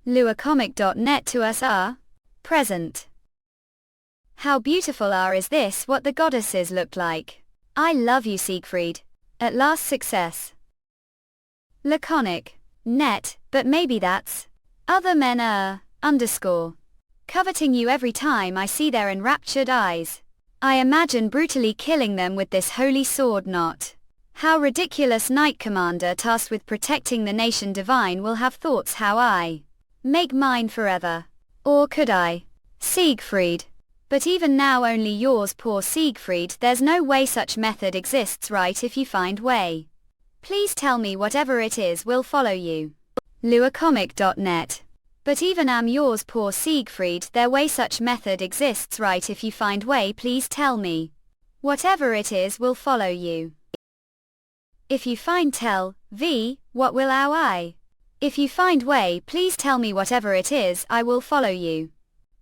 luacomic.net to us are present. How beautiful is this what the goddesses looked like. I love you Siegfried. At last success. Laconic. Net, but maybe that's other men underscore. Coveting you every time I see their enraptured eyes. I imagine brutally killing them with this holy sword not. How ridiculous Knight Commander tasked with protecting the nation divine will have thoughts how I make mine forever. Or could I? Siegfried. But even now only yours poor Siegfried, there's no way such method exists right if you find way. Please tell me whatever it is will follow you. luacomic.net. But even am yours poor Siegfried, there way such method exists right if you find way please tell me. Whatever it is will follow you. If you find tell, what will I? If you find way please tell me whatever it is I will follow you.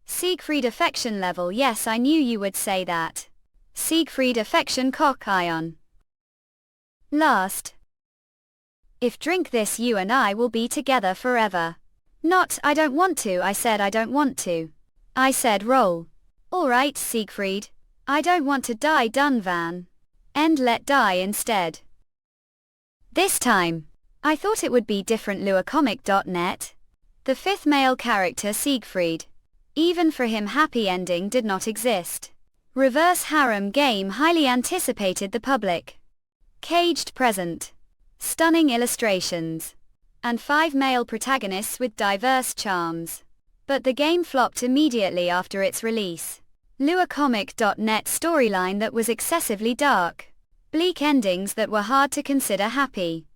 Siegfried affection level yes I knew you would say that. Siegfried affection cock ion. Last. If drink this you and I will be together forever. Not I don't want to I said I don't want to. I said roll. Alright Siegfried. I don't want to die done van. End let die instead. This time. I thought it would be different luacomic.net. The fifth male character Siegfried. Even for him happy ending did not exist. Reverse harem game highly anticipated the public. Caged present. Stunning illustrations. And 5 male protagonists with diverse charms. But the game flopped immediately after its release. luacomic.net storyline that was excessively dark. Bleak endings that were hard to consider happy.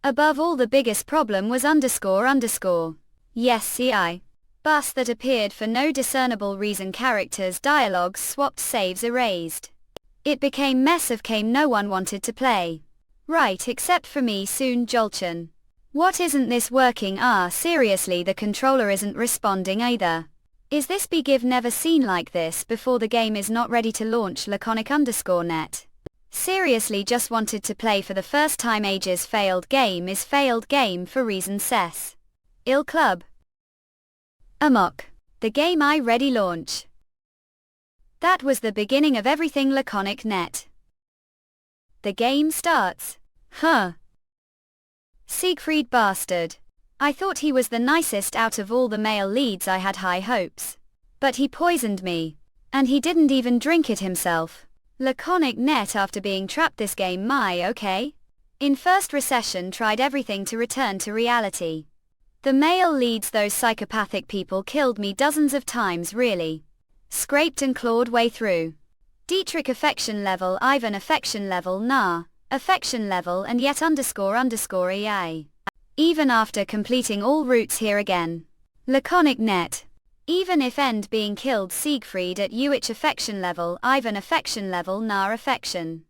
Above all the biggest problem was underscore. Yes CI. Bus that appeared for no discernible reason characters dialogues swapped saves erased. It became mess of game no one wanted to play. Right except for me soon Jolchan. What isn't this working seriously the controller isn't responding either. Is this give never seen like this before the game is not ready to launch laconic_net. Seriously just wanted to play for the first time ages failed game is failed game for reason cess. Ill club. Amok. The game I ready launch. That was the beginning of everything laconic net. The game starts. Siegfried bastard. I thought he was the nicest out of all the male leads I had high hopes. But he poisoned me. And he didn't even drink it himself. Laconic net after being trapped this game okay? In first recession tried everything to return to reality. The male leads those psychopathic people killed me dozens of times really. Scraped and clawed way through. Dietrich affection level Ivan affection level affection level and yet underscore EI. Even after completing all routes here again. Laconic net. Even if end being killed Siegfried at Uich affection level Ivan affection level affection.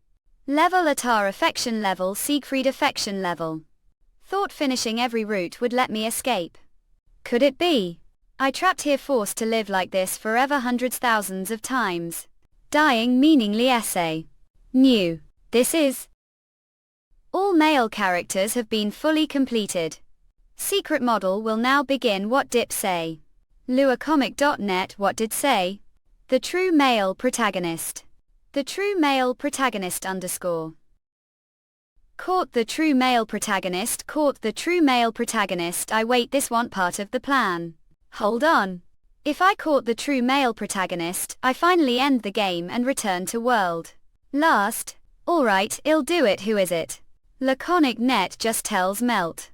Level Atar affection level Siegfried affection level. Thought finishing every route would let me escape. Could it be? I trapped here forced to live like this forever hundreds thousands of times. Dying meaningly essay. New. This is. All male characters have been fully completed. Secret model will now begin what dip say. luacomic.net what did say? The true male protagonist. The true male protagonist underscore. Caught the true male protagonist caught the true male protagonist I wait this one part of the plan. Hold on. If I caught the true male protagonist, I finally end the game and return to world. Last. Alright, I'll do it who is it? Laconic net just tells melt.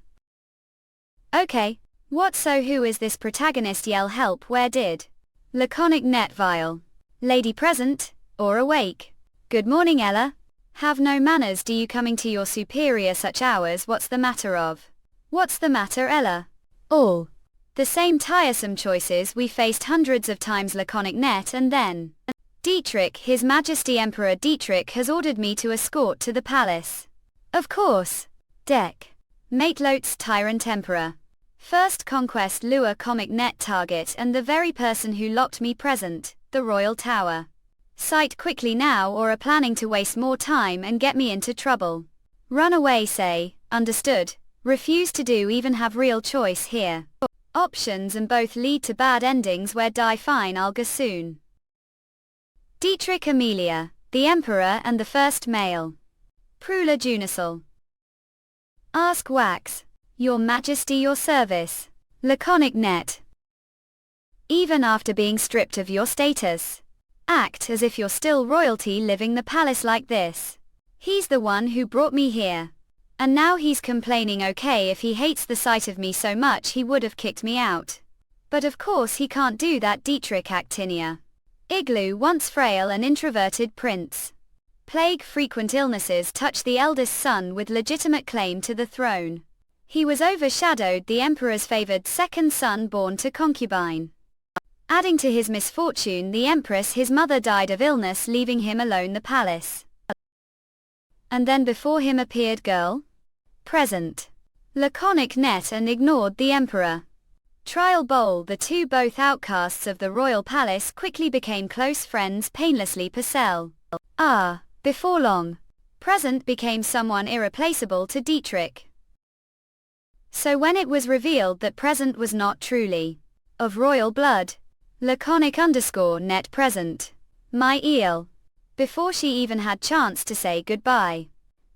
Okay. What so who is this protagonist yell help where did? Laconic net vile. Lady present, or awake? Good morning Ella. Have no manners do you coming to your superior such hours what's the matter of? What's the matter Ella? All. The same tiresome choices we faced hundreds of times laconic net and then. Dietrich His Majesty Emperor Dietrich has ordered me to escort to the palace. Of course. Deck. Matelotes Tyrant Emperor. First conquest lure comic net target and the very person who locked me present, the Royal Tower. Sight quickly now or are planning to waste more time and get me into trouble. Run away say, understood, refuse to do even have real choice here. options and both lead to bad endings where die fine Alga soon. Dietrich Amelia, the Emperor and the First Male. Prula Junisal. Ask Wax. Your Majesty, your service. Laconic net. Even after being stripped of your status, act as if you're still royalty living the palace like this. He's the one who brought me here. And now he's complaining. Okay, if he hates the sight of me so much he would have kicked me out. But of course he can't do that. Dietrich Actinia. Igloo, once frail and introverted prince. Plague, frequent illnesses touch the eldest son with legitimate claim to the throne. He was overshadowed, the emperor's favored second son born to concubine. Adding to his misfortune, the empress his mother died of illness, leaving him alone the palace. And then before him appeared girl? Present. Laconic net and ignored the emperor. Trial bowl, the two both outcasts of the royal palace quickly became close friends, painlessly Purcell. Before long, Present became someone irreplaceable to Dietrich. So when it was revealed that Present was not truly of royal blood, laconic_net Present, my eel. Before she even had chance to say goodbye,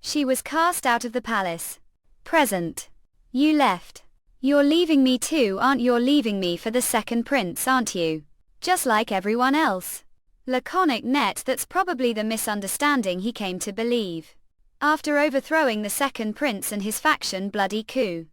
she was cast out of the palace. Present. You left. You're leaving me too, aren't you? You're leaving me for the second prince, aren't you? Just like everyone else. Laconic net, that's probably the misunderstanding he came to believe. After overthrowing the second prince and his faction bloody coup.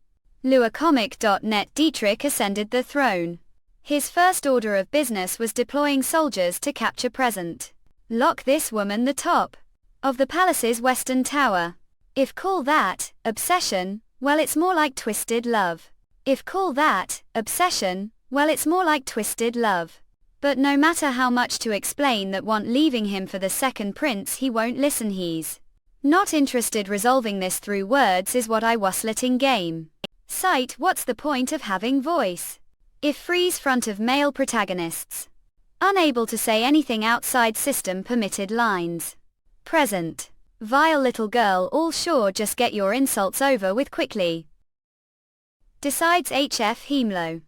Luacomic.net Dietrich ascended the throne. His first order of business was deploying soldiers to capture Present. Lock this woman the top of the palace's western tower. If call that obsession, well it's more like twisted love. If call that obsession, well it's more like twisted love. But no matter how much to explain that want leaving him for the second prince, he won't listen. He's not interested. Resolving this through words is what I waslet in game. Sight, what's the point of having voice? If freeze front of male protagonists. Unable to say anything outside system permitted lines. Present. Vile little girl, all sure just get your insults over with quickly. Decides HF Hemlo.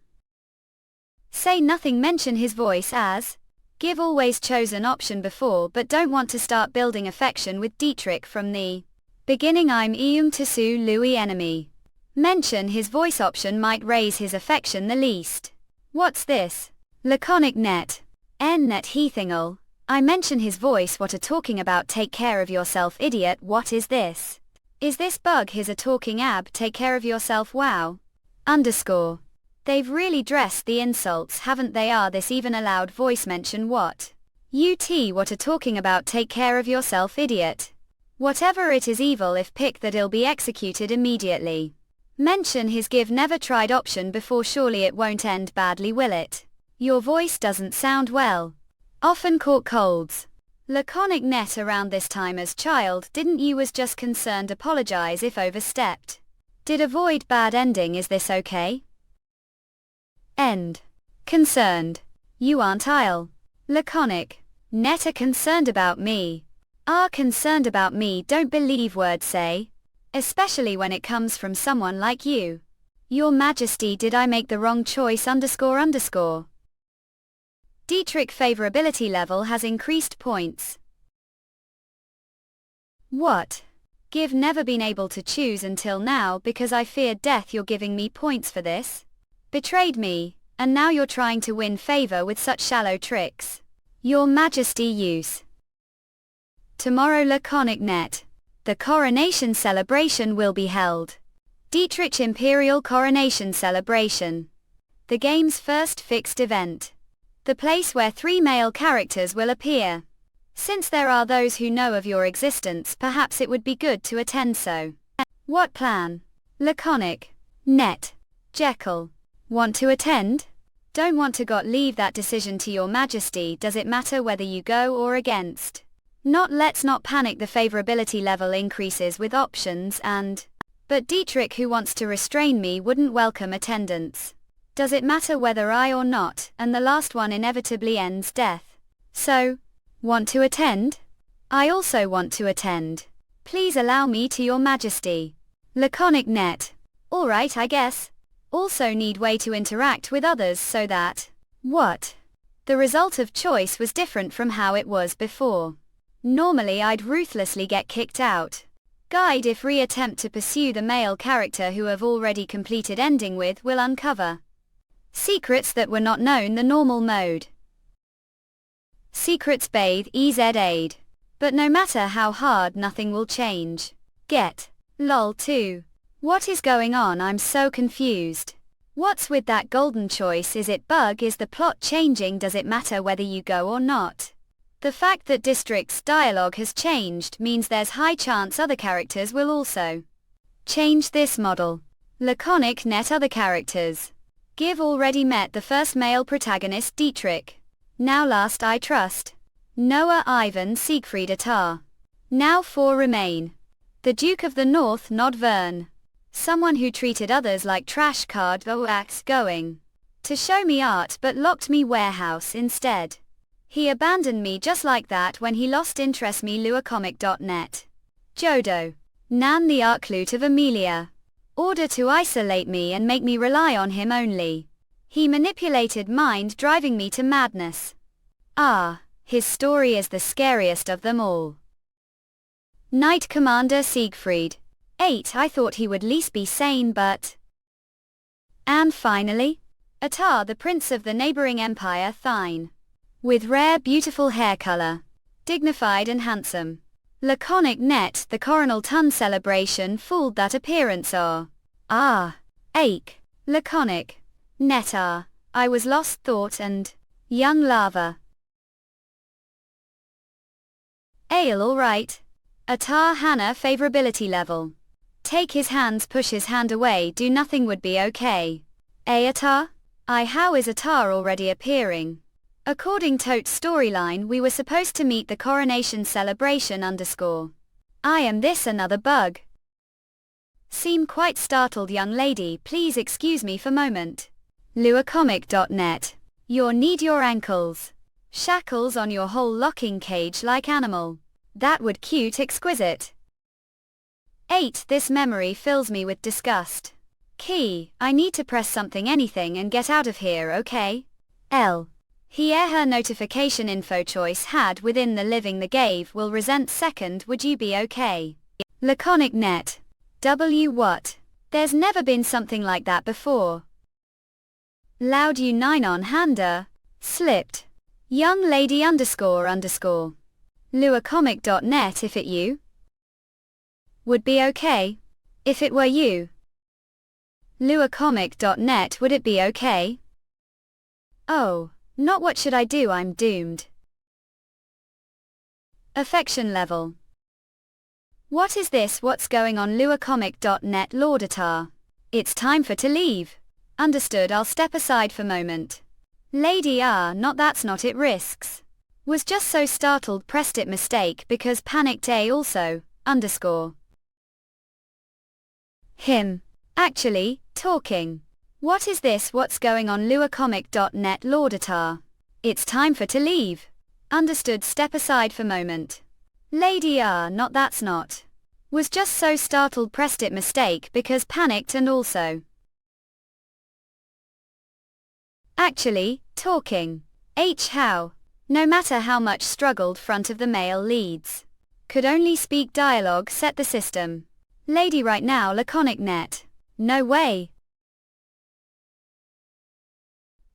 Say nothing, mention his voice as. Give always chosen option before but don't want to start building affection with Dietrich from the beginning. I'm Eum Tsu Louis enemy. Mention his voice option might raise his affection the least. What's this? Laconic net. Net Heathingle. I mention his voice, what a talking about, take care of yourself idiot, what is this? Is this bug his a talking ab, take care of yourself wow. Underscore. They've really dressed the insults, haven't they? Are this even allowed? Voice mention what? What a talking about, take care of yourself idiot. Whatever it is evil if pick that it'll be executed immediately. Mention his give never tried option before, surely it won't end badly, will it? Your voice doesn't sound well. Often caught colds. Laconic net around this time as child, didn't you was just concerned, apologize if overstepped. Did avoid bad ending, is this okay? End. Concerned. You aren't I'll. Laconic. Net are concerned about me. Are concerned about me, don't believe words say. Especially when it comes from someone like you. Your Majesty, did I make the wrong choice? __. Dietrich favorability level has increased points. What? Give never been able to choose until now because I feared death. You're giving me points for this? Betrayed me, and now you're trying to win favor with such shallow tricks. Your Majesty use. Tomorrow Laconic net. The coronation celebration will be held. Dietrich Imperial Coronation Celebration. The game's first fixed event. The place where 3 male characters will appear. Since there are those who know of your existence, perhaps it would be good to attend. So, what plan? Laconic. Net. Jekyll. Want to attend? Don't want to got leave that decision to your Majesty. Does it matter whether you go or against? Not, let's not panic, the favorability level increases with options and... But Dietrich, who wants to restrain me, wouldn't welcome attendance. Does it matter whether I or not, and the last one inevitably ends death. So, want to attend? I also want to attend. Please allow me to your Majesty. Laconic net. Alright, I guess. Also need way to interact with others so that what? The result of choice was different from how it was before. Normally I'd ruthlessly get kicked out. Guide if re-attempt to pursue the male character who have already completed ending with will uncover secrets that were not known the normal mode. Secrets bathe EZ aid. But no matter how hard nothing will change. Get. Lol 2. What is going on? I'm so confused. What's with that golden choice? Is it bug? Is the plot changing? Does it matter whether you go or not? The fact that District's dialogue has changed means there's high chance other characters will also change this model. Laconic net other characters. Give already met the first male protagonist Dietrich. Now last I trust. Noah Ivan Siegfried Attar. Now 4 remain. The Duke of the North Nod Vern. Someone who treated others like trash card oax going to show me art but locked me warehouse instead. He abandoned me just like that when he lost interest me luacomic.net. Jodo. Nan the Arclute of Amelia. Order to isolate me and make me rely on him only. He manipulated mind driving me to madness. His story is the scariest of them all. Knight Commander Siegfried. 8 I thought he would least be sane but... And finally? Attar the Prince of the neighboring empire Thine. With rare beautiful hair color. Dignified and handsome. Laconic net the coronal ton celebration fooled that appearance or... Ache. Laconic. Net I was lost thought and... Young lava. Ale alright. Attar Hannah favorability level. Take his hands push his hand away do nothing would be okay. Attar? How is Attar already appearing? According Tote's storyline we were supposed to meet the coronation celebration _ I am this another bug? Seem quite startled young lady please excuse me for moment. Luacomic.net. Your need your ankles. Shackles on your whole locking cage like animal. That would cute exquisite. 8 This memory fills me with disgust. Key, I need to press something anything and get out of here okay? L. Here her notification info choice had within the living the gave will resent second would you be okay? Laconic net. W what? There's never been something like that before. Loud you 9 on hander. Slipped. Young lady __. Luacomic.net if it you? Would be okay? If it were you? Luacomic.net would it be okay? Oh. Not what should I do I'm doomed. Affection level. What is this what's going on luacomic.net Lord Attar? It's time for to leave. Understood I'll step aside for moment. Lady not that's not it risks. Was just so startled pressed it mistake because panicked also, _ Him. Actually, talking. What is this what's going on luacomic.net Lord Attar? It's time for to leave. Understood step aside for moment. Lady not that's not. Was just so startled pressed it mistake because panicked and also. Actually, talking. How? No matter how much struggled front of the male leads. Could only speak dialogue set the system. Lady right now laconic net. No way.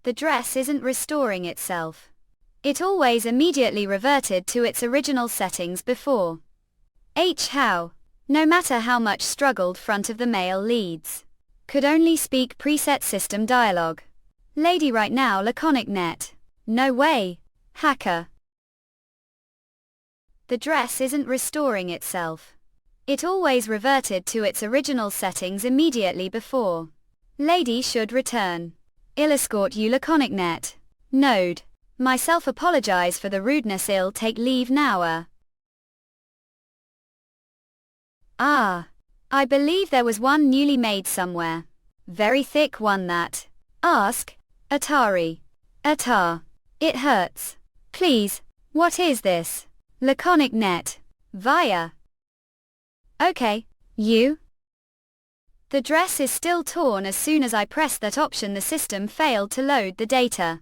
The dress isn't restoring itself. It always immediately reverted to its original settings before. How? No matter how much struggled front of the male leads. Could only speak preset system dialogue. Lady right now laconic net. No way. Hacker. The dress isn't restoring itself. It always reverted to its original settings immediately before. Lady should return. Escort you laconic net. Node. Myself apologize for the rudeness I'll take leave now I believe there was one newly made somewhere. Very thick one that. Ask. Atari. Attar. It hurts. Please. What is this? Laconic net. Via. Okay. You? The dress is still torn. As soon as I pressed that option, the system failed to load the data.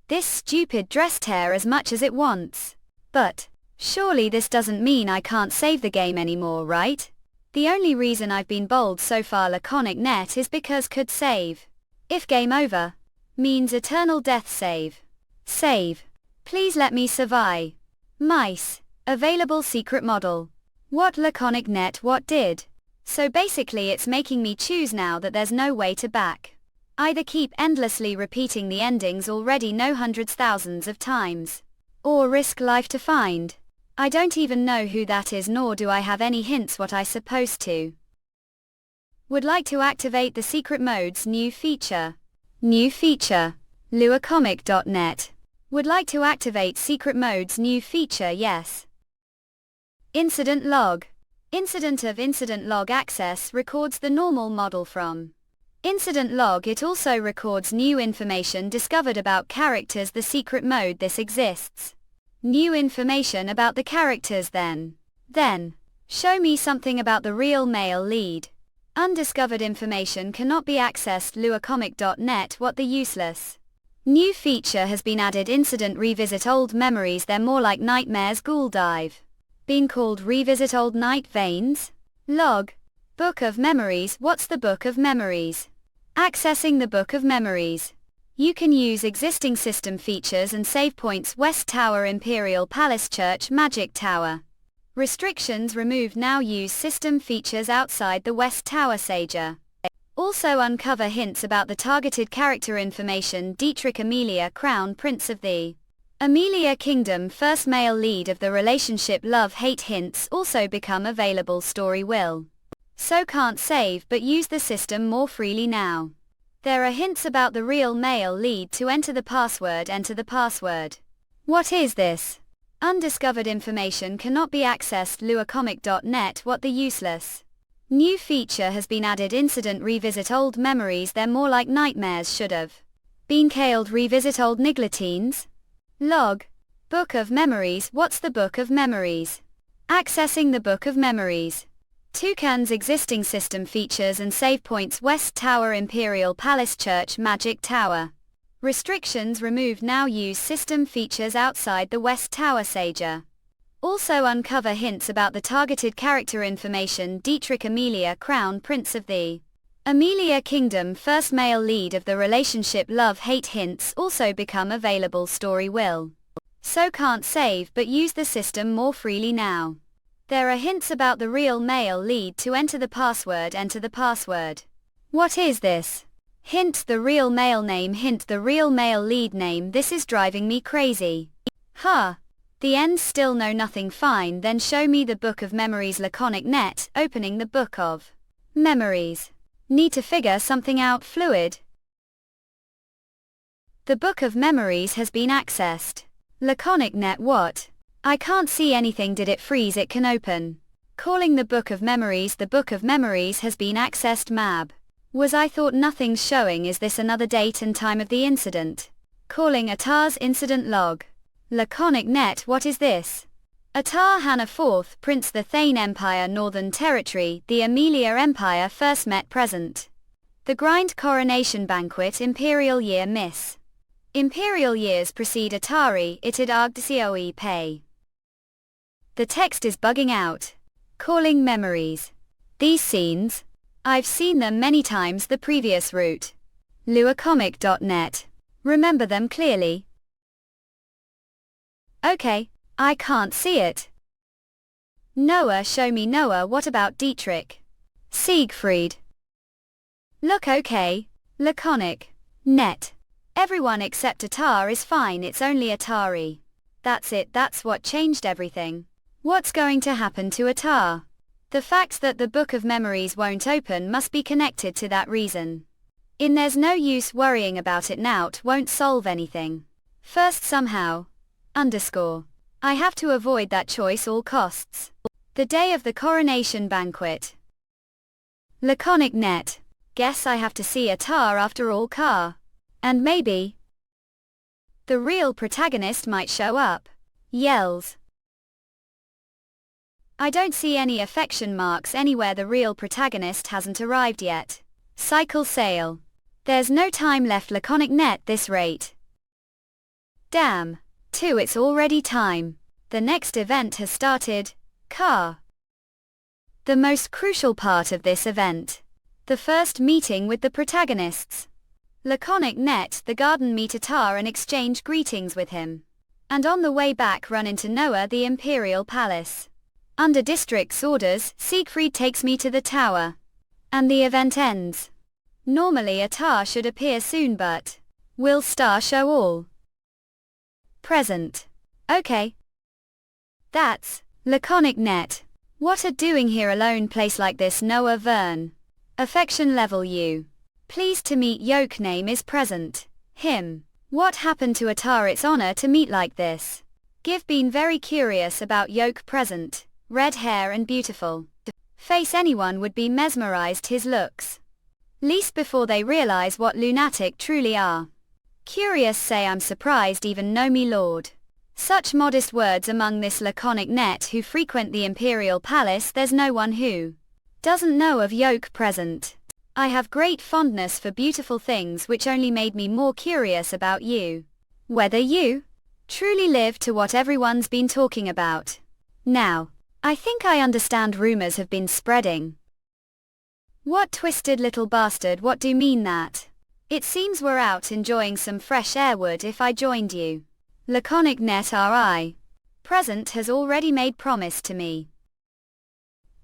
This stupid dress tear as much as it wants. But surely this doesn't mean I can't save the game anymore, right? The only reason I've been bold so far laconic net is because could save. If game over means eternal death save. Save. Please let me survive. Mice. Available secret model. What laconic net what did? So basically it's making me choose now that there's no way to back. Either keep endlessly repeating the endings already know hundreds thousands of times. Or risk life to find. I don't even know who that is, nor do I have any hints what I supposed to. Would like to activate the secret mode's new feature. New feature. luacomic.net. Would like to activate secret mode's new feature, yes. Incident log. Incident log access records the normal model from incident log. It also records new information discovered about characters. The secret mode this exists. New information about the characters then. Show me something about the real male lead. Undiscovered information cannot be accessed. luacomic.net. What the useless. New feature has been added. Incident revisit old memories. They're more like nightmares. Ghoul dive. Been called revisit old night veins? Log. Book of memories. What's the book of memories? Accessing the book of memories. You can use existing system features and save points. West Tower, Imperial Palace, Church, Magic Tower. Restrictions removed. Now use system features outside the West Tower. Sager. Also uncover hints about the targeted character information. Dietrich Amelia, Crown Prince of the Amelia Kingdom, first male lead of the relationship. Love-hate hints also become available. Story will. So can't save but use the system more freely now. There are hints about the real male lead. To enter the password, enter the password. What is this? Undiscovered information cannot be accessed. luacomic.net. What the useless. New feature has been added. Incident revisit old memories. They're more like nightmares. Should have been killed. Revisit old nigglotines. Log. Book of memories. What's the book of memories? Accessing the book of memories. Toucan's existing system features and save points. West Tower, Imperial Palace, Church, Magic Tower. Restrictions removed. Now use system features outside the West Tower. Sager. Also uncover hints about the targeted character information. Dietrich Amelia, Crown Prince of the Amelia Kingdom, first male lead of the relationship. Love-hate hints also become available. Story will. So can't save but use the system more freely now. There are hints about the real male lead. To enter the password, enter the password. What is this? Hint the real male name. Hint the real male lead name. This is driving me crazy. Huh. The end still know nothing. Fine, then show me the book of memories. Laconic net. Opening the book of memories. Need to figure something out. Fluid. The book of memories has been accessed. Laconic net. What? I can't see anything. Did it freeze? It can open. Calling the book of memories. The book of memories has been accessed. Mab. Was I thought nothing's showing. Is this another date and time of the incident? Calling Atar's incident log. Laconic net. What is this? Atar Hanna IV, Prince the Thane Empire, Northern Territory, the Amelia Empire first met. Present. The Grind Coronation Banquet. Imperial Year. Miss. Imperial years precede Atari. Itid Argdcoe pay. The text is bugging out. Calling memories. These scenes. I've seen them many times. The previous route. luacomic.net. Remember them clearly. Okay. I can't see it. Noah, show me Noah. What about Dietrich? Siegfried. Look okay. Laconic. Net. Everyone except Atar is fine. It's only Atari. That's it. That's what changed everything. What's going to happen to Atar? The fact that the Book of Memories won't open must be connected to that reason. There's no use worrying about it now. It won't solve anything. First somehow. I have to avoid that choice all costs. The day of the coronation banquet. Laconic net. Guess I have to see Atar after all. Car. And maybe the real protagonist might show up. Yells. I don't see any affection marks anywhere. The real protagonist hasn't arrived yet. Cycle sail. There's no time left. Laconic net this rate. Damn. 2 It's already time. The next event has started. Car. The most crucial part of this event. The first meeting with the protagonists. Laconic net the garden meet Atar and exchange greetings with him. And on the way back run into Noah the Imperial Palace. Under district's orders, Siegfried takes me to the tower. And the event ends. Normally Atar should appear soon, but will Star show all? Present. Okay. That's laconic net. What are doing here alone place like this? Noah Vern. Affection level U. Pleased to meet. Yoke name is present. Him. What happened to Atar? It's honor to meet like this. Give been very curious about Yoke present. Red hair and beautiful face. Anyone would be mesmerized his looks. Least before they realize what lunatic truly are. Curious say I'm surprised even know me lord. Such modest words among this laconic net who frequent the Imperial Palace. There's no one who doesn't know of Yoke present. I have great fondness for beautiful things which only made me more curious about you. Whether you truly live to what everyone's been talking about. Now, I think I understand rumors have been spreading. What twisted little bastard, what do you mean that? It seems we're out enjoying some fresh air. Would if I joined you. Laconic net RI. Present has already made promise to me.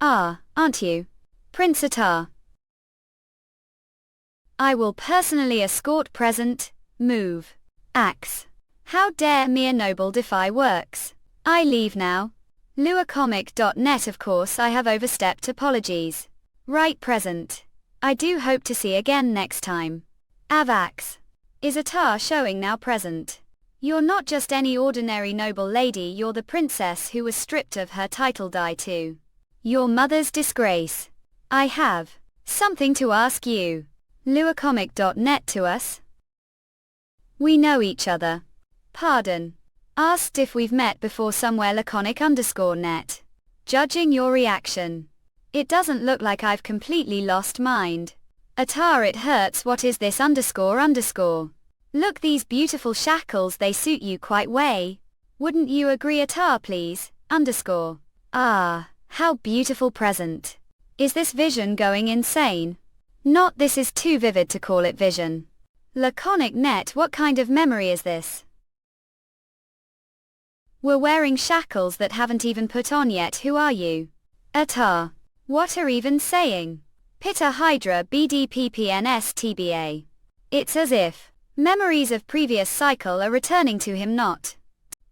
Ah, aren't you? Prince Atar. I will personally escort present, move. Axe. How dare mere noble defy works. I leave now. luacomic.net. Of course I have overstepped, apologies. Right present. I do hope to see again next time. Avax. Is Atar showing now present? You're not just any ordinary noble lady, you're the princess who was stripped of her title due to your mother's disgrace. I have something to ask you. luacomic.net to us. We know each other. Pardon. Asked if we've met before somewhere. laconic_net. Judging your reaction. It doesn't look like I've completely lost mind. Atar, it hurts. What is this __? Look, these beautiful shackles, they suit you quite way. Wouldn't you agree? Atar, please, _. Ah, how beautiful present. Is this vision going insane? Not, this is too vivid to call it vision. Laconic net, what kind of memory is this? We're wearing shackles that haven't even put on yet. Who are you? Atar. What are even saying? Pitta Hydra BDPPNSTBA. It's as if memories of previous cycle are returning to him. Not.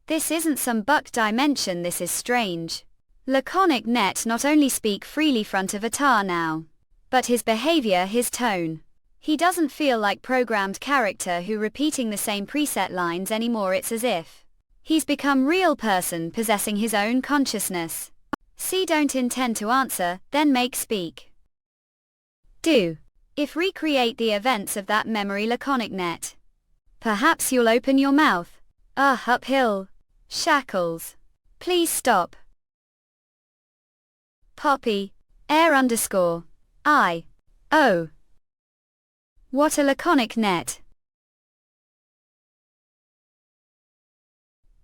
This isn't some buck dimension, this is strange. Laconic net not only speak freely front of Atar now, but his behavior, his tone. He doesn't feel like programmed character who repeating the same preset lines anymore. It's as if he's become real person possessing his own consciousness. See, don't intend to answer, then make speak. Do. If recreate the events of that memory. Laconic net. Perhaps you'll open your mouth. Uphill. Shackles. Please stop. Poppy. Air _I. Oh. What a laconic net.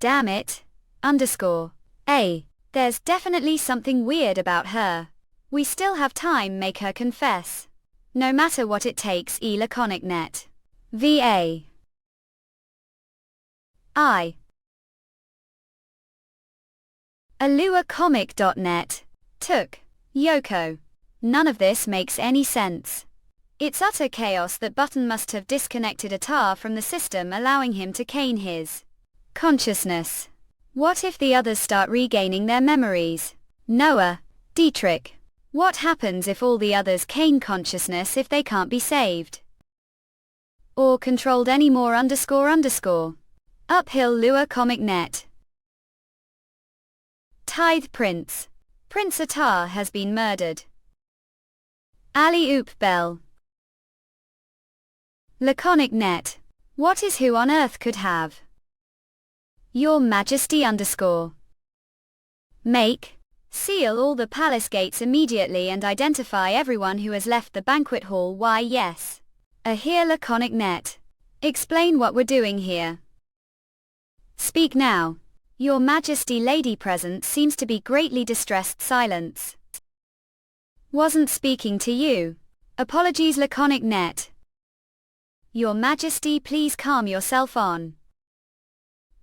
Damn it. _A. There's definitely something weird about her. We still have time, make her confess. No matter what it takes. Laconic net. VA. I. aluacomic.net. Took. Yoko. None of this makes any sense. It's utter chaos. That button must have disconnected Atar from the system, allowing him to gain his consciousness. What if the others start regaining their memories? Noah. Dietrich. What happens if all the others gain consciousness if they can't be saved? Or controlled anymore? __. Uphill. luacomic.net. Tithe Prince. Prince Atar has been murdered. Alley Oop Bell. Laconic net. What is who on earth could have? Your Majesty _. Make. Seal all the palace gates immediately and identify everyone who has left the banquet hall. Why yes. Here laconic net. Explain what we're doing here. Speak now. Your Majesty. Lady present seems to be greatly distressed. Silence. Wasn't speaking to you. Apologies laconic net. Your Majesty, please calm yourself on.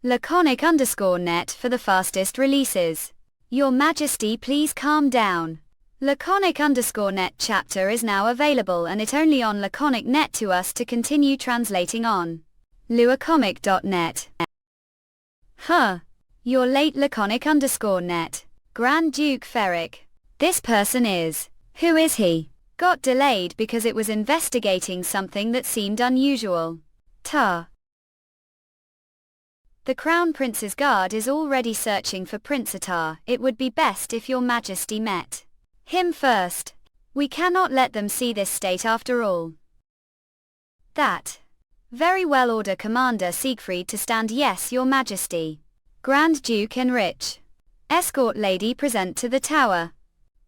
Laconic_net for the fastest releases. Your Majesty, please calm down. Laconic_net chapter is now available and it only on laconic net to us to continue translating on. luacomic.net. You're late laconic_net. Grand Duke Fenrick. This person is. Who is he? Got delayed because it was investigating something that seemed unusual. The Crown Prince's guard is already searching for Prince Atar. It would be best if your Majesty met him first. We cannot let them see this state after all. That. Very well. Order Commander Siegfried to stand. Yes, your Majesty. Grand Duke Fenrick. Escort lady present to the tower.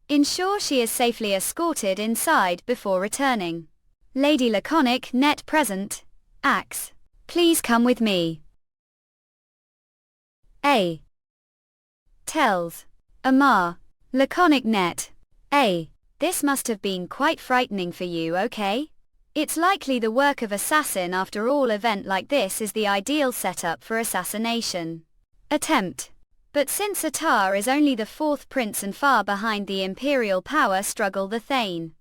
Ensure she is safely escorted inside before returning. Lady laconic net present. Axe. Please come with me. Tells. Amar. Laconic net. This must have been quite frightening for you, okay? It's likely the work of assassin. After all, event like this is the ideal setup for assassination attempt. But since Atar is only the fourth prince and far behind the imperial power struggle, the Thane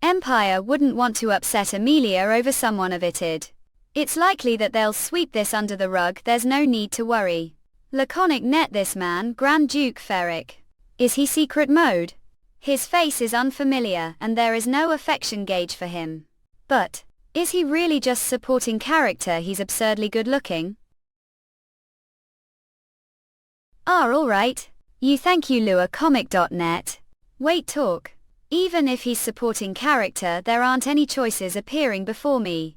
Empire wouldn't want to upset Amelia over someone of it. It's likely that they'll sweep this under the rug. There's no need to worry. Laconic net. This man, Grand Duke Fenrick. Is he secret mode? His face is unfamiliar and there is no affection gauge for him. But, is he really just supporting character? He's absurdly good looking. Alright. You thank you luacomic.net. Wait talk. Even if he's supporting character, there aren't any choices appearing before me.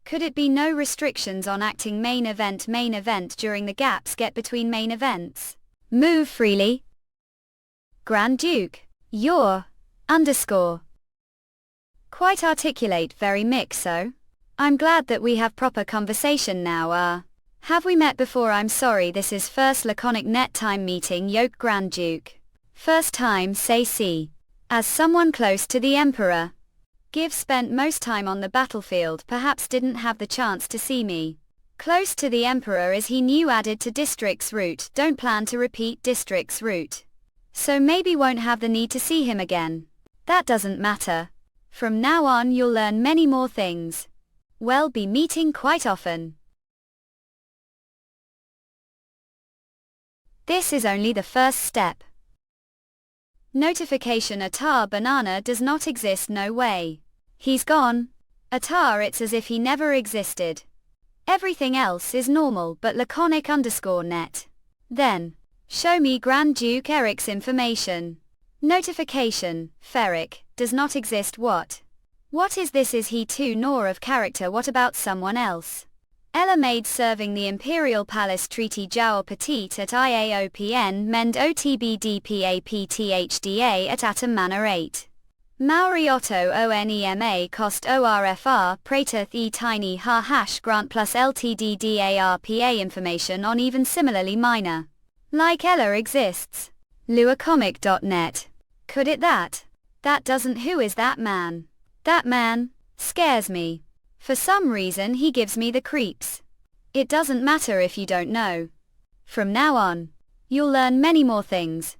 Could it be no restrictions on acting main event during the gaps get between main events? Move freely. Grand Duke. You're. Quite articulate, very mix so. I'm glad that we have proper conversation now. Have we met before? I'm sorry, this is first laconic net time meeting. Yoke Grand Duke. First time, say see. As someone close to the Emperor. Give spent most time on the battlefield, perhaps didn't have the chance to see me. Close to the Emperor is he new added to district's route, don't plan to repeat district's route. So maybe won't have the need to see him again. That doesn't matter. From now on you'll learn many more things. We'll be meeting quite often. This is only the first step. Notification Atar banana does not exist. No way. He's gone. Atar, it's as if he never existed. Everything else is normal but laconic_net. Then, show me Grand Duke Eric's information. Notification, Fenrick, does not exist. What? What is this? Is he too nor of character? What about someone else? Ella maid serving the Imperial Palace Treaty Jour Petite at IAOPN Mend OTBDPAPTHDA at Atom Manor 8. Maori Otto ONEMA Cost ORFR Praeteth E Tiny Ha Hash Grant plus LTDDARPA information on even similarly minor. Like Ella exists. luacomic.net. Could it that? That doesn't. Who is that man? That man scares me. For some reason he gives me the creeps. It doesn't matter if you don't know. From now on, you'll learn many more things.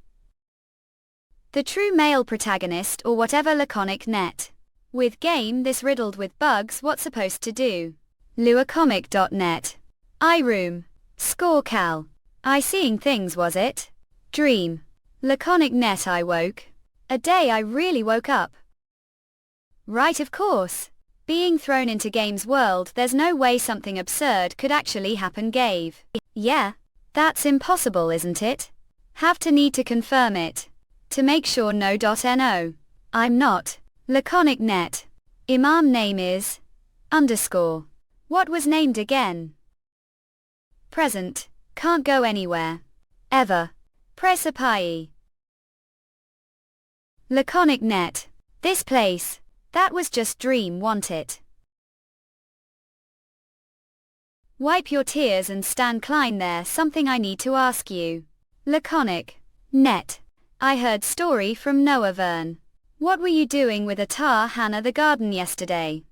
The true male protagonist or whatever laconic net. With game this riddled with bugs, what's supposed to do? luacomic.net. iRoom. Score Cal. I seeing things was it? Dream. Laconic net I woke. A day I really woke up. Right, of course. Being thrown into game's world, there's no way something absurd could actually happen. Gave. Yeah. That's impossible, isn't it? Have to need to confirm it. To make sure. No.no. I'm not. Laconic net. Imam name is. What was named again? Present. Can't go anywhere. Ever. Presepe. Laconic net. This place. That was just dream, want it. Wipe your tears and stand Klein there, something I need to ask you. Laconic. Net. I heard story from Noah Vern. What were you doing with Atar Hannah the garden yesterday?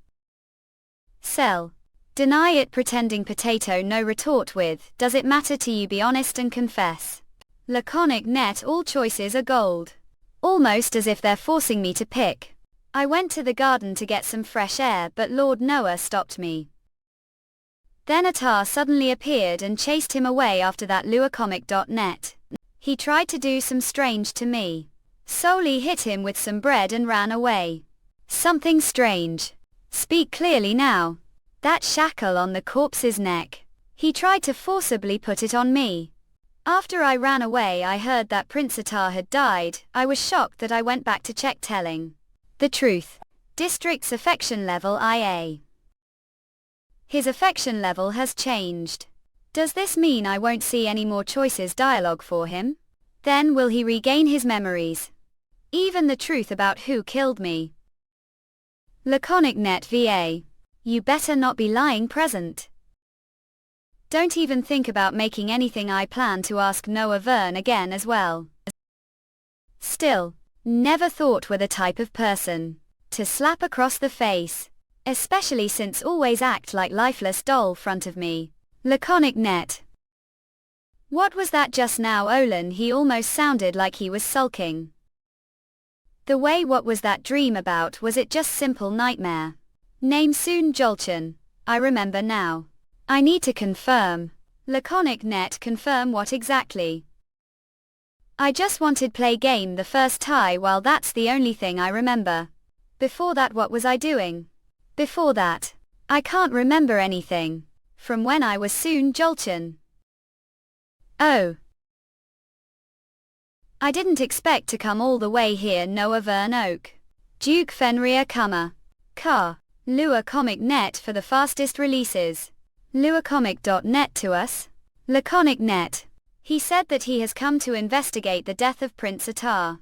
Sell. Deny it, pretending potato, no retort with, does it matter to you, be honest and confess. Laconic net. All choices are gold. Almost as if they're forcing me to pick. I went to the garden to get some fresh air, but Lord Noah stopped me. Then Atar suddenly appeared and chased him away after that luacomic.net. He tried to do some strange to me. Solely hit him with some bread and ran away. Something strange. Speak clearly now. That shackle on the corpse's neck. He tried to forcibly put it on me. After I ran away, I heard that Prince Atar had died. I was shocked that I went back to check, telling the truth. District's affection level IA. His affection level has changed. Does this mean I won't see any more choices dialogue for him? Then will he regain his memories? Even the truth about who killed me? Laconic net VA. You better not be lying, present. Don't even think about making anything. I plan to ask Noah Vern again as well. Still, never thought were the type of person to slap across the face. Especially since always act like lifeless doll front of me. Laconic net. What was that just now, Olin? He almost sounded like he was sulking. The way, what was that dream about? Was it just simple nightmare? Name Soon Jolchan. I remember now. I need to confirm. Laconic net. Confirm what exactly? I just wanted play game the first time. Well, that's the only thing I remember. Before that, what was I doing? Before that, I can't remember anything. From when I was Soon Jolchan. Oh. I didn't expect to come all the way here. Noah Vern Oak. Duke Fenrick Kummer. Car. Lua Comic Net for the fastest releases. luacomic.net to us. Laconic net. He said that he has come to investigate the death of Prince Atar.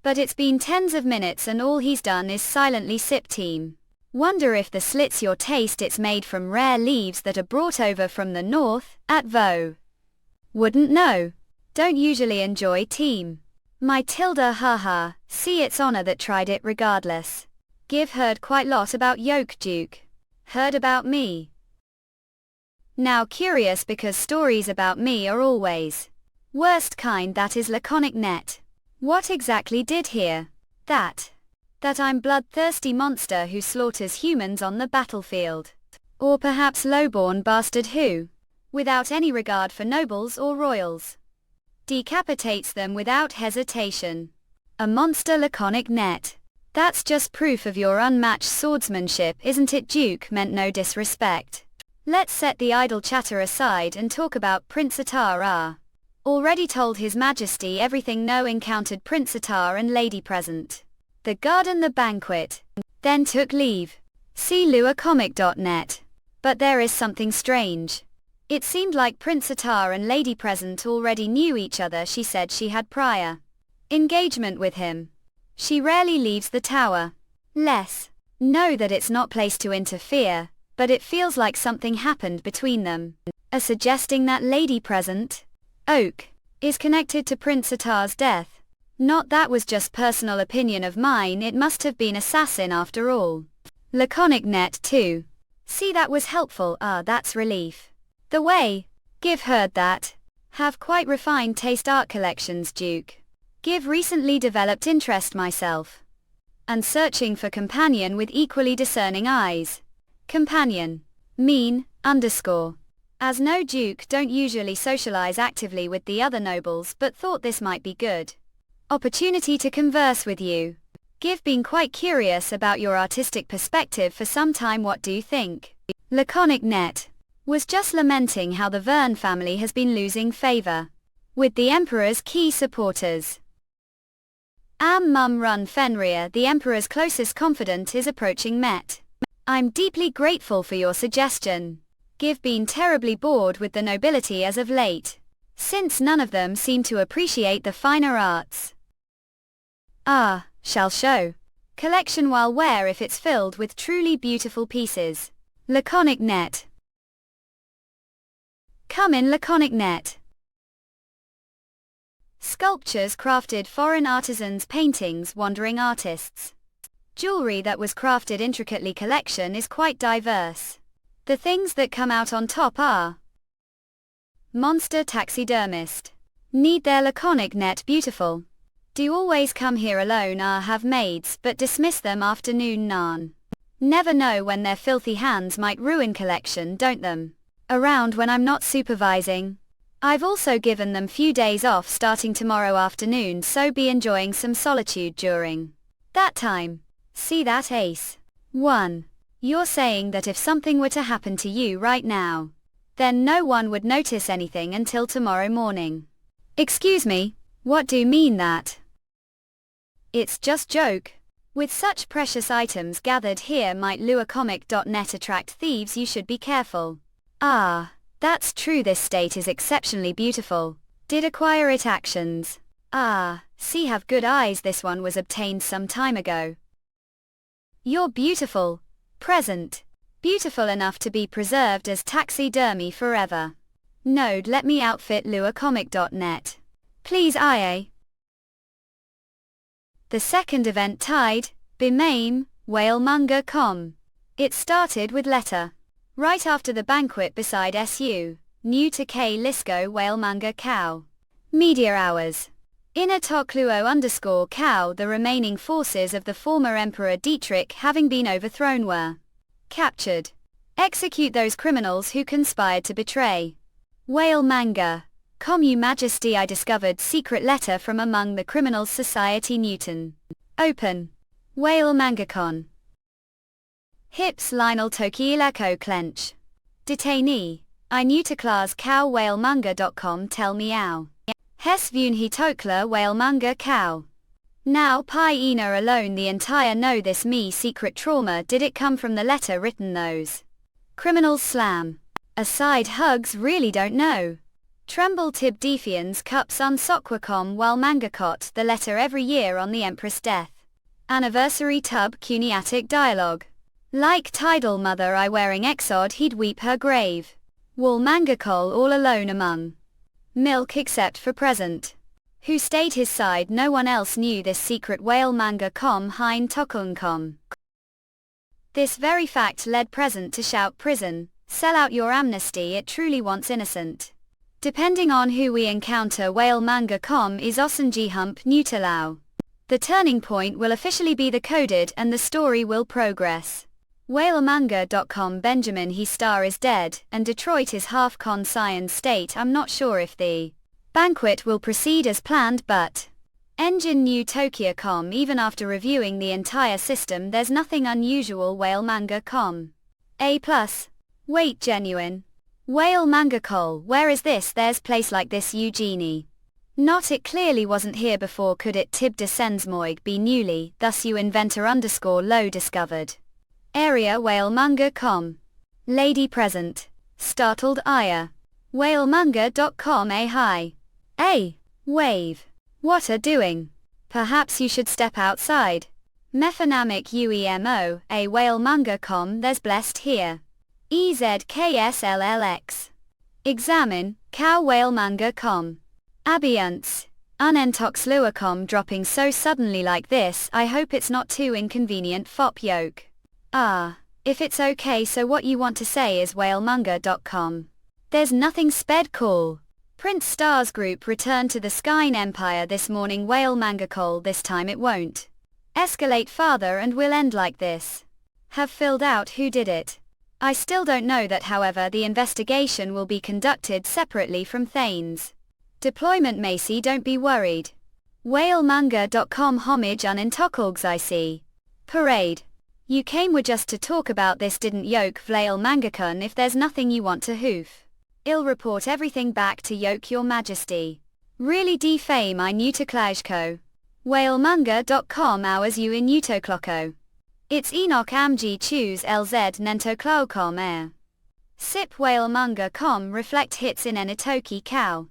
But it's been tens of minutes and all he's done is silently sip team. Wonder if the slits your taste. It's made from rare leaves that are brought over from the north, at Vo. Wouldn't know. Don't usually enjoy team. My tilde haha, see it's honor that tried it regardless. Give heard quite lot about Yoke Duke. Heard about me. Now curious because stories about me are always worst kind. That is laconic net. What exactly did here? That I'm bloodthirsty monster who slaughters humans on the battlefield. Or perhaps lowborn bastard who, without any regard for nobles or royals, decapitates them without hesitation. A monster. Laconic net. That's just proof of your unmatched swordsmanship, isn't it? Duke meant no disrespect. Let's set the idle chatter aside and talk about Prince Atar. Already told His Majesty everything. No, encountered Prince Atar and lady present. The garden, the banquet. Then took leave. See luacomic.net. But there is something strange. It seemed like Prince Atar and lady present already knew each other. She said she had prior engagement with him. She rarely leaves the tower. Know that it's not place to interfere, but it feels like something happened between them. Suggesting that lady present, Oak, is connected to Prince Atar's death. Not that was just personal opinion of mine. It must have been assassin after all. Laconic net too. See, that was helpful. That's relief. The way. Give heard that. Have quite refined taste. Art collections, Duke. Give recently developed interest myself. And searching for companion with equally discerning eyes. Companion. Mean, _ As no Duke don't usually socialize actively with the other nobles, but thought this might be good opportunity to converse with you. Give been quite curious about your artistic perspective for some time. What do you think? Laconic net. Was just lamenting how the Vern family has been losing favor with the Emperor's key supporters. Mum run Fenrir, the Emperor's closest confidant, is approaching Met. I'm deeply grateful for your suggestion. Give been terribly bored with the nobility as of late. since none of them seem to appreciate the finer arts. Shall show. Collection while wear if it's filled with truly beautiful pieces. Laconic net. Come in laconic net. Sculptures crafted foreign artisans, paintings wandering artists. Jewelry that was crafted intricately. Collection is quite diverse. The things that come out on top are monster taxidermist. Need their laconic net beautiful. Do always come here alone. Have maids but dismiss them afternoon nan. Never know when their filthy hands might ruin collection. Don't them around when I'm not supervising. I've also given them few days off starting tomorrow afternoon, so be enjoying some solitude during that time. See that ace? 1. You're saying that if something were to happen to you right now, then no one would notice anything until tomorrow morning. Excuse me, what do you mean that? It's just joke. With such precious items gathered here might lure comic.net attract thieves. You should be careful. That's true. This state is exceptionally beautiful. Did acquire it actions. See, have good eyes. This one was obtained some time ago. You're beautiful. Present. Beautiful enough to be preserved as taxidermy forever. Node, let me outfit lurecomic.net. Please, IA. The second event tied, Bimame, whalemanga.com. It started with letter. Right after the banquet beside SU, new to K Lisco whalemanga cow. Media hours. Inner Tokluo_cow. The remaining forces of the former Emperor Dietrich, having been overthrown, were captured. Execute those criminals who conspired to betray. Whalemanga.com. Your Majesty, I discovered secret letter from among the criminals. Society Newton. Open. Whalemanga.con. Hips Lionel Tokiileko clench. Detainee. I new to class cow whalemanga.com. Tell me ow. Hes Vunhi Tokla whalemanga cow. Now pi ina alone the entire know this me secret trauma. Did it come from the letter written those criminals slam? Aside hugs really don't know. Tremble tib defians cups unsoquacom whalemanga.cot. The letter every year on the Empress death anniversary tub cuniatic dialogue. Like tidal mother I wearing exod he'd weep her grave. Whalemanga.col all alone among milk except for present. Who stayed his side? No one else knew this secret. Whalemanga.com hein tokulncom. This very fact led present to shout prison, sell out your amnesty. It truly wants innocent. Depending on who we encounter, whalemanga.com is osanji hump nutalau. The turning point will officially be the coded and the story will progress. Whalemanga.com Benjamin he star is dead, and Detroit is half con Science State. I'm not sure if the banquet will proceed as planned, but engine new Tokyo.com. Even after reviewing the entire system there's nothing unusual. Whalemanga.com. A+. Wait, genuine. Whalemanga.col. Where is this? There's place like this Eugenie. Not it clearly wasn't here before. Could it tib descensmoig be newly, thus you inventor_low discovered. Area whalemanga.com. Lady present. Startled Aya. Whalemanga.com. A hi. Wave. What are doing? Perhaps you should step outside. Mephanamic uemo. A whalemanga.com. There's blessed here. EZKSLLX. Examine, cow whalemanga.com. Abiunts. Unentoxluacom. Dropping so suddenly like this, I hope it's not too inconvenient. Fop yoke. If it's okay, so what you want to say is whalemanga.com. There's nothing sped call. Prince Stars Group returned to the Skyn Empire this morning. Whalemanga.col. This time it won't escalate farther and will end like this. Have filled out who did it. I still don't know that, however the investigation will be conducted separately from Thane's deployment. Macy, don't be worried. Whalemanga.com. Homage unintocolgs. I see. Parade. You came were just to talk about this, didn't yoke Whalemanga.con. If there's nothing you want to hoof, I'll report everything back to yoke your majesty. Really defame I new to Klajko. Whalemanga.com. Hours you in Utocloko. It's Enoch Amg choose LZ Nentoclaucom air. Sip Whalemanga.com. Reflect hits in Enitoki cow.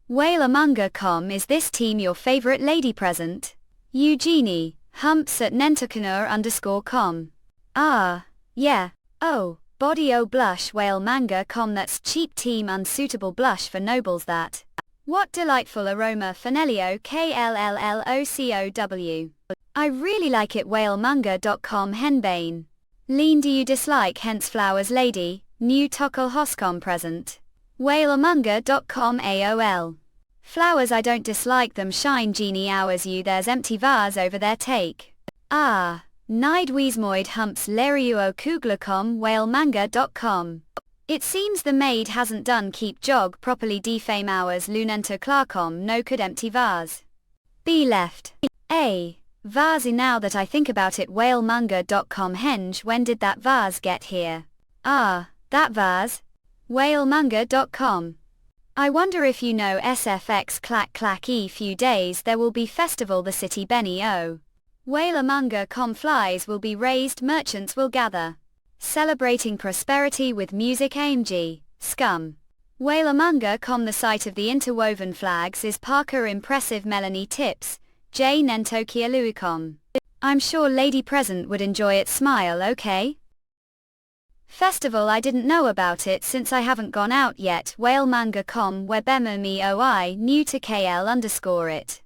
Whalemanga.com. Is this team your favorite lady present? Eugenie, humps at nentokunur_com. Ah, yeah. Oh, body oh blush Whalemanga.com. That's cheap team unsuitable blush for nobles that. What delightful aroma Fenelio KLLLOCOW. I really like it Whalemanga.com. Henbane. Lean do you dislike hence flowers lady, new Tokal Hoscom present. Whalemanga.com AOL. Flowers I don't dislike them shine genie hours you there's empty vase over there take. Ah, Nide Weesmoid humps Leriuo Kugla.com Whalemanga.com. It seems the maid hasn't done keep jog properly defame hours Lunento Clarcom no could empty vase. B left. A. Vase now that I think about it Whalemanga.com henge when did that vase get here? Ah, that vase? Whalemanga.com. I wonder if you know SFX clack clack few days there will be festival the city Benny O. Whalemanga.com flies will be raised merchants will gather. Celebrating prosperity with music AMG, scum. Whalemanga.com. The site of the interwoven flags is Parker impressive Melanie tips, J Nentokialuicom. I'm sure lady present would enjoy it smile okay? Festival I didn't know about it since I haven't gone out yet Whalemanga.com webemoi new to KL_it.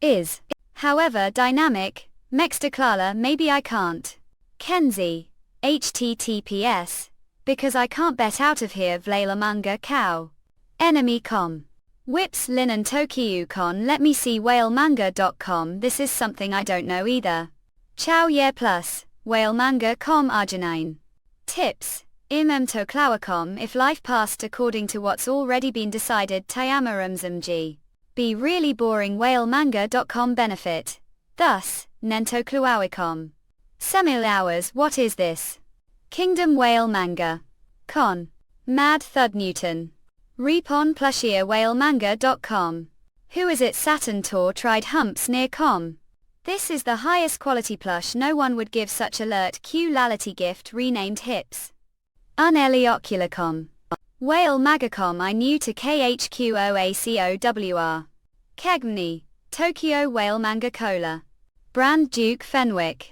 Is. However dynamic, Mextaclala maybe I can't. Kenzie. HTTPS. Because I can't bet out of here Whalemanga cow. Enemy.com. Whips linen Tokyo.con let me see Whalemanga.com this is something I don't know either. Chow yeah plus, Whalemanga.com Arginine. Tips. Imemtoklawacom if life passed according to what's already been decided Tyamaramzamg. Be really boring Whalemanga.com benefit. Thus, Nentokluawicom. Semil hours what is this? Kingdom Whalemanga. Con. Mad Thud Newton. Repon Plushia Whalemanga.com. Who is it Saturn Tour tried humps near com. This is the highest quality plush no one would give such alert Q lality gift renamed hips. Unelioculacom. Whalemanga.com I new to KHQOACOWR. Kegmni. Tokyo Whalemanga Cola. Brand Duke Fenrick.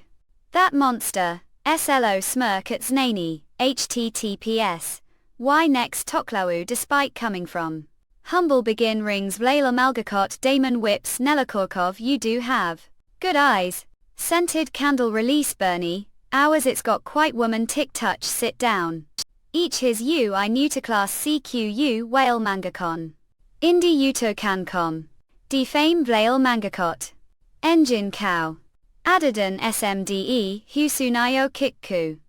That monster, SLO smirk at Znani, HTTPS. Why next Toklawu despite coming from. Humble begin rings Whalemanga.com Damon whips Nelakorkov you do have. Good eyes. Scented candle release Bernie, ours it's got quite woman tick touch sit down. Each his you I new to class CQU Whalemanga.com. Indie Yuto Cancom. Defame Whalemanga.com. Engine cow. Adadan SMDE Husunayo Kikku.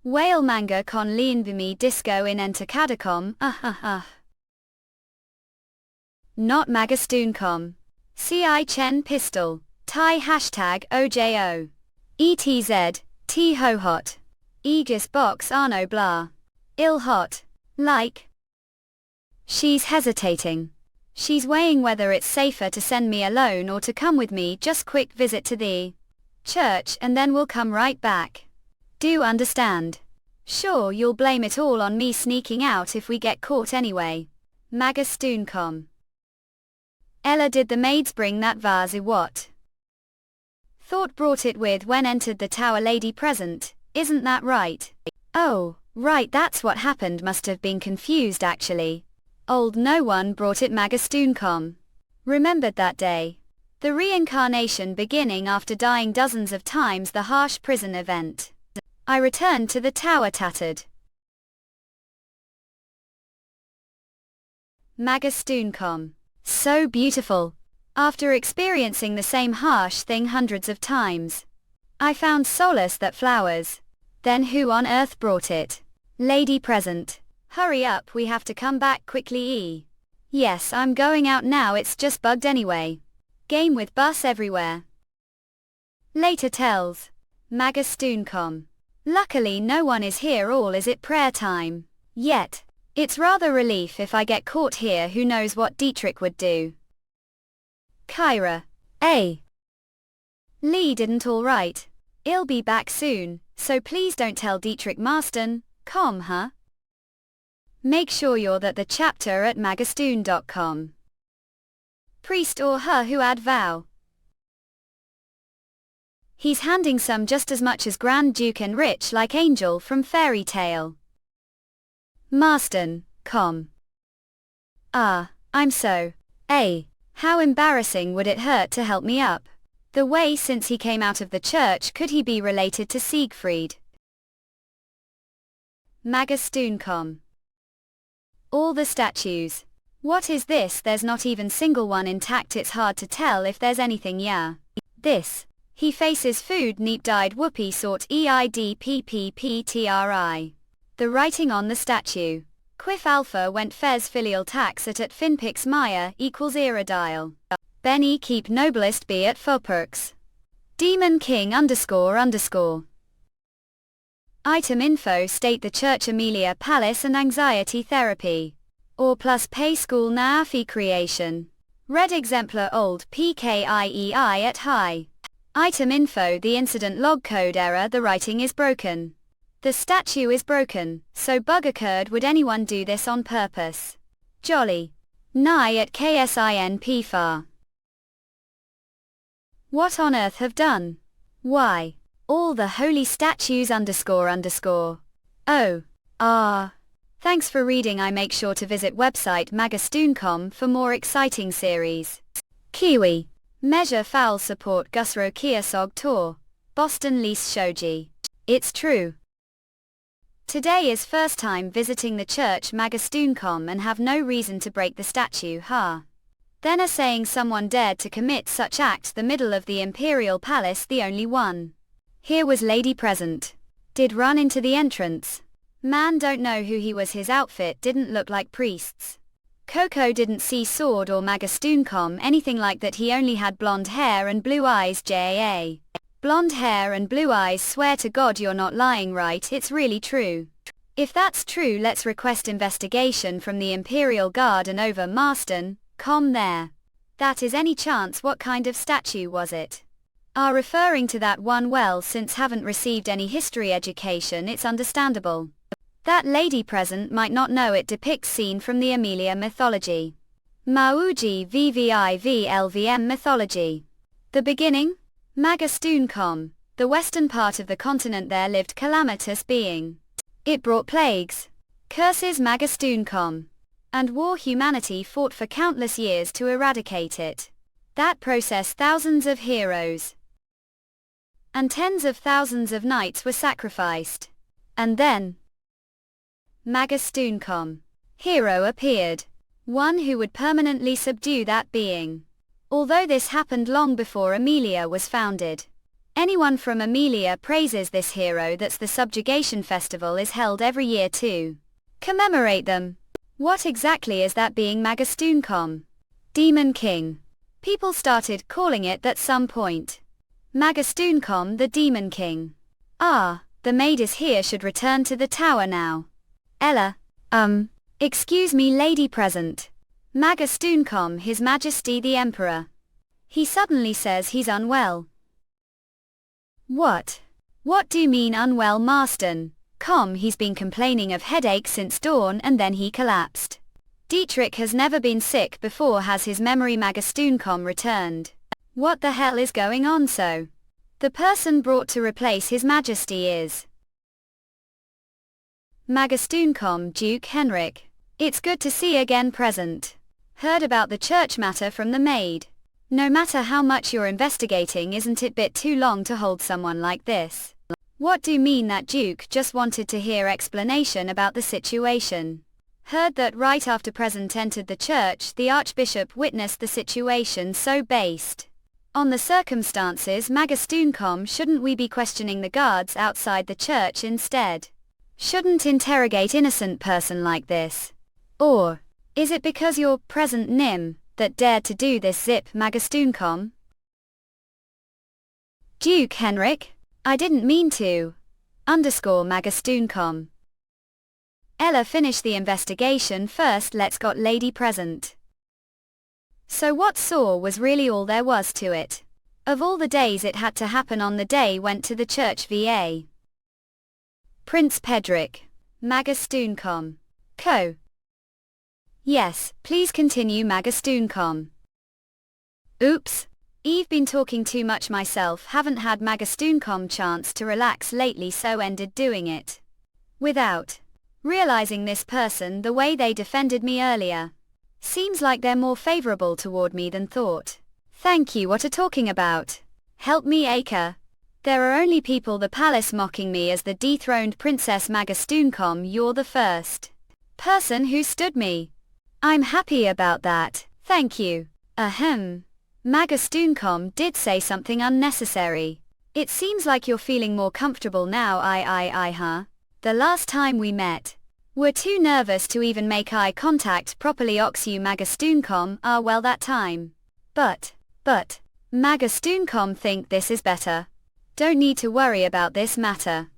Whalemanga.com Lianbimi disco in Entakadacom Not Magastoon.com. CI Chen pistol. Thai hashtag OJO. ETZ, T ho hot. Aegis box Arno blah. Ill hot. Like. She's hesitating. She's weighing whether it's safer to send me alone or to come with me just quick visit to the church and then we'll come right back. Do understand. Sure you'll blame it all on me sneaking out if we get caught anyway. Magastoon.com. Ella did the maids bring that vase what? Thought brought it with when entered the tower lady present, isn't that right? Oh, right that's what happened must have been confused actually. Old no one brought it Magastoon.com. Remembered that day. The reincarnation beginning after dying dozens of times the harsh prison event. I returned to the tower tattered. Magastoon.com. So beautiful. After experiencing the same harsh thing hundreds of times. I found solace that flowers. Then who on earth brought it? Lady present. Hurry up we have to come back quickly Yes I'm going out now it's just bugged anyway. Game with bus everywhere. Later tells. Magastoon.com. Luckily no one is here all is it prayer time. Yet. It's rather relief if I get caught here who knows what Dietrich would do. Kyra. A. Lee didn't alright. I'll be back soon, so please don't tell Dietrich Marston, huh? Make sure you're at the chapter at magastoon.com. priest or her who add vow. He's handing some just as much as Grand Duke and rich like angel from fairy tale. Marston, com. Ah, I'm so. How embarrassing would it hurt to help me up? The way since he came out of the church could he be related to Siegfried? Magastuncom. All the statues. What is this? There's not even single one intact. It's hard to tell if there's anything. Yeah. This. He faces food neat dyed whoopee sort EIDPPPTRI. The writing on the statue. Quiff alpha went fez filial tax at finpix maya equals iridile. Benny keep noblest be at foperks. Demon king __. Item info state the church Amelia Palace and anxiety therapy. Or plus pay school naafi creation. Red exemplar old PKIEI at high. Item info the incident log code error the writing is broken. The statue is broken, so bug occurred. Would anyone do this on purpose? Jolly. Nigh at KSINP far. What on earth have done? Why? All the holy statues __. Oh. Thanks for reading. I make sure to visit website magastuncom for more exciting series. Kiwi. Measure foul support Gusro Kiasog Tour. Boston Lease Shoji. It's true. Today is first time visiting the church Magastuncom and have no reason to break the statue, Then are saying someone dared to commit such act the middle of the imperial palace, the only one. Here was lady present. Did run into the entrance. Man don't know who he was. His outfit didn't look like priests. Coco didn't see sword or Magastuncom anything like that. He only had blonde hair and blue eyes. JAA. Blonde hair and blue eyes. Swear to God you're not lying, right? It's really true. If that's true, let's request investigation from the Imperial Guard and over Marston, there. That is any chance. What kind of statue was it? Referring to that one. Well, since haven't received any history education, it's understandable. That lady present might not know it depicts scene from the Amelia mythology. Mauji VVIVLVM mythology. The beginning? Magastuncom, the western part of the continent. There lived calamitous being. It brought plagues, curses Magastuncom, and war. Humanity fought for countless years to eradicate it. That process thousands of heroes and tens of thousands of knights were sacrificed. And then Magastuncom, hero appeared. One who would permanently subdue that being. Although this happened long before Amelia was founded. Anyone from Amelia praises this hero. That's the subjugation festival is held every year to commemorate them. What exactly is that being Magastuncom? Demon King. People started calling it that some point. Magastuncom the Demon King. The maid is here, should return to the tower now. Ella, excuse me lady present. Magastuncom His Majesty the Emperor. He suddenly says he's unwell. What? What do you mean unwell, Marston? He's been complaining of headache since dawn and then he collapsed. Dietrich has never been sick before. Has his memory Magastuncom returned? What the hell is going on? So, the person brought to replace His Majesty is Magastuncom Duke Fenrick. It's good to see again present. Heard about the church matter from the maid. No matter how much you're investigating, isn't it bit too long to hold someone like this? What do you mean? That Duke just wanted to hear explanation about the situation. Heard that right after Present entered the church, the Archbishop witnessed the situation. So based on the circumstances, Magastuncom, shouldn't we be questioning the guards outside the church instead? Shouldn't interrogate innocent person like this. Or is it because you're Present Nim that dared to do this? Zip Magastuncom. Duke Fenrick, I didn't mean to. Magastuncom. Ella, finish the investigation first. Let's got lady present. So what saw was really all there was to it. Of all the days it had to happen on the day went to the church VA. Prince Pedrick. Magastuncom. Co. Yes, please continue Magastuncom. Oops. Eve been talking too much myself, haven't had Magastoon.com chance to relax lately, so ended doing it. Without realizing this person the way they defended me earlier. Seems like they're more favorable toward me than thought. Thank you, what are talking about? Help me, Acre. There are only people the palace mocking me as the dethroned princess Magastoon.com. You're the first person who stood me. I'm happy about that, thank you. Ahem. Magastoon.com did say something unnecessary. It seems like you're feeling more comfortable now. Huh? The last time we met, were too nervous to even make eye contact properly. You Magastoon.com, well, that time. But, Magastoon.com think this is better. Don't need to worry about this matter.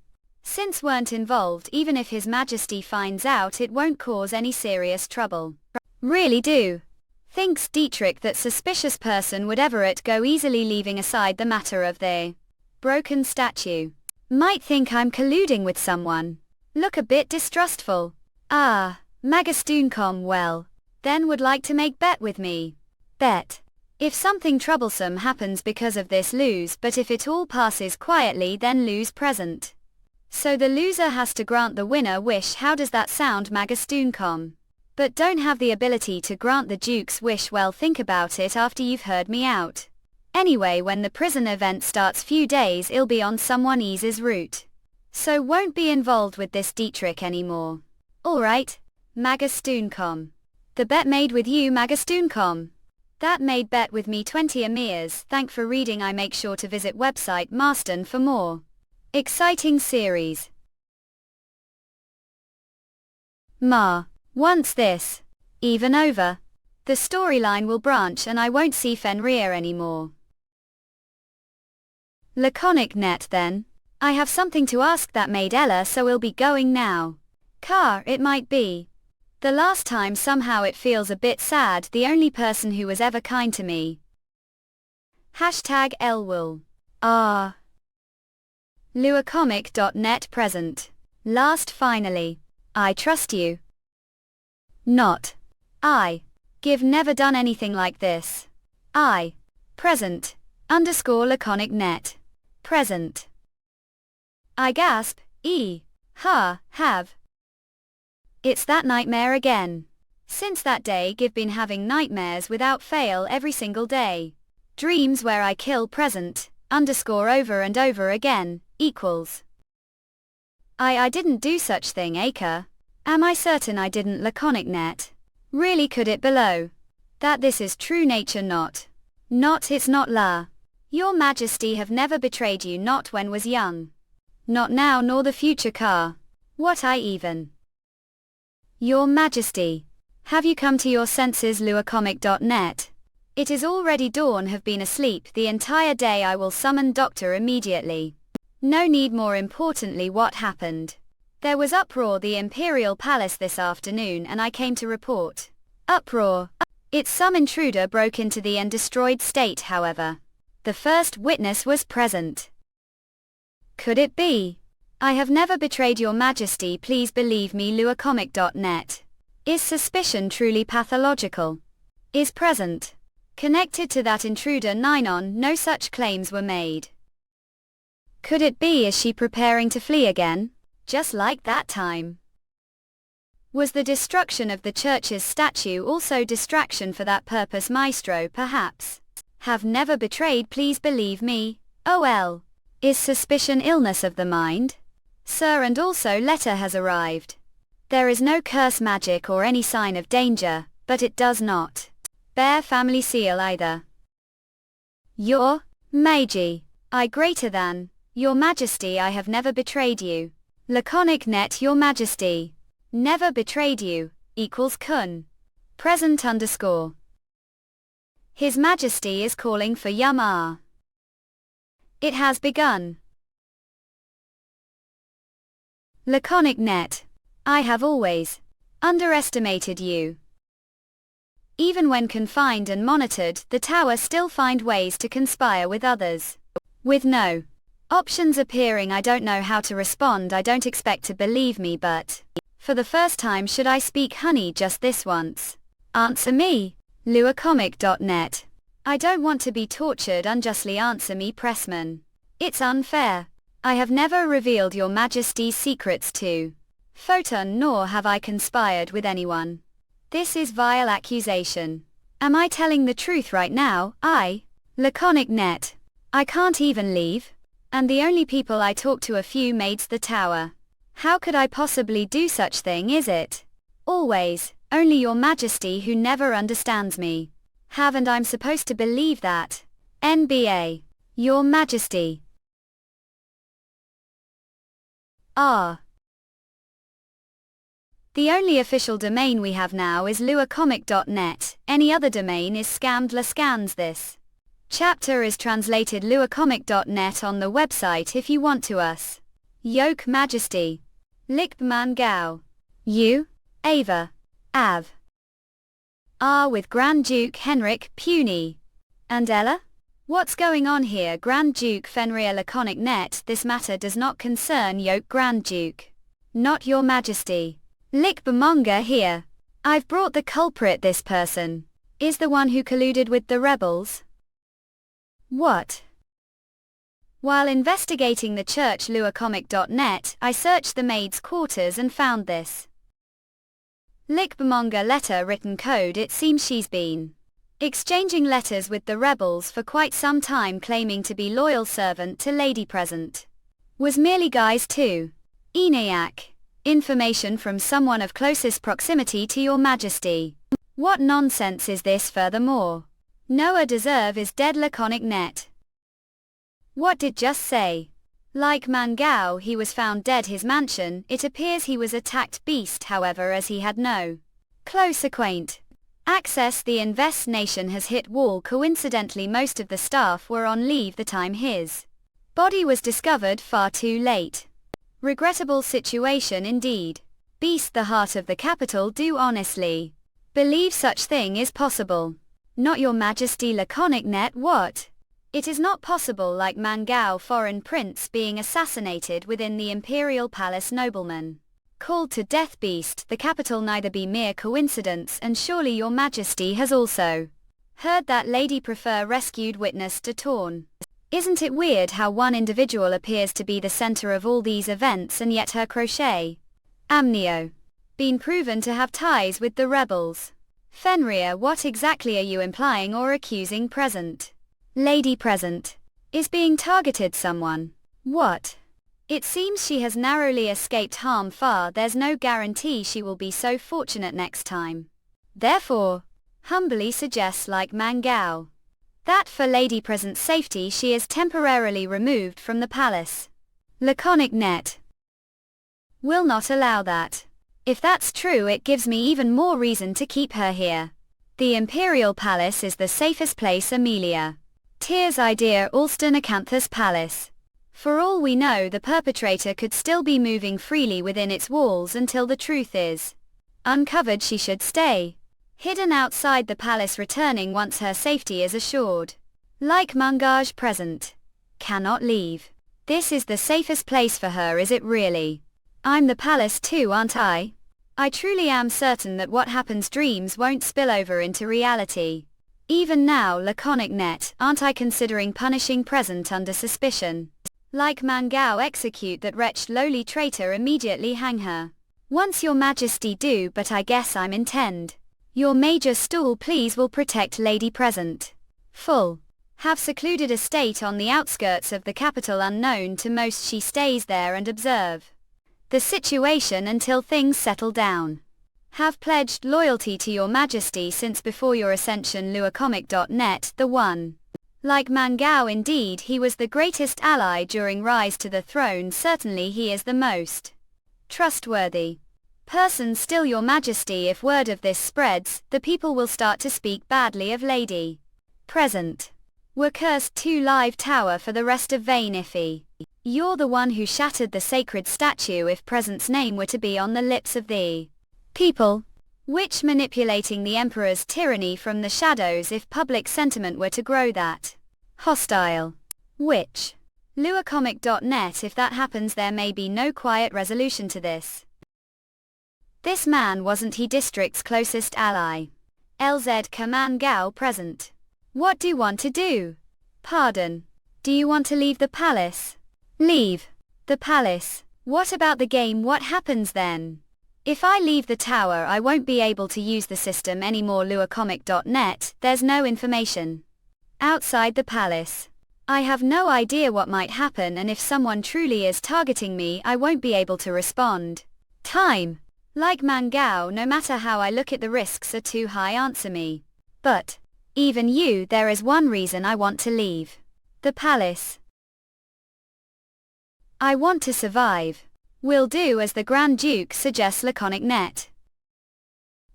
Since weren't involved, even if His Majesty finds out, it won't cause any serious trouble. Really do. Thinks Dietrich that suspicious person would ever go easily, leaving aside the matter of the broken statue. Might think I'm colluding with someone. Look a bit distrustful. Magastoon.com, well, then would like to make bet with me. Bet. If something troublesome happens because of this, lose, but if it all passes quietly, then lose present. So the loser has to grant the winner wish. How does that sound, Magastoon.com? But don't have the ability to grant the Duke's wish. Well, think about it after you've heard me out. Anyway, when the prison event starts few days, it'll be on someone Ease's route. So won't be involved with this Dietrich anymore. Alright, Magastoon.com. The bet made with you, Magastoon.com. That made bet with me 20 emirs. Thank for reading. I make sure to visit website Marston for more exciting series. Once this even over, the storyline will branch and I won't see Fenrir anymore. Laconic net then. I have something to ask that maid Ella, so we'll be going now. Car, it might be. The last time somehow it feels a bit sad, the only person who was ever kind to me. Hashtag Elwool. Luacomic.net present. Last finally. I trust you. Not. I. Give never done anything like this. I. Present. Laconic net. Present. I gasp. Have. It's that nightmare again. Since that day I've been having nightmares without fail every single day. Dreams where I kill present, over and over again, equals. I didn't do such thing, Acre. Am I certain I didn't? Laconic net. Really, could it below that this is true nature? Not, it's not la. Your Majesty have never betrayed you, not when was young. Not now nor the future. Car. What I even. Your Majesty. Have you come to your senses? Luacomic.net. It is already dawn, have been asleep the entire day. I will summon doctor immediately. No need. More importantly, what happened? There was uproar the Imperial Palace this afternoon and I came to report. Uproar. It's some intruder broke into the and destroyed state. However, the first witness was present. Could it be? I have never betrayed your Majesty, please believe me. Luacomic.net. Is suspicion truly pathological? Is present connected to that intruder? No such claims were made. Could it be? Is she preparing to flee again? Just like that time? Was the destruction of the church's statue also distraction for that purpose? Maestro, perhaps. Have never betrayed, please believe me. OL. Is suspicion illness of the mind? Sir, and also letter has arrived. There is no curse magic or any sign of danger, but it does not bear family seal either. Your Meiji. I greater than your Majesty, I have never betrayed you. Laconic net. Your Majesty never betrayed you, equals kun. Present _ His Majesty is calling for Yum. It has begun. Laconic net. I have always underestimated you. Even when confined and monitored, the tower still find ways to conspire with others. With no options appearing, I don't know how to respond. I don't expect to believe me, but for the first time, should I speak honey just this once? Answer me. Luacomic.net. I don't want to be tortured unjustly, answer me, pressman. It's unfair. I have never revealed your majesty's secrets to Photon, nor have I conspired with anyone. This is vile accusation. Am I telling the truth right now? Laconic net. I can't even leave. And the only people I talk to a few maids the tower. How could I possibly do such thing, is it? Always, only your majesty who never understands me. Haven't I'm supposed to believe that? NBA. Your majesty. The only official domain we have now is luacomic.net, any other domain is scammed. La scans. This chapter is translated luacomic.net on the website if you want to us. Yoke majesty. Likb man gao. You? Ava. Av. With Grand Duke Henrik, puny. And Ella? What's going on here? Grand Duke Fenrick laconic net. This matter does not concern Yoke Grand Duke. Not your majesty. Likb monga here. I've brought the culprit. This person is the one who colluded with the rebels. What? While investigating the church luacomic.net, I searched the maid's quarters and found this Likbamonga letter written code. It seems she's been exchanging letters with the rebels for quite some time, claiming to be loyal servant to Lady Present. Was merely guise to ENIAC. Information from someone of closest proximity to your majesty. What nonsense is this? Furthermore, Noah deserve is dead. Laconic net. What did just say? Like Mangao, he was found dead. His mansion, it appears he was attacked. Beast, however, as he had no close acquaint access. The Invest Nation has hit wall. Coincidentally, most of the staff were on leave the time his body was discovered. Far too late. Regrettable situation indeed. Beast, the heart of the capital, do honestly believe such thing is possible? Not your majesty. Laconic net. What? It is not possible. Like Mangao, foreign prince being assassinated within the imperial palace, nobleman called to death. Beast, the capital neither be mere coincidence, and surely your majesty has also heard that lady prefer rescued witness to torn. Isn't it weird how one individual appears to be the center of all these events and yet her crochet amnio been proven to have ties with the rebels? Fenrir, what exactly are you implying or accusing? Present. Lady Present is being targeted. Someone. What? It seems she has narrowly escaped harm. Far, there's no guarantee she will be so fortunate next time. Therefore, humbly suggests like Mangao that for Lady Present's safety she is temporarily removed from the palace. Laconic net. Will not allow that. If that's true, it gives me even more reason to keep her here. The Imperial Palace is the safest place. Amelia. Tears idea. Alston Acanthus Palace. For all we know, the perpetrator could still be moving freely within its walls until the truth is uncovered. She should stay hidden outside the palace, returning once her safety is assured. Like Mangaj Present cannot leave. This is the safest place for her, is it really? I'm the palace too, aren't I? I truly am certain that what happens dreams won't spill over into reality. Even now, Laconic net, aren't I considering punishing Present under suspicion? Like Mangao, execute that wretched lowly traitor, immediately hang her. Once your majesty do, but I guess I'm intend. Your major stool please will protect Lady Present. Full. Have secluded estate on the outskirts of the capital, unknown to most. She stays there and observe the situation until things settle down. Have pledged loyalty to your majesty since before your ascension. luacomic.net, the one. Like Mangao, indeed he was the greatest ally during rise to the throne. Certainly he is the most trustworthy person still, your majesty. If word of this spreads, the people will start to speak badly of Lady Present. Were cursed to live tower for the rest of vain. Iffy. You're the one who shattered the sacred statue. If Present's name were to be on the lips of the people, which manipulating the emperor's tyranny from the shadows, if public sentiment were to grow that hostile, which luacomic.net, if that happens there may be no quiet resolution to this. This man wasn't he district's closest ally? LZ Kaman Gao Present What do you want to do? Pardon. Do you want to leave the palace? Leave the palace. What about the game? What happens then? If I leave the tower, I won't be able to use the system anymore. luacomic.net, there's no information. Outside the palace. I have no idea what might happen, and if someone truly is targeting me, I won't be able to respond. Time. Like Mangao, no matter how I look at the risks are too high. Answer me. But even you, there is one reason I want to leave the palace. I want to survive. We'll do as the Grand Duke suggests. Laconic net.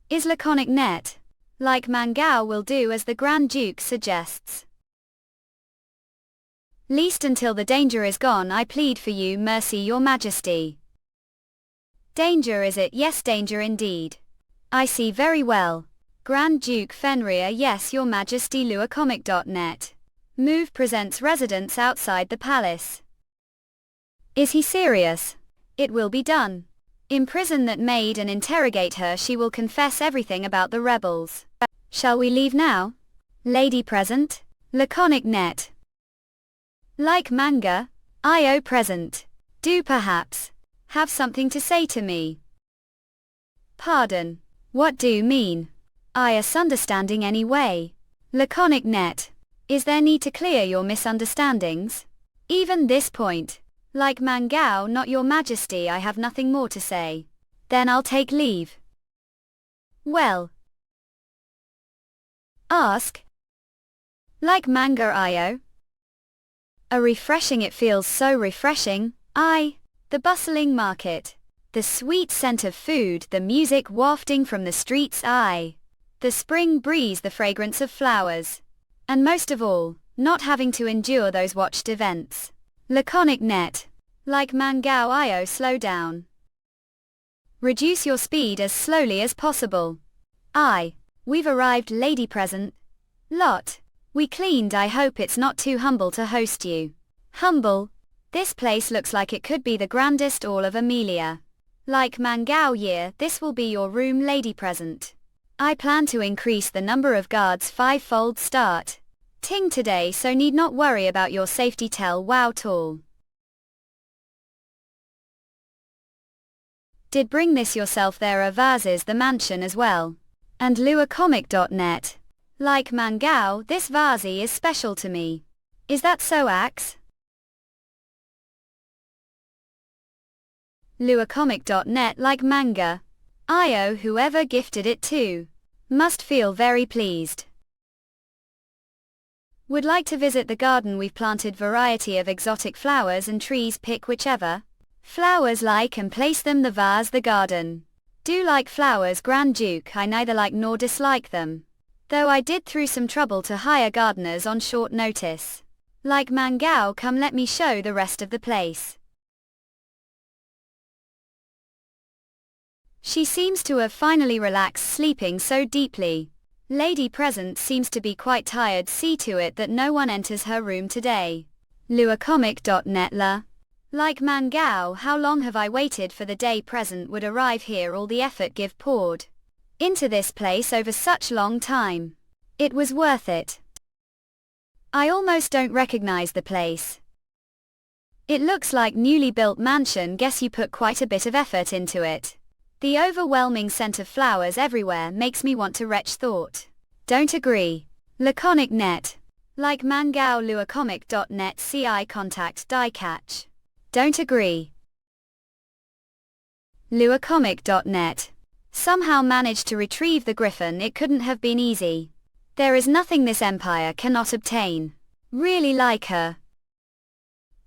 Is laconic net. Like Mangao, will do as the Grand Duke suggests. Least until the danger is gone, I plead for you, mercy, your majesty. Danger is it? Yes, danger indeed. I see very well. Grand Duke Fenrick, yes, your majesty. luacomic.net. Move presents residents outside the palace. Is he serious? It will be done. Imprison that maid and interrogate her. She will confess everything about the rebels. Shall we leave now? Lady present? Laconic net. Like manga? IO present. Do perhaps have something to say to me? Pardon. What do you mean? I misunderstanding anyway. Laconic net. Is there need to clear your misunderstandings? Even this point. Like Mangao, not your majesty, I have nothing more to say. Then I'll take leave. Well. Ask. Like manga IO. A refreshing, it feels so refreshing. The bustling market. The sweet scent of food, the music wafting from the streets. The spring breeze, the fragrance of flowers. And most of all, not having to endure those watched events. Laconic net. Like Mangao IO, slow down. Reduce your speed as slowly as possible. We've arrived, lady present. Lot. We cleaned, I hope it's not too humble to host you. Humble? This place looks like it could be the grandest all of Amelia. Like Mangao year, this will be your room, lady present. I plan to increase the number of guards 5-fold start. Ting today, so need not worry about your safety. Tell wow tall. Did bring this yourself, there are vases the mansion as well. And luacomic.net. Like Mangao, this vase is special to me. Is that so, Axe? luacomic.net. Like manga. IO, whoever gifted it to must feel very pleased. Would like to visit the garden. We've planted variety of exotic flowers and trees. Pick whichever flowers like and place them the vase the garden. Do like flowers, Grand Duke. I neither like nor dislike them. Though I did through some trouble to hire gardeners on short notice. Like Mangao, come let me show the rest of the place. She seems to have finally relaxed, sleeping so deeply. Lady present seems to be quite tired. See to it that no one enters her room today. luacomic.net. Like Mangao, how long have I waited for the day present would arrive here. All the effort give poured into this place over such long time. It was worth it. I almost don't recognize the place. It looks like newly built mansion. Guess you put quite a bit of effort into it. The overwhelming scent of flowers everywhere makes me want to retch thought. Don't agree. Laconic net. Like Mangao, luacomic.net. CI contact die catch. Don't agree. luacomic.net. Somehow managed to retrieve the griffin. It couldn't have been easy. There is nothing this empire cannot obtain. Really like her.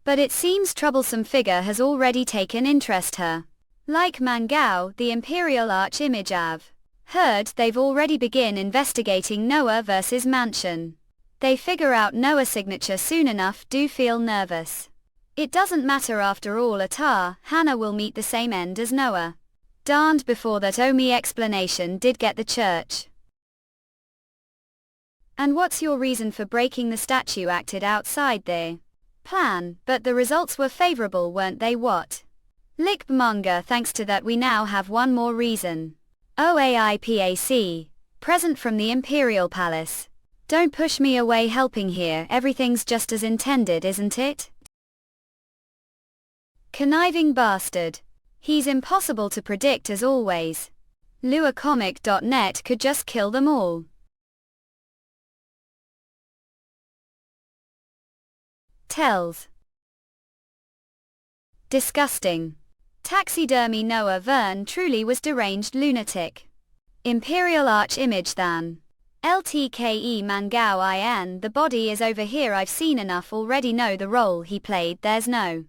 But it seems troublesome figure has already taken interest her. Like Mangao, the Imperial Arch-Image I've heard they've already begin investigating Noah versus Mansion. They figure out Noah signature soon enough. Do feel nervous. It doesn't matter after all. Atar, Hannah will meet the same end as Noah. Darned before that Omi explanation did get the church. And what's your reason for breaking the statue? Acted outside their plan, but the results were favorable, weren't they? What? Lick manga. Thanks to that we now have one more reason. OAIPAC. Present from the Imperial Palace. Don't push me away helping here, everything's just as intended, isn't it? Conniving bastard. He's impossible to predict as always. luacomic.net could just kill them all. Tells. Disgusting. Taxidermy Noah Verne truly was deranged lunatic. Imperial Arch Image than. LTKE Mangao IN, the body is over here, I've seen enough already, know the role he played, there's no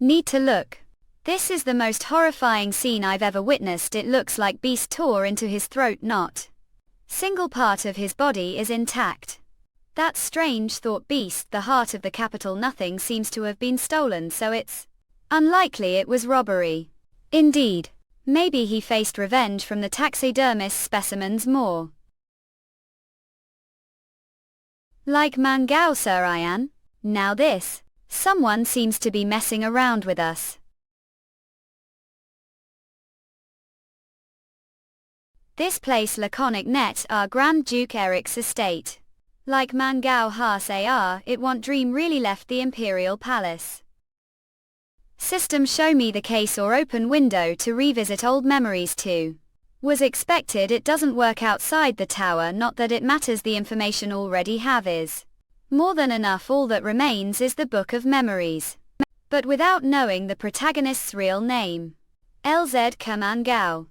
need to look. This is the most horrifying scene I've ever witnessed. It looks like Beast tore into his throat, not single part of his body is intact. That's strange, thought Beast, the heart of the capital. Nothing seems to have been stolen, so it's unlikely it was robbery. Indeed, maybe he faced revenge from the taxidermist specimens more like Mangao Sir Ian. Now this, someone seems to be messing around with us. This place laconic net our Grand Duke Eric's estate. Like Mangao Has AR, it want dream really left the imperial palace. System show me the case or open window to revisit old memories too. Was expected, it doesn't work outside the tower, not that it matters, the information already have is more than enough. All that remains is the book of memories. But without knowing the protagonist's real name. LZ Kamangao.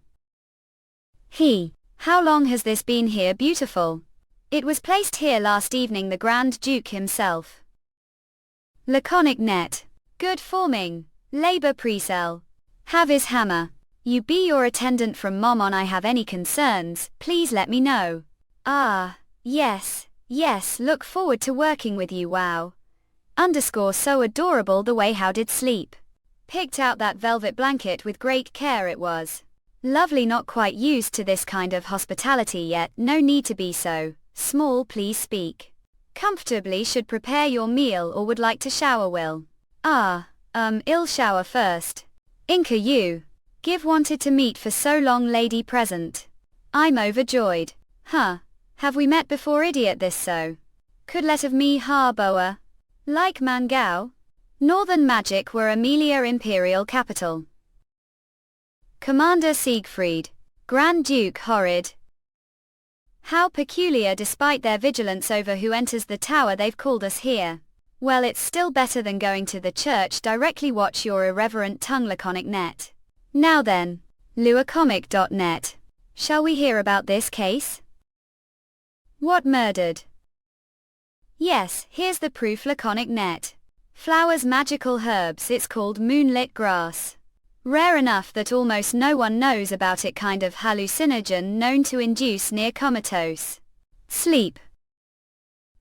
How long has this been here? Beautiful. It was placed here last evening, the Grand Duke himself. Laconic net. Good forming. Labor Presel. Have his hammer. You be your attendant from mom on. I have any concerns, please let me know. Ah, yes, look forward to working with you. Wow. So adorable the way how did sleep. Picked out that velvet blanket with great care, it was lovely. Not quite used to this kind of hospitality yet, no need to be so small, please speak comfortably. Should prepare your meal or would like to shower? Will. I'll shower first. Inca you. Give wanted to meet for so long, lady present. I'm overjoyed. Have we met before, idiot? This so could let of me boa. Like Mangao. Northern magic were Amelia imperial capital. Commander Siegfried. Grand Duke horrid. How peculiar, despite their vigilance over who enters the tower, they've called us here. Well, it's still better than going to the church directly. Watch your irreverent tongue, laconic net. Now then, luacomic.net. Shall we hear about this case? What murdered? Yes, here's the proof, laconic net. Flowers, magical herbs, it's called moonlit grass. Rare enough that almost no one knows about it, kind of hallucinogen known to induce near comatose sleep.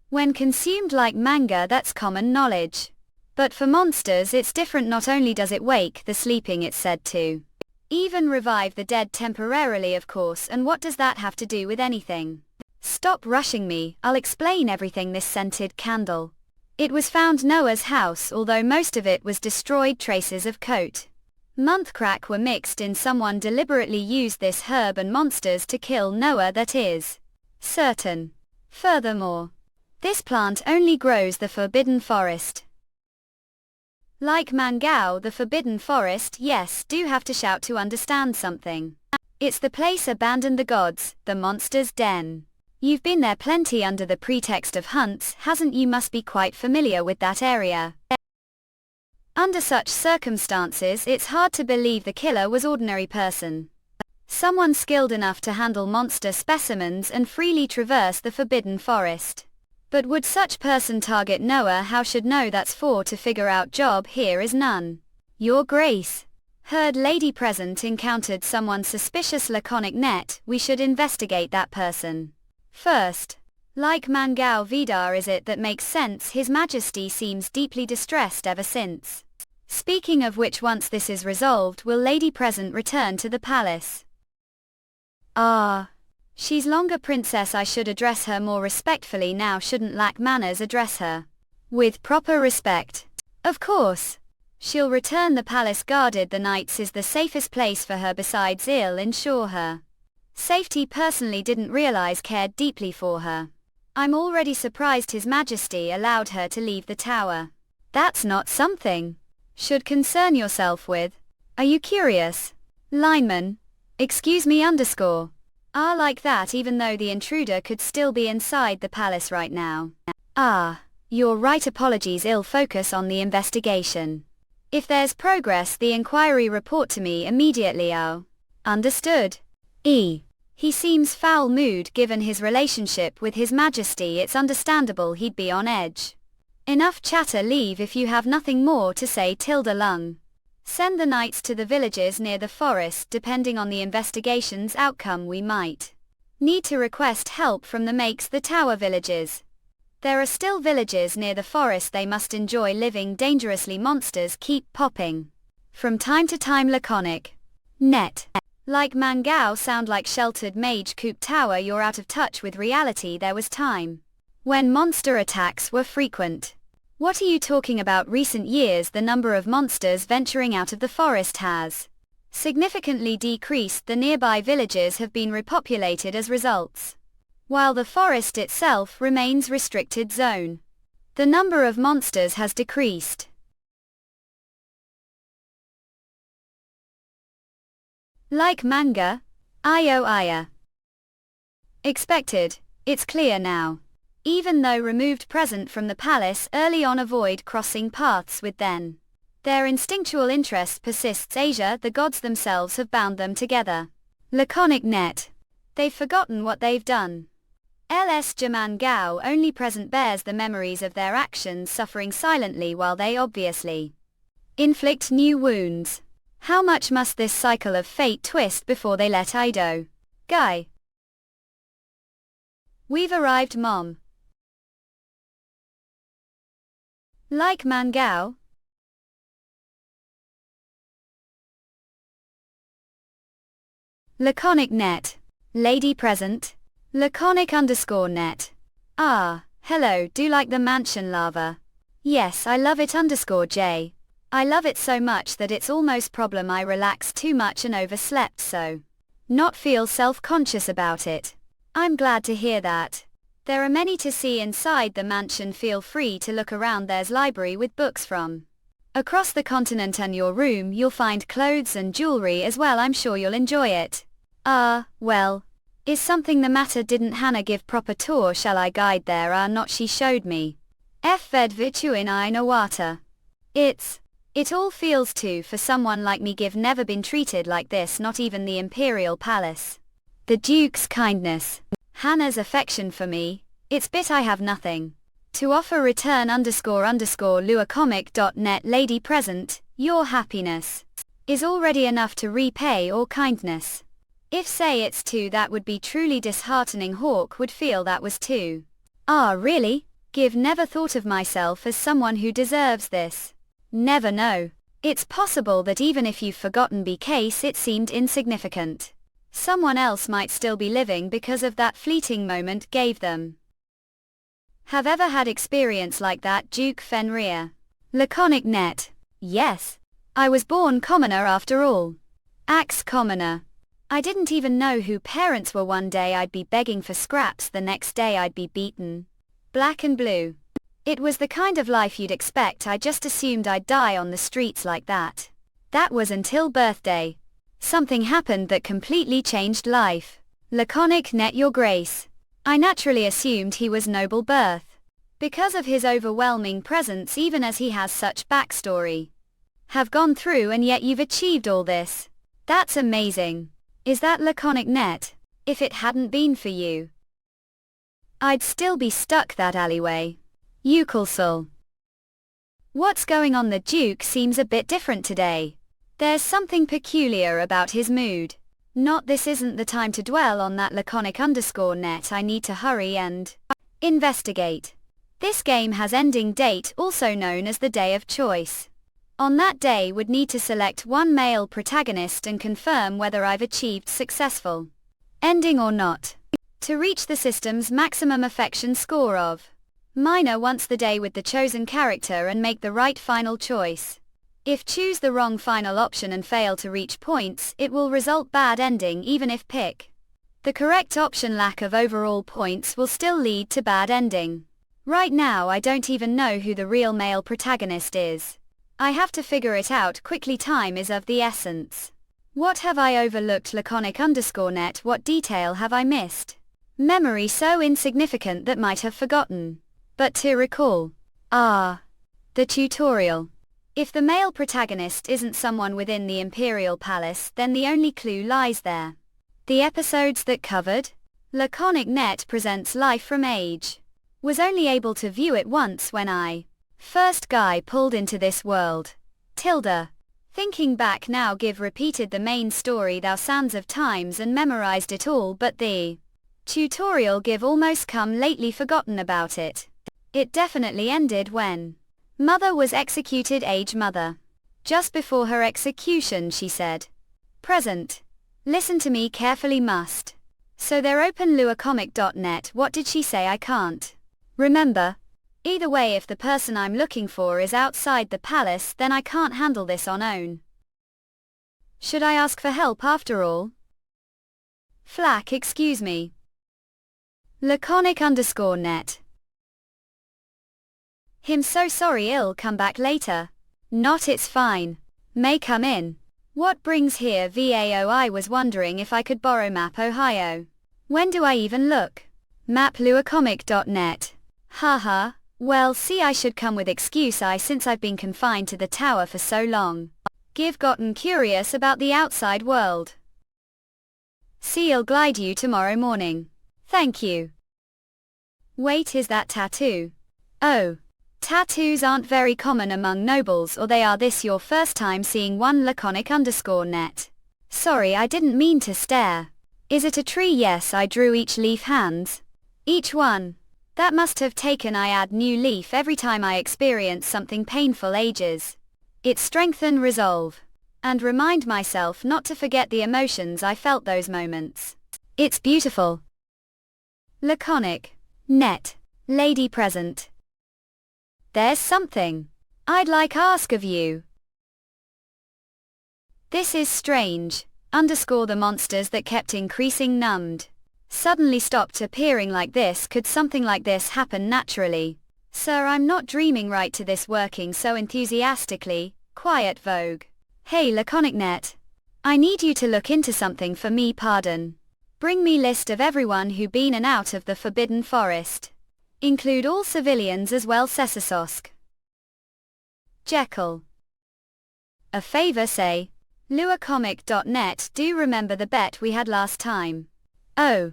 When consumed like manga, that's common knowledge. But for monsters it's different. Not only does it wake the sleeping, it's said to even revive the dead temporarily, of course. And what does that have to do with anything? Stop rushing me, I'll explain everything. This scented candle. It was found Noah's house, although most of it was destroyed. Traces of coat month crack were mixed in. Someone deliberately used this herb and monsters to kill Noah, that is certain. Furthermore, this plant only grows the forbidden forest. Like Mangao, the forbidden forest, yes, do have to shout to understand something. It's the place abandoned the gods, the monster's den. You've been there plenty under the pretext of hunts, hasn't you? Must be quite familiar with that area. Under such circumstances, it's hard to believe the killer was ordinary person. Someone skilled enough to handle monster specimens and freely traverse the forbidden forest. But would such person target Noah? How should know? That's for to figure out. Job here is none. Your Grace. Heard lady present encountered someone suspicious, laconic net. We should investigate that person first. Like Mangao Vidar, is it? That makes sense. His Majesty seems deeply distressed ever since. Speaking of which, once this is resolved, will lady present return to the palace? She's longer princess. I should address her more respectfully now, shouldn't lack manners. Address her with proper respect. Of course. She'll return. The palace guarded the nights is the safest place for her. Besides, I'll ensure her safety personally. Didn't realize cared deeply for her. I'm already surprised His Majesty allowed her to leave the tower. That's not something should concern yourself with. Are you curious? Lineman. Excuse me _ like that, even though the intruder could still be inside the palace right now. You're right, apologies, I'll focus on the investigation. If there's progress, the inquiry report to me immediately. Understood. He seems foul mood given his relationship with His Majesty. It's understandable he'd be on edge. Enough chatter, leave if you have nothing more to say. Lung. Send the knights to the villages near the forest. Depending on the investigation's outcome, we might need to request help from the makes the tower villages. There are still villages near the forest they must enjoy living dangerously. Monsters keep popping from time to time. Laconic. Net. Like Mangao sound like sheltered mage coop tower. You're out of touch with reality. There was time when monster attacks were frequent. What are you talking about? Recent years the number of monsters venturing out of the forest has significantly decreased. The nearby villages have been repopulated as results, while the forest itself remains restricted zone. The number of monsters has decreased. Like manga? Aya. Expected. It's clear now. Even though removed present from the palace early on, avoid crossing paths with them. Their instinctual interest persists. Asia, the gods themselves have bound them together. Laconic net. They've forgotten what they've done. LS Jaman Gao only present bears the memories of their actions, suffering silently while they obviously inflict new wounds. How much must this cycle of fate twist before they let Ido Guy? We've arrived, Mom. Like Mangao? Laconic net. Lady present. Laconic _net. Hello, do like the mansion lava? Yes, I love it _J. I love it so much that it's almost problem I relaxed too much and overslept, so not feel self-conscious about it. I'm glad to hear that. There are many to see inside the mansion. Feel free to look around. There's library with books from across the continent, and your room you'll find clothes and jewelry as well. I'm sure you'll enjoy it. Well, is something the matter? Didn't Hannah give proper tour? Shall I guide there? Not she showed me. Ved Vituin I Nawata. It all feels too for someone like me. Give never been treated like this, not even the imperial palace. The Duke's kindness. Hannah's affection for me. It's bit I have nothing to offer. Return luacomic.net. Lady present, your happiness is already enough to repay all kindness. If say it's two, that would be truly disheartening. Hawk would feel that was two. Really? Give never thought of myself as someone who deserves this. Never know. It's possible that even if you've forgotten be case it seemed insignificant, someone else might still be living because of that fleeting moment gave them. Have ever had experience like that? Duke Fenrick. Laconic net. Yes. I was born commoner after all. Axe commoner. I didn't even know who parents were. One day I'd be begging for scraps, the next day I'd be beaten black and blue. It was the kind of life you'd expect. I just assumed I'd die on the streets like that. That was until birthday. Something happened that completely changed life. Laconic net. Your grace. I naturally assumed he was noble birth because of his overwhelming presence, even as he has such backstory. Have gone through, and yet you've achieved all this. That's amazing. Is that laconic net? If it hadn't been for you, I'd still be stuck that alleyway. Ukulsul. What's going on? The Duke seems a bit different today. There's something peculiar about his mood. Not this isn't the time to dwell on that. Laconic _net. I need to hurry and investigate. This game has ending date, also known as the day of choice. On that day would need to select one male protagonist and confirm whether I've achieved successful ending or not, to reach the system's maximum affection score of minor once the day with the chosen character and make the right final choice. If choose the wrong final option and fail to reach points, it will result bad ending even if pick The correct option lack of overall points will still lead to bad ending. Right now I don't even know who the real male protagonist is. I have to figure it out quickly, time is of the essence. What have I overlooked? Laconic_net. What detail have I missed? Memory so insignificant that might have forgotten. But to recall. The tutorial. If the male protagonist isn't someone within the Imperial Palace, then the only clue lies there. The episodes that covered? Laconic_net presents Life from Age. Was only able to view it once when I first guy pulled into this world. Thinking back now, give repeated the main story thousands of times and memorized it all, but the tutorial give almost come lately forgotten about it. It definitely ended when mother was executed. Age mother. Just before her execution she said, "Present. Listen to me carefully must." So they're open luacomic.net. What did she say? I can't remember. Either way, if the person I'm looking for is outside the palace, then I can't handle this on own. Should I ask for help after all? Flack, excuse me. Laconic_net. Him so sorry, I'll come back later. Not, it's fine. May come in. What brings here VAO? I was wondering if I could borrow Map Ohio. When do I even look? Map luacomic.net. Haha. Well, see, I should come with excuse since I've been confined to the tower for so long. Give gotten curious about the outside world. See, I'll glide you tomorrow morning. Thank you. Wait, is that tattoo? Oh. Tattoos aren't very common among nobles, or they are this your first time seeing one? Laconic_net. Sorry, I didn't mean to stare. Is it a tree? Yes, I drew each leaf hands. Each one. That must have taken. I add new leaf every time I experience something painful. Ages. It strengthen resolve. And remind myself not to forget the emotions I felt those moments. It's beautiful. Laconic. Net. Lady present. There's something I'd like ask of you. This is strange. The monsters that kept increasing numbed suddenly stopped appearing like this. Could something like this happen naturally? Sir, I'm not dreaming, right to this working so enthusiastically. Quiet Vogue. Hey Laconic_net. I need you to look into something for me. Pardon. Bring me list of everyone who been and out of the Forbidden Forest. Include all civilians as well. Sesasosk. Jekyll. A favor, say. Luacomic.net. Do remember the bet we had last time? Oh.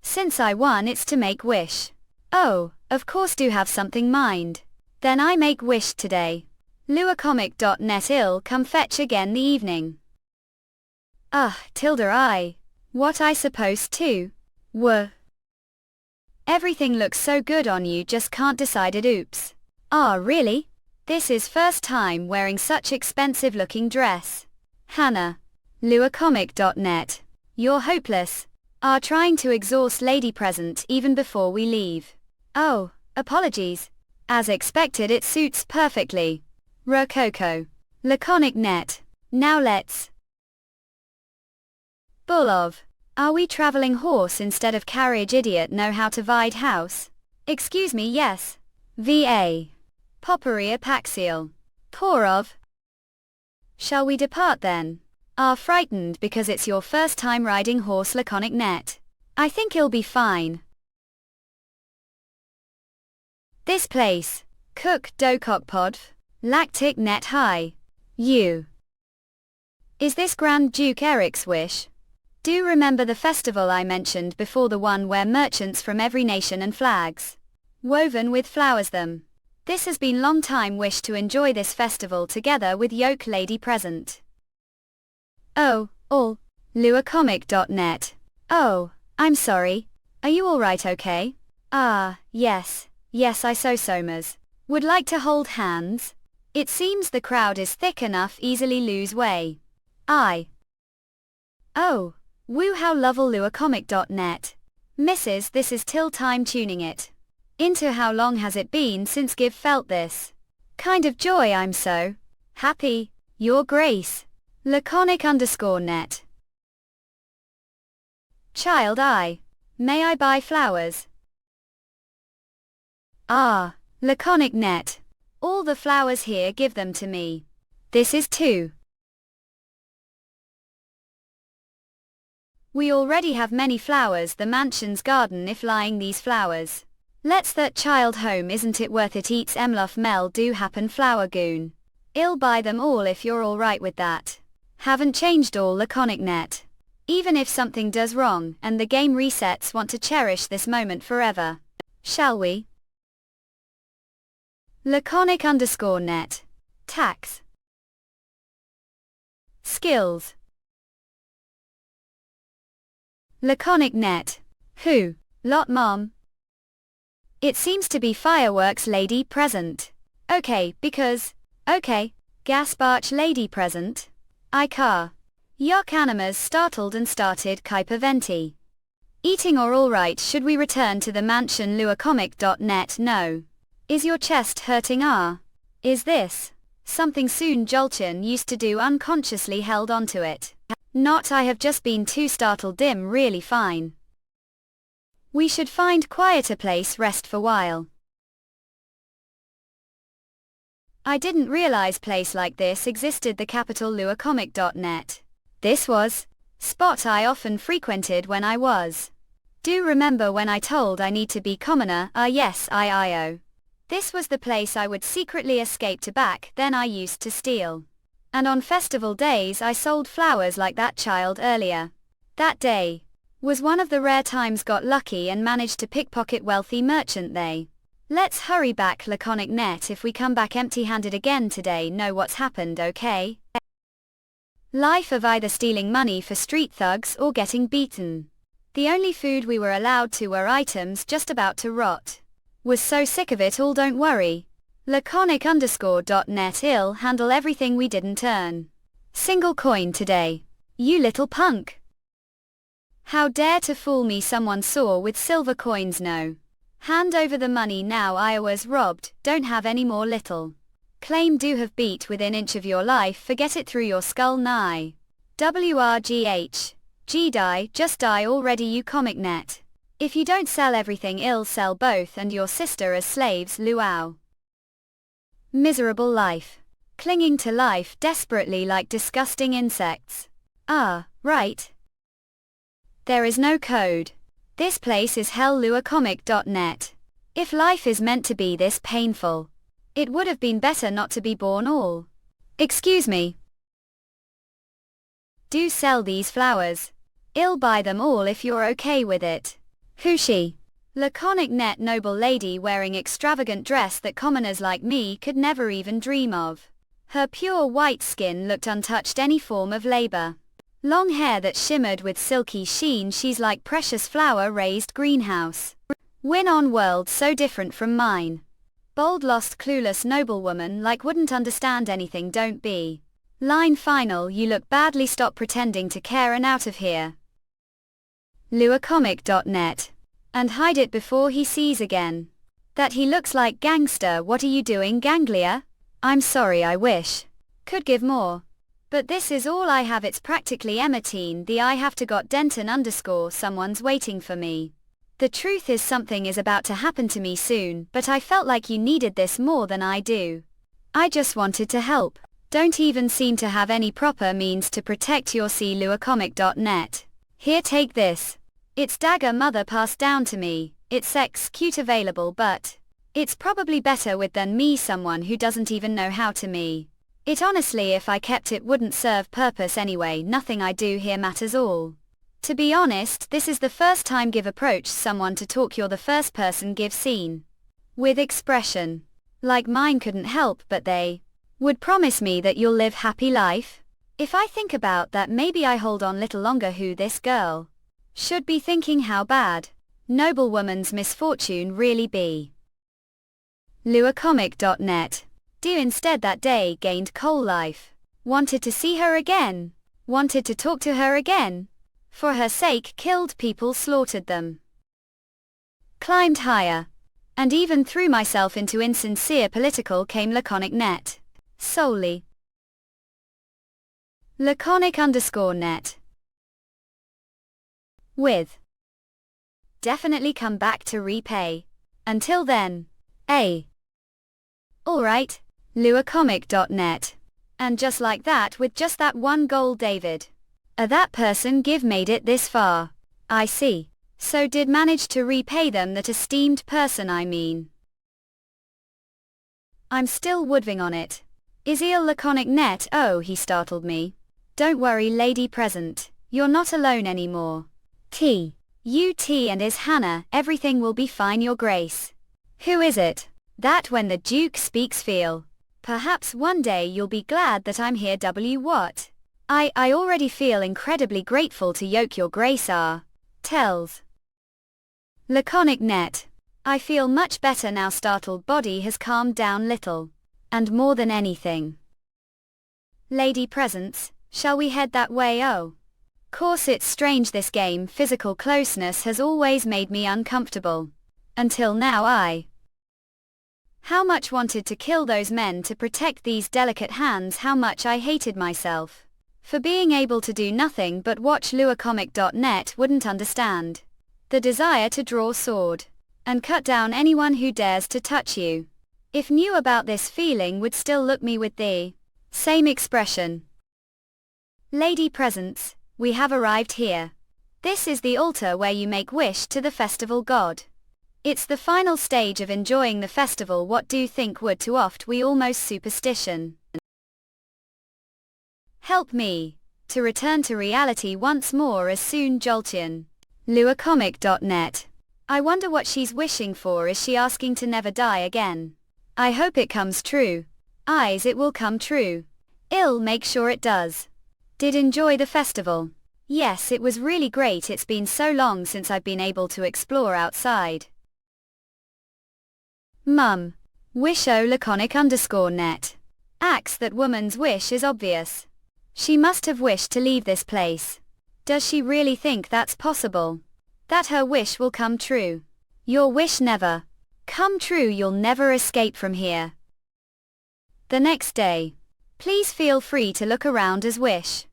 Since I won, it's to make wish. Oh, of course, do have something mind. Then I make wish today. Luacomic.net. I'll come fetch again the evening. I. What I supposed to? Everything looks so good on you, just can't decide it. Oops. Really? This is first time wearing such expensive looking dress. Hannah. Luacomic.net. You're hopeless. Trying to exhaust lady present even before we leave. Oh, apologies. As expected, it suits perfectly. Rococo. Laconic.net. Now let's. Bull of. Are we traveling horse instead of carriage? Idiot know how to vide house. Excuse me, yes. VA. Poppery apaxial. Poor of. Shall we depart then? Frightened because it's your first time riding horse. Laconic.net. I think it'll be fine. This place. Cook Dokokpod. Lactic net high. You. Is this Grand Duke Eric's wish? Do remember the festival I mentioned before, the one where merchants from every nation and flags woven with flowers them. This has been long time wish to enjoy this festival together with yoke lady present. Oh, all. Luacomic.net. Oh, I'm sorry. Are you alright? Okay? Yes. Yes, I somas. Would like to hold hands? It seems the crowd is thick enough, easily lose way. Oh. Woo, how lovely. Luacomic.net. Mrs. This is till time tuning it into. How long has it been since Give felt this kind of joy? I'm so happy. Your Grace. Laconic_net. Child I. May I buy flowers? Ah, laconic net. All the flowers here, give them to me. This is 2. We already have many flowers, the mansion's garden if lying these flowers. Let's that child home, isn't it worth it, eats emlof mel do happen flower goon. I'll buy them all if you're alright with that. Haven't changed all laconic net. Even if something does wrong, and the game resets, want to cherish this moment forever. Shall we? Laconic _net. Tax. Skills. Laconic net. Who? Lot mom. It seems to be fireworks lady present. Okay, because. Okay. Gas barge lady present. I car. Yok animas startled and started hyperventi. Eating or alright, should we return to the mansion luacomic.net? No. Is your chest hurting? Is this something soon Juyeon used to do, unconsciously held onto it? Not, I have just been too startled. Dim, really fine. We should find quieter place, rest for while. I didn't realize place like this existed, the capital luacomic.net. This was spot I often frequented when I was. Do remember when I told I need to be commoner? Yes, IIO. This was the place I would secretly escape to. Back then I used to steal. And on festival days I sold flowers like that child earlier. That day was one of the rare times got lucky and managed to pickpocket wealthy merchant they. Let's hurry back laconic net. If we come back empty-handed again today, know what's happened, okay? Life of either stealing money for street thugs or getting beaten. The only food we were allowed to were items just about to rot. Was so sick of it all, don't worry. Laconic _net. I'll handle everything we didn't earn. Single coin today. You little punk. How dare to fool me, someone saw with silver coins. No. Hand over the money now. I was robbed, don't have any more. Little claim do have beat within inch of your life, forget it through your skull. Nigh. WRGH. G die, just die already, you comic net. If you don't sell everything, I'll sell both and your sister as slaves. Luau. Miserable life. Clinging to life desperately like disgusting insects. Right. There is no code. This place is hell. luacomic.net. If life is meant to be this painful, it would have been better not to be born. All. Excuse me. Do sell these flowers. I'll buy them all if you're okay with it. Who's she? Laconic net. Noble lady wearing extravagant dress that commoners like me could never even dream of. Her pure white skin looked untouched any form of labor. Long hair that shimmered with silky sheen, she's like precious flower raised greenhouse. Win on world so different from mine. Bold lost clueless noblewoman like wouldn't understand anything. Don't be. Line final, you look badly, stop pretending to care and out of here. luacomic.net. And hide it before he sees again that he looks like gangster. What are you doing, ganglia? I'm sorry, I wish could give more. But this is all I have. It's practically Emmetine. The I have to got Denton _ someone's waiting for me. The truth is something is about to happen to me soon, but I felt like you needed this more than I do. I just wanted to help. Don't even seem to have any proper means to protect your luacomic.net. Here, take this. It's dagger mother passed down to me. It's cute available, but it's probably better with than me, someone who doesn't even know how to me. It honestly, if I kept it wouldn't serve purpose anyway. Nothing I do here matters all. To be honest, this is the first time give approach someone to talk. You're the first person give seen with expression like mine. Couldn't help but they would promise me that you'll live happy life. If I think about that, maybe I hold on little longer. Who this girl should be thinking, how bad noblewoman's misfortune really be. luacomic.net. Do instead that day gained coal life. Wanted to see her again. Wanted to talk to her again. For her sake killed people, slaughtered them. Climbed higher. And even threw myself into insincere political came laconic net. Solely. laconic _net. with. Definitely come back to repay. Until then. Alright, luacomic.net. And just like that, with just that one goal, David. That person made it this far. I see. So did manage to repay them, that esteemed person I mean. I'm still woodving on it. Iseal laconic net. Oh, he startled me. Don't worry, lady present. You're not alone anymore. UT and is Hannah. Everything will be fine, your grace. Who is it? That when the Duke speaks feel. Perhaps one day you'll be glad that I'm here. What? I already feel incredibly grateful to yoke your grace. Tells. Laconic net. I feel much better now. Startled body has calmed down little. And more than anything. Lady presence, shall we head that way? Oh. Course it's strange, this game. Physical closeness has always made me uncomfortable. Until now how much wanted to kill those men to protect these delicate hands, how much I hated myself. For being able to do nothing but watch. luacomic.net wouldn't understand. The desire to draw sword. And cut down anyone who dares to touch you. If knew about this feeling would still look me with the same expression. Lady presence, we have arrived here. This is the altar where you make wish to the festival god. It's the final stage of enjoying the festival. What do you think would too oft we almost superstition. Help me to return to reality once more as soon. Juyeon. luacomic.net. I wonder what she's wishing for. Is she asking to never die again? I hope it comes true. Eyes, it will come true. I'll make sure it does. Did enjoy the festival? Yes, it was really great. It's been so long since I've been able to explore outside. Mum. Wisho laconic_net. Acts that woman's wish is obvious. She must have wished to leave this place. Does she really think that's possible? That her wish will come true? Your wish never come true. You'll never escape from here. The next day. Please feel free to look around as wish.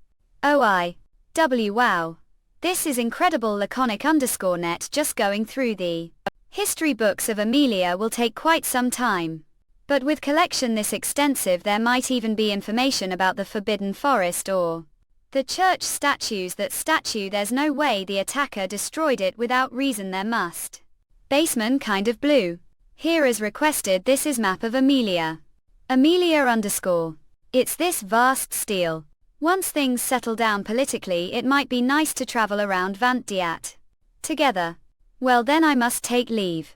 Wow. This is incredible. Laconic_net. Just going through the history books of Amelia will take quite some time. But with collection this extensive, there might even be information about the Forbidden Forest or the church statues. That statue, there's no way the attacker destroyed it without reason. There must. Basement kind of blue. Here as requested. This is map of Amelia. Amelia_. It's this vast steel. Once things settle down politically, it might be nice to travel around Vantdiat together. Well then I must take leave.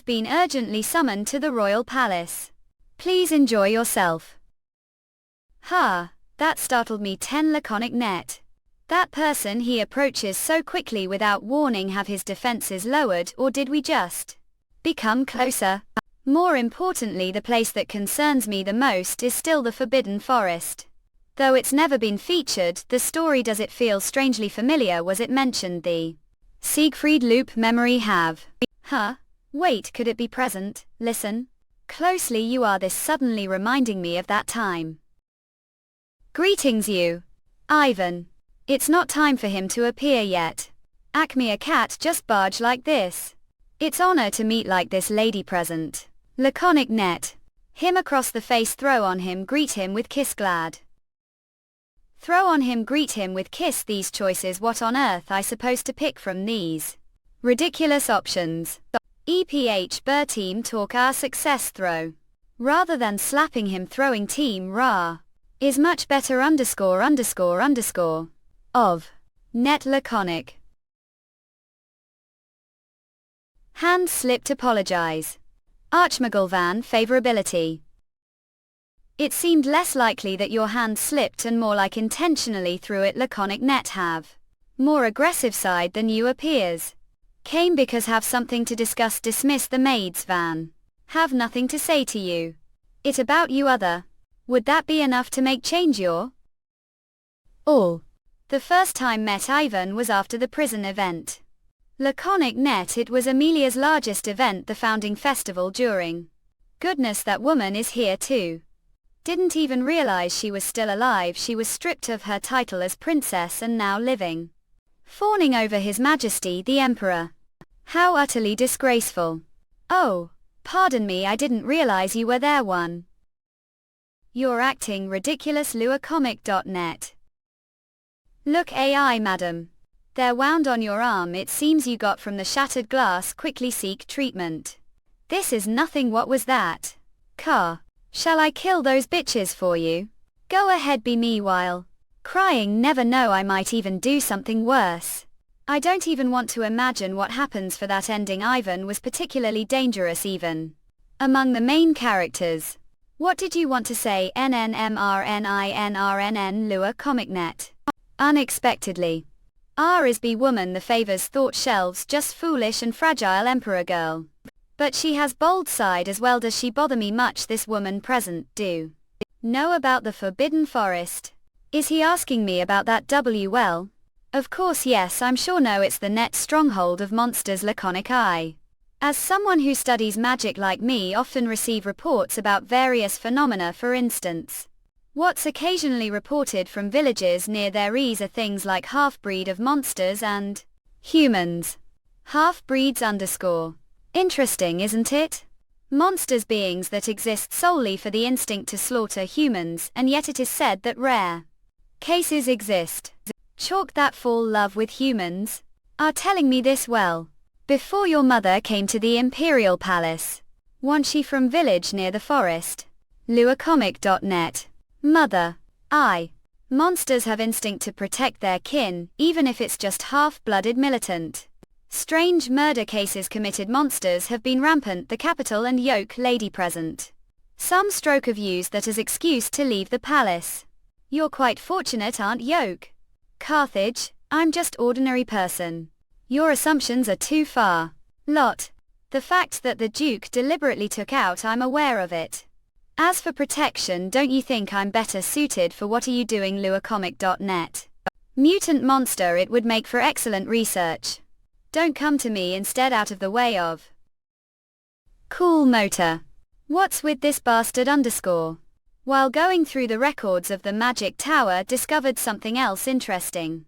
Been urgently summoned to the royal palace. Please enjoy yourself. That startled me. 10 laconic net. That person he approaches so quickly without warning. Have his defenses lowered, or did we just become closer? More importantly, the place that concerns me the most is still the Forbidden Forest. Though it's never been featured, the story, does it feel strangely familiar? Was it mentioned? The Siegfried loop memory have. Wait, could it be present? Listen closely. You are this suddenly reminding me of that time. Greetings you. Ivan. It's not time for him to appear yet. Acme a cat just barge like this. It's honor to meet like this lady present. Laconic net. Him across the face, throw on him, greet him with kiss glad. Throw on him, greet him with kiss. These choices, what on earth I supposed to pick from these ridiculous options? EPH Burr team talk our success throw. Rather than slapping him, throwing team ra is much better. ____ of net laconic. Hand slipped, apologize. Archmagalvan favorability. It seemed less likely that your hand slipped and more like intentionally threw it. Laconic net have more aggressive side than you appears. Came because have something to discuss. Dismiss the maids van. Have nothing to say to you. It about you other. Would that be enough to make change your all? The first time met Ivan was after the prison event. Laconic net. It was Amelia's largest event, the founding festival during. Goodness, that woman is here too. Didn't even realize she was still alive. She was stripped of her title as princess and now living Fawning over His Majesty the Emperor. How utterly disgraceful. Oh, pardon me, I didn't realize you were there one. You're acting ridiculous. luacomic.net. Look AI madam. They're wound on your arm, it seems you got from the shattered glass, quickly seek treatment. This is nothing. What was that? Car. Shall I kill those bitches for you? Go ahead, be me while crying. Never know, I might even do something worse. I don't even want to imagine what happens for that ending. Ivan was particularly dangerous even among the main characters. What did you want to say? NNMRNINRNN luacomic.net. Unexpectedly. R is B woman, the favors thought shelves, just foolish and fragile emperor girl. But she has bold side as well. Does she bother me much, this woman present? Do know about the Forbidden Forest? Is he asking me about that? Well, of course yes, I'm sure. No, it's the net stronghold of monsters. Laconic. I, as someone who studies magic like me, often receive reports about various phenomena. For instance, what's occasionally reported from villages near there are things like half-breed of monsters and humans. Half-breeds _ Interesting, isn't it? Monsters, beings that exist solely for the instinct to slaughter humans, and yet it is said that rare cases exist. Chalk that fall love with humans are telling me this. Well, before your mother came to the imperial palace. Wasn't she from village near the forest? luacomic.net. Mother. Monsters have instinct to protect their kin, even if it's just half-blooded militant. Strange murder cases committed. Monsters have been rampant. The capital and yoke lady present. Some stroke of use that as excuse to leave the palace. You're quite fortunate, aren't yoke? Carthage, I'm just ordinary person. Your assumptions are too far. Lot. The fact that the Duke deliberately took out, I'm aware of it. As for protection, don't you think I'm better suited for what are you doing? luacomic.net. Mutant monster, it would make for excellent research. Don't come to me, instead out of the way of cool motor. What's with this bastard _ While going through the records of the Magic Tower, discovered something else interesting.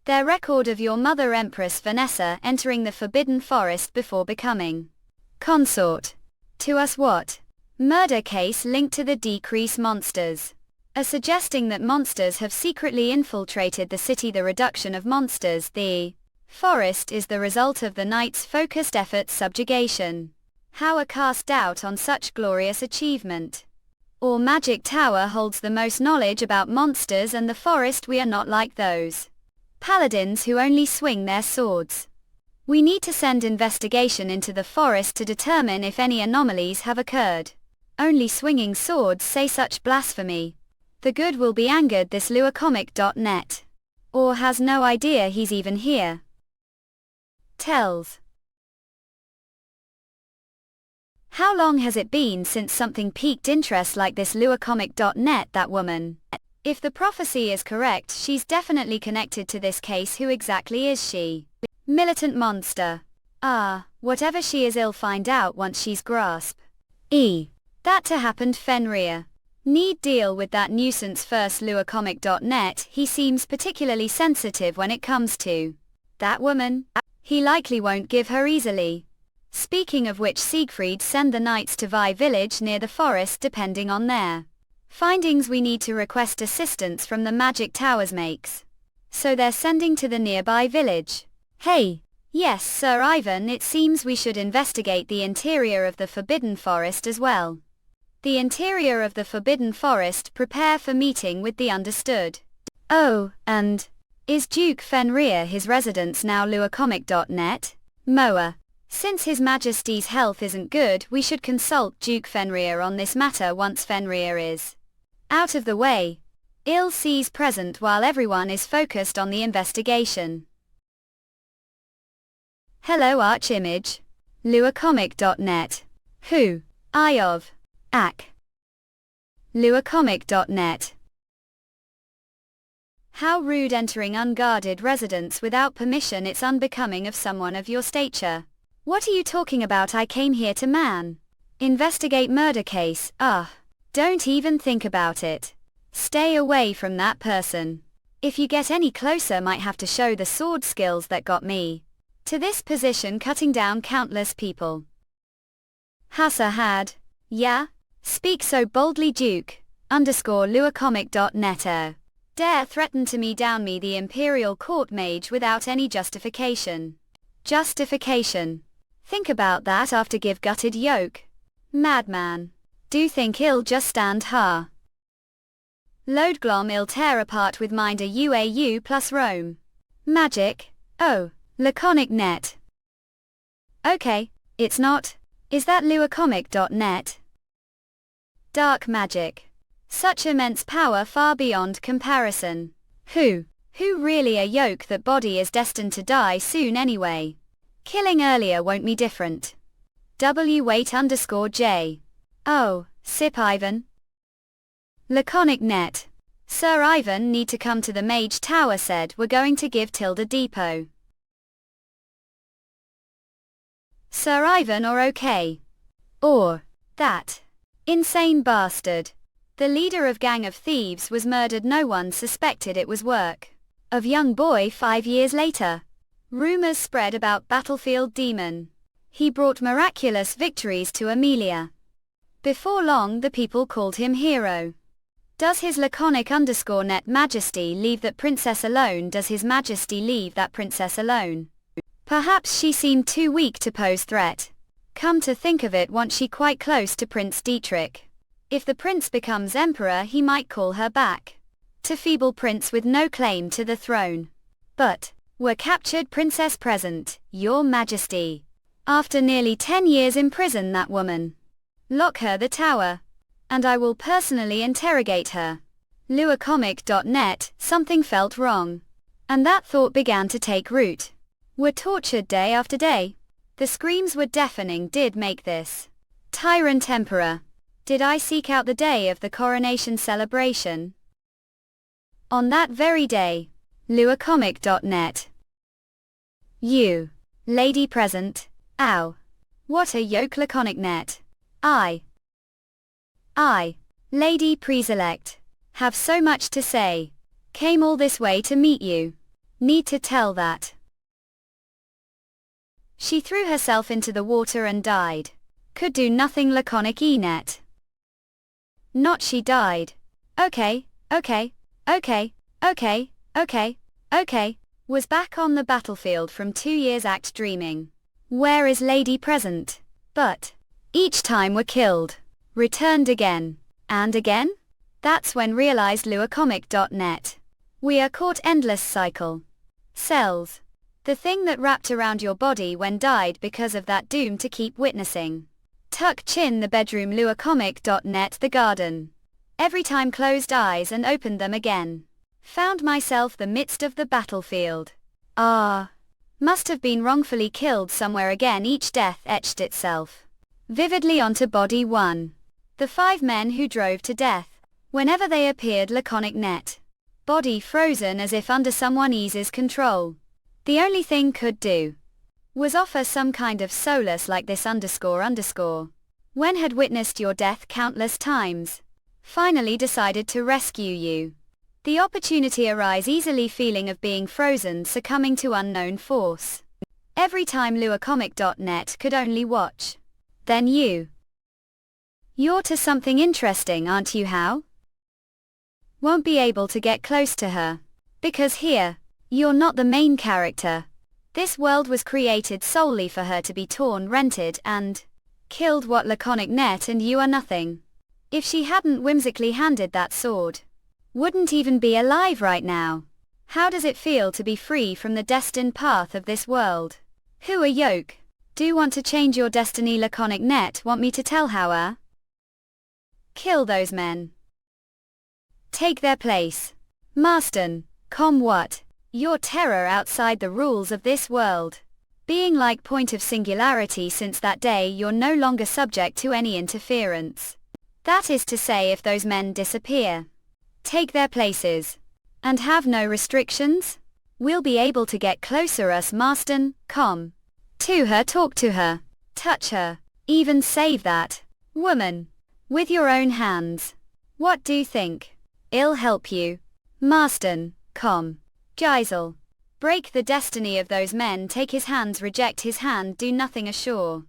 Their record of your mother Empress Vanessa entering the Forbidden Forest before becoming consort to us. What? Murder case linked to the decrease monsters. Are suggesting that monsters have secretly infiltrated the city. The reduction of monsters, the forest, is the result of the knight's focused efforts subjugation. How a cast doubt on such glorious achievement. Or Magic Tower holds the most knowledge about monsters and the forest. We are not like those paladins who only swing their swords. We need to send investigation into the forest to determine if any anomalies have occurred. Only swinging swords say such blasphemy. The good will be angered. This luacomic.net. Or has no idea he's even here. Tells. How long has it been since something piqued interest like this? luacomic.net. That woman. If the prophecy is correct, she's definitely connected to this case. Who exactly is she? Militant monster. Whatever she is, I'll find out once she's grasped. That to happened. Fenrir. Need deal with that nuisance first. luacomic.net. He seems particularly sensitive when it comes to that woman. He likely won't give her easily. Speaking of which, Siegfried send the knights to Vi village near the forest. Depending on their findings, we need to request assistance from the Magic Towers makes. So they're sending to the nearby village. Hey. Yes, Sir Ivan, it seems we should investigate the interior of the Forbidden Forest as well. The interior of the Forbidden Forest. Prepare for meeting with the understood. Oh, and is Duke Fenrick his residence now? luacomic.net. Moa. Since His Majesty's health isn't good, we should consult Duke Fenrick on this matter once Fenrick is out of the way. Ill sees present while everyone is focused on the investigation. Hello Archimage. luacomic.net. Who? I of. Ac. luacomic.net. How rude, entering unguarded residence without permission. It's unbecoming of someone of your stature. What are you talking about? I came here to investigate murder case. Don't even think about it. Stay away from that person. If you get any closer, might have to show the sword skills that got me to this position, cutting down countless people. Hassa had. Yeah? Speak so boldly, Duke _luacomic.net. Dare threaten to me down me the imperial court mage without any justification. Justification. Think about that after give gutted yoke. Madman. Do think ill just stand ha. Load glom ill tear apart with minder UAU plus Rome. Magic. Oh, laconic net. Okay, it's not. Is that luacomic.net? Dark magic. Such immense power far beyond comparison. Who really a yoke that body is destined to die soon anyway. Killing earlier won't be different. Wait_J. Oh, Sip Ivan. Laconic net. Sir Ivan need to come to the mage tower, said we're going to give Tilda depot. Sir Ivan or okay. Or, that. Insane bastard. The leader of gang of thieves was murdered. No one suspected it was work of young boy 5 years later. Rumors spread about battlefield demon. He brought miraculous victories to Amelia. Before long the people called him hero. Does his laconic_net majesty leave that princess alone? Does his majesty leave that princess alone? Perhaps she seemed too weak to pose threat. Come to think of it, wasn't she quite close to Prince Dietrich? If the prince becomes emperor, he might call her back. To feeble prince with no claim to the throne. But, were captured princess present, your majesty. After nearly 10 years in prison, that woman. Lock her the tower. And I will personally interrogate her. luacomic.net, something felt wrong. And that thought began to take root. Were tortured day after day. The screams were deafening. Did make this tyrant emperor. Did I seek out the day of the coronation celebration? On that very day. luacomic.net. You. Lady present. Ow. What a yoke laconic net. I, Lady Preselect, have so much to say. Came all this way to meet you. Need to tell that. She threw herself into the water and died. Could do nothing laconic e-net. Not she died. Okay. Was back on the battlefield from 2 years act dreaming. Where is lady present? But, each time were killed. Returned again. And again? That's when realized luacomic.net. We are caught endless cycle. Cells. The thing that wrapped around your body when died because of that doom to keep witnessing. Tuck chin the bedroom luacomic.net the garden. Every time closed eyes and opened them again. Found myself the midst of the battlefield. Must have been wrongfully killed somewhere again. Each death etched itself vividly onto body 1. The 5 men who drove to death. Whenever they appeared laconic net. Body frozen as if under someone else's control. The only thing could do was offer some kind of solace like this __. When had witnessed your death countless times. Finally decided to rescue you. The opportunity arise easily, feeling of being frozen, succumbing to unknown force. Every time luacomic.net could only watch. Then you're to something interesting, aren't you? How? Won't be able to get close to her. Because here, you're not the main character. This world was created solely for her to be torn, rented, and killed. What laconic net, and you are nothing. If she hadn't whimsically handed that sword, wouldn't even be alive right now. How does it feel to be free from the destined path of this world? Who a yoke? Do want to change your destiny laconic net? Want me to tell how? Kill those men. Take their place. Marston, what? Your terror outside the rules of this world. Being like point of singularity, since that day you're no longer subject to any interference. That is to say, if those men disappear, take their places, and have no restrictions, we'll be able to get closer us Marston, to her, talk to her, touch her, even save that woman with your own hands. What do you think? I'll help you. Marston, Geisel. Break the destiny of those men, take his hands, reject his hand, do nothing assure.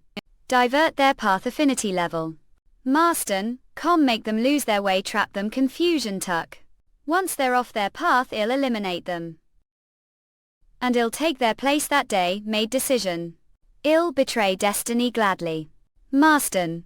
Divert their path, affinity level. Marston, make them lose their way, trap them, confusion tuck. Once they're off their path, ill eliminate them. And ill take their place that day, made decision. Ill betray destiny gladly. Marston,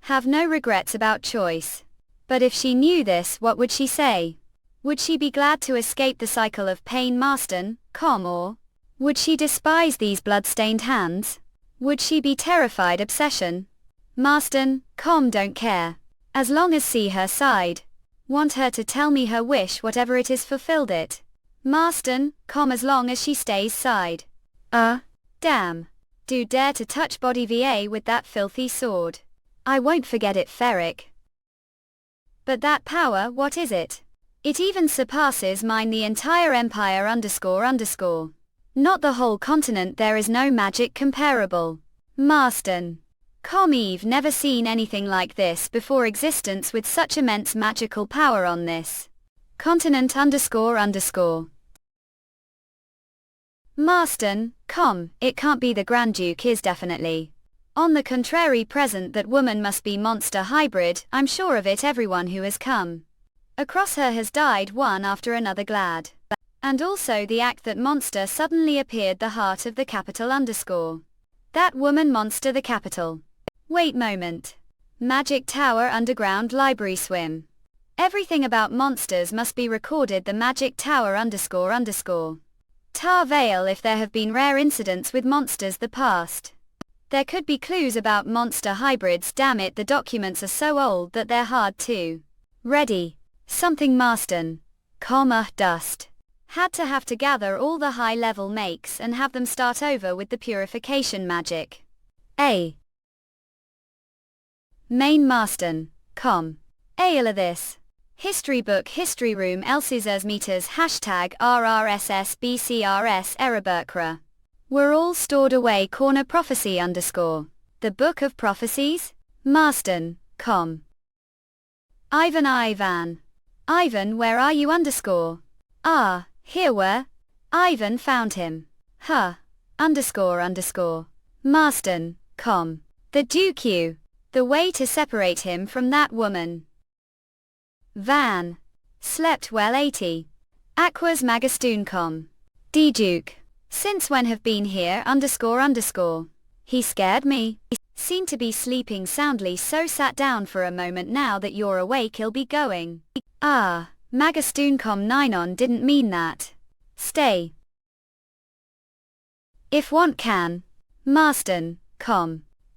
have no regrets about choice. But if she knew this, what would she say? Would she be glad to escape the cycle of pain, Marston, or would she despise these blood-stained hands? Would she be terrified, obsession? Marston, don't care. As long as see her side. Want her to tell me her wish, whatever it is, fulfilled it. Marston, as long as she stays side. Damn. Do dare to touch body VA with that filthy sword. I won't forget it, Fenrick. But that power, what is it? It even surpasses mine, the entire empire __. Not the whole continent, there is no magic comparable. Marston. Eve never seen anything like this before, existence with such immense magical power on this continent __. Marston, it can't be the Grand Duke, is definitely. On the contrary, present, that woman must be monster hybrid, I'm sure of it, everyone who has come across her has died one after another, glad. And also the act that monster suddenly appeared, the heart of the capital _. That woman monster, the capital. Wait moment. Magic tower, underground library, swim. Everything about monsters must be recorded, the magic tower __. Tar Vale, if there have been rare incidents with monsters the past. There could be clues about monster hybrids, damn it, the documents are so old that they're hard to ready. Something Marston, dust. Had to have to gather all the high-level makes and have them start over with the purification magic. Main Marston, Ayla this. History book, history room, Elsizers meters, #RRSSBCRS Ereberkra. Were all stored away, corner prophecy _. The book of prophecies? Marston, Ivan, where are you _? Here where? Ivan found him. __. Marston, the Duke you. The way to separate him from that woman. Van. Slept well 80. Aquas Magastoon, D Duke. Since when have been here __. He scared me. Seemed to be sleeping soundly, so sat down for a moment. Now that you're awake, he'll be going. Magastoon, Ninon didn't mean that. Stay. If want can. Marston,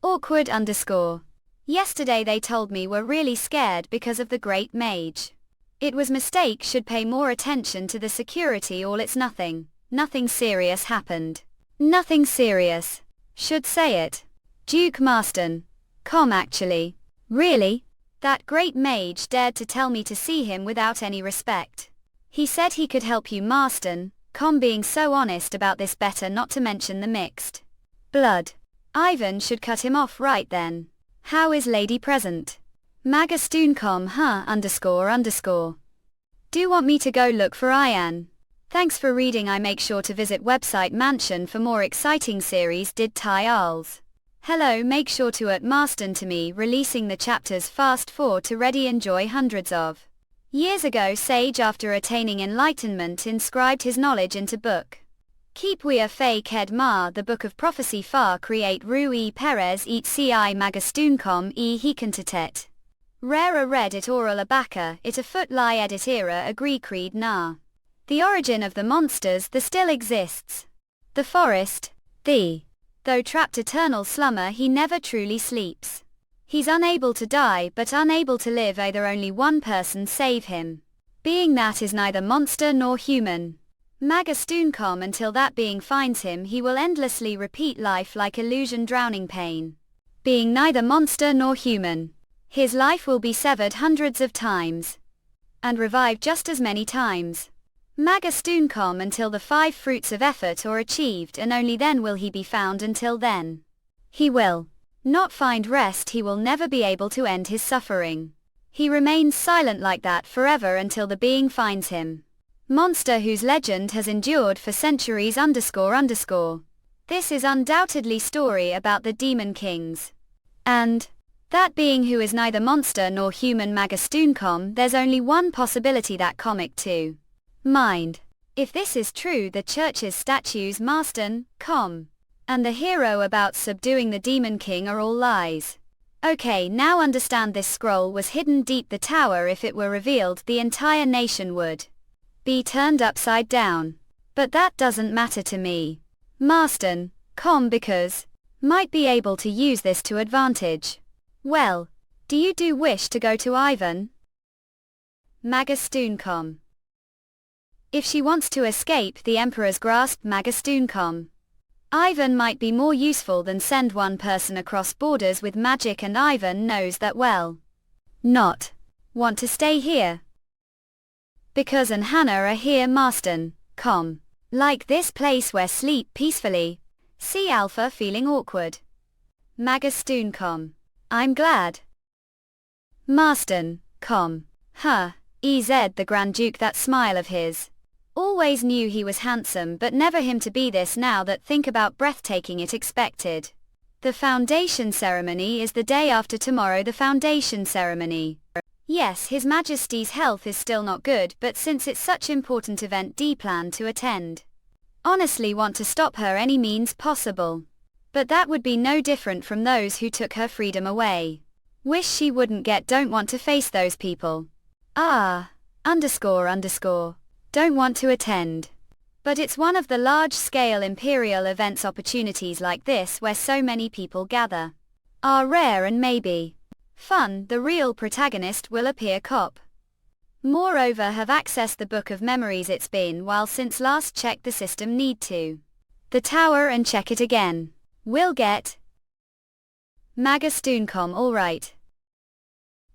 awkward _. Yesterday they told me were really scared because of the great mage. It was mistake, should pay more attention to the security, all it's nothing. Nothing serious happened. Nothing serious. Should say it. Duke Marston, actually. Really? That great mage dared to tell me to see him without any respect. He said he could help you, Marston, being so honest about this, better not to mention the mixed blood. Ivan should cut him off right then. How is lady present? Magastoon, __. Do want me to go look for Ian? Thanks for reading. I make sure to visit website Mansion for more exciting series. Did Ty Arls. Hello, make sure to at Marston to me, releasing the chapters fast for to ready enjoy hundreds of years ago. Sage, after attaining enlightenment, inscribed his knowledge into book. Keep we a fake head ma, the book of prophecy far create ru e Perez eat ci Magastoon, e hekantatet. Rara read it oral abaka, it a foot lie edit era agree creed na. The origin of the monsters, the still exists. The forest, though trapped eternal slumber, he never truly sleeps. He's unable to die but unable to live, either only one person save him. Being that is neither monster nor human. Magastoon, until that being finds him, he will endlessly repeat life like illusion, drowning pain. Being neither monster nor human. His life will be severed hundreds of times. And revived just as many times. Magastoon, until the 5 fruits of effort are achieved, and only then will he be found. Until then, he will not find rest, he will never be able to end his suffering. He remains silent like that forever until the being finds him. Monster whose legend has endured for centuries __. This is undoubtedly story about the demon kings. And that being who is neither monster nor human Magastuncom, there's only one possibility that comic to mind. If this is true, the church's statues Marston, and the hero about subduing the demon king are all lies. Okay, now understand this scroll was hidden deep the tower. If it were revealed, the entire nation would be turned upside down. But that doesn't matter to me. Marston, because might be able to use this to advantage. Well, do you wish to go to Ivan? Magastuncom. If she wants to escape the Emperor's grasp, Magastuncom. Ivan might be more useful than send one person across borders with magic, and Ivan knows that well. Not want to stay here. Because and Hannah are here Marston, like this place where sleep peacefully. See Alpha feeling awkward. Magastuncom. I'm glad. Marston, Ez the Grand Duke, that smile of his. Always knew he was handsome, but never him to be this. Now that think about breathtaking it expected. The foundation ceremony is the day after tomorrow. The foundation ceremony. Yes, His Majesty's health is still not good, but since it's such important event, D plan to attend. Honestly want to stop her any means possible. But that would be no different from those who took her freedom away. Wish she wouldn't get, don't want to face those people. Don't want to attend. But it's one of the large-scale imperial events. Opportunities like this where so many people gather are rare and maybe fun. The real protagonist will appear Moreover, have accessed the Book of Memories. It's been while since last checked the system. Need to the tower and check it again. Will get Magastuncom. Alright.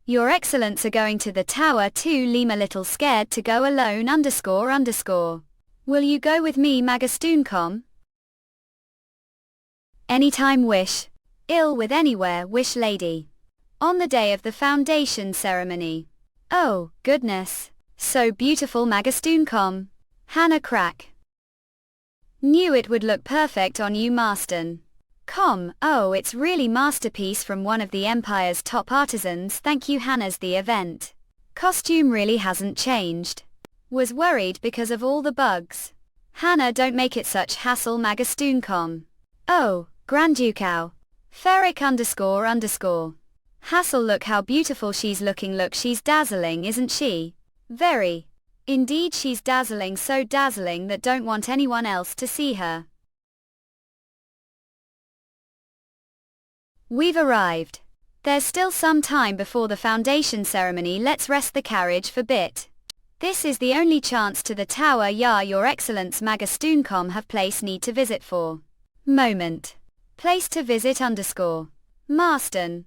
Your Excellence are going to the tower too. Lima little scared to go alone __. Will you go with me Magastuncom? Anytime wish. Ill with anywhere wish lady. On the day of the foundation ceremony. Oh, goodness. So beautiful Magastuncom. Hannah crack. Knew it would look perfect on you Marston. Oh, it's really masterpiece from one of the Empire's top artisans. Thank you Hannah's the event. Costume really hasn't changed. Was worried because of all the bugs. Hannah don't make it such hassle Magastuncom. Oh, Grand Duke Fenrick __. Hassle look how beautiful she's looking. Look, she's dazzling, isn't she? Very. Indeed she's dazzling, so dazzling that don't want anyone else to see her. We've arrived. There's still some time before the foundation ceremony. Let's rest the carriage for bit. This is the only chance to the tower. Yeah, Your Excellence Magastuncom have place need to visit for moment. Place to visit _ Marston,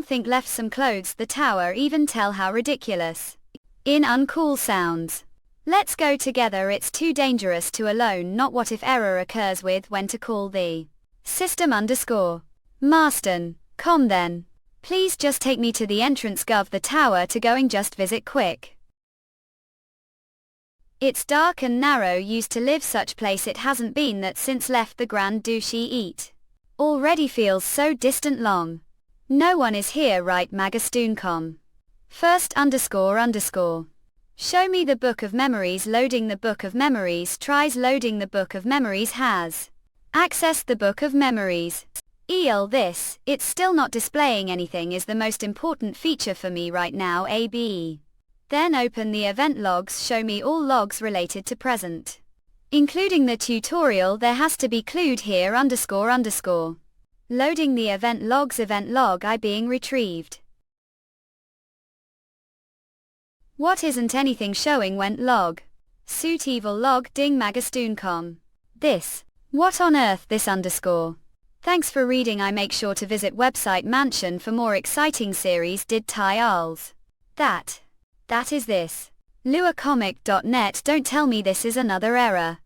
think left some clothes the tower. Even tell how ridiculous. In uncool sounds. Let's go together. It's too dangerous to alone. Not what if error occurs with when to call the system _ Marston, then. Please just take me to the entrance gov the tower to going just visit quick. It's dark and narrow, used to live such place. It hasn't been that since left the Grand Duchy eat. Already feels so distant long. No one is here right Magastuncom. First __. Show me the Book of Memories. Loading the Book of Memories. Tries loading the Book of Memories. Has accessed the Book of Memories. This, it's still not displaying anything is the most important feature for me right now ABE. Then open the event logs. Show me all logs related to present. Including the tutorial. There has to be clued here __. Loading the event logs. Event log I being retrieved. What isn't anything showing went log. Suit evil log ding Magastuncom. This. What on earth this _. Thanks for reading. I make sure to visit website Mansion for more exciting series. Did Ty Arls. That is this. luacomic.net. Don't tell me this is another error.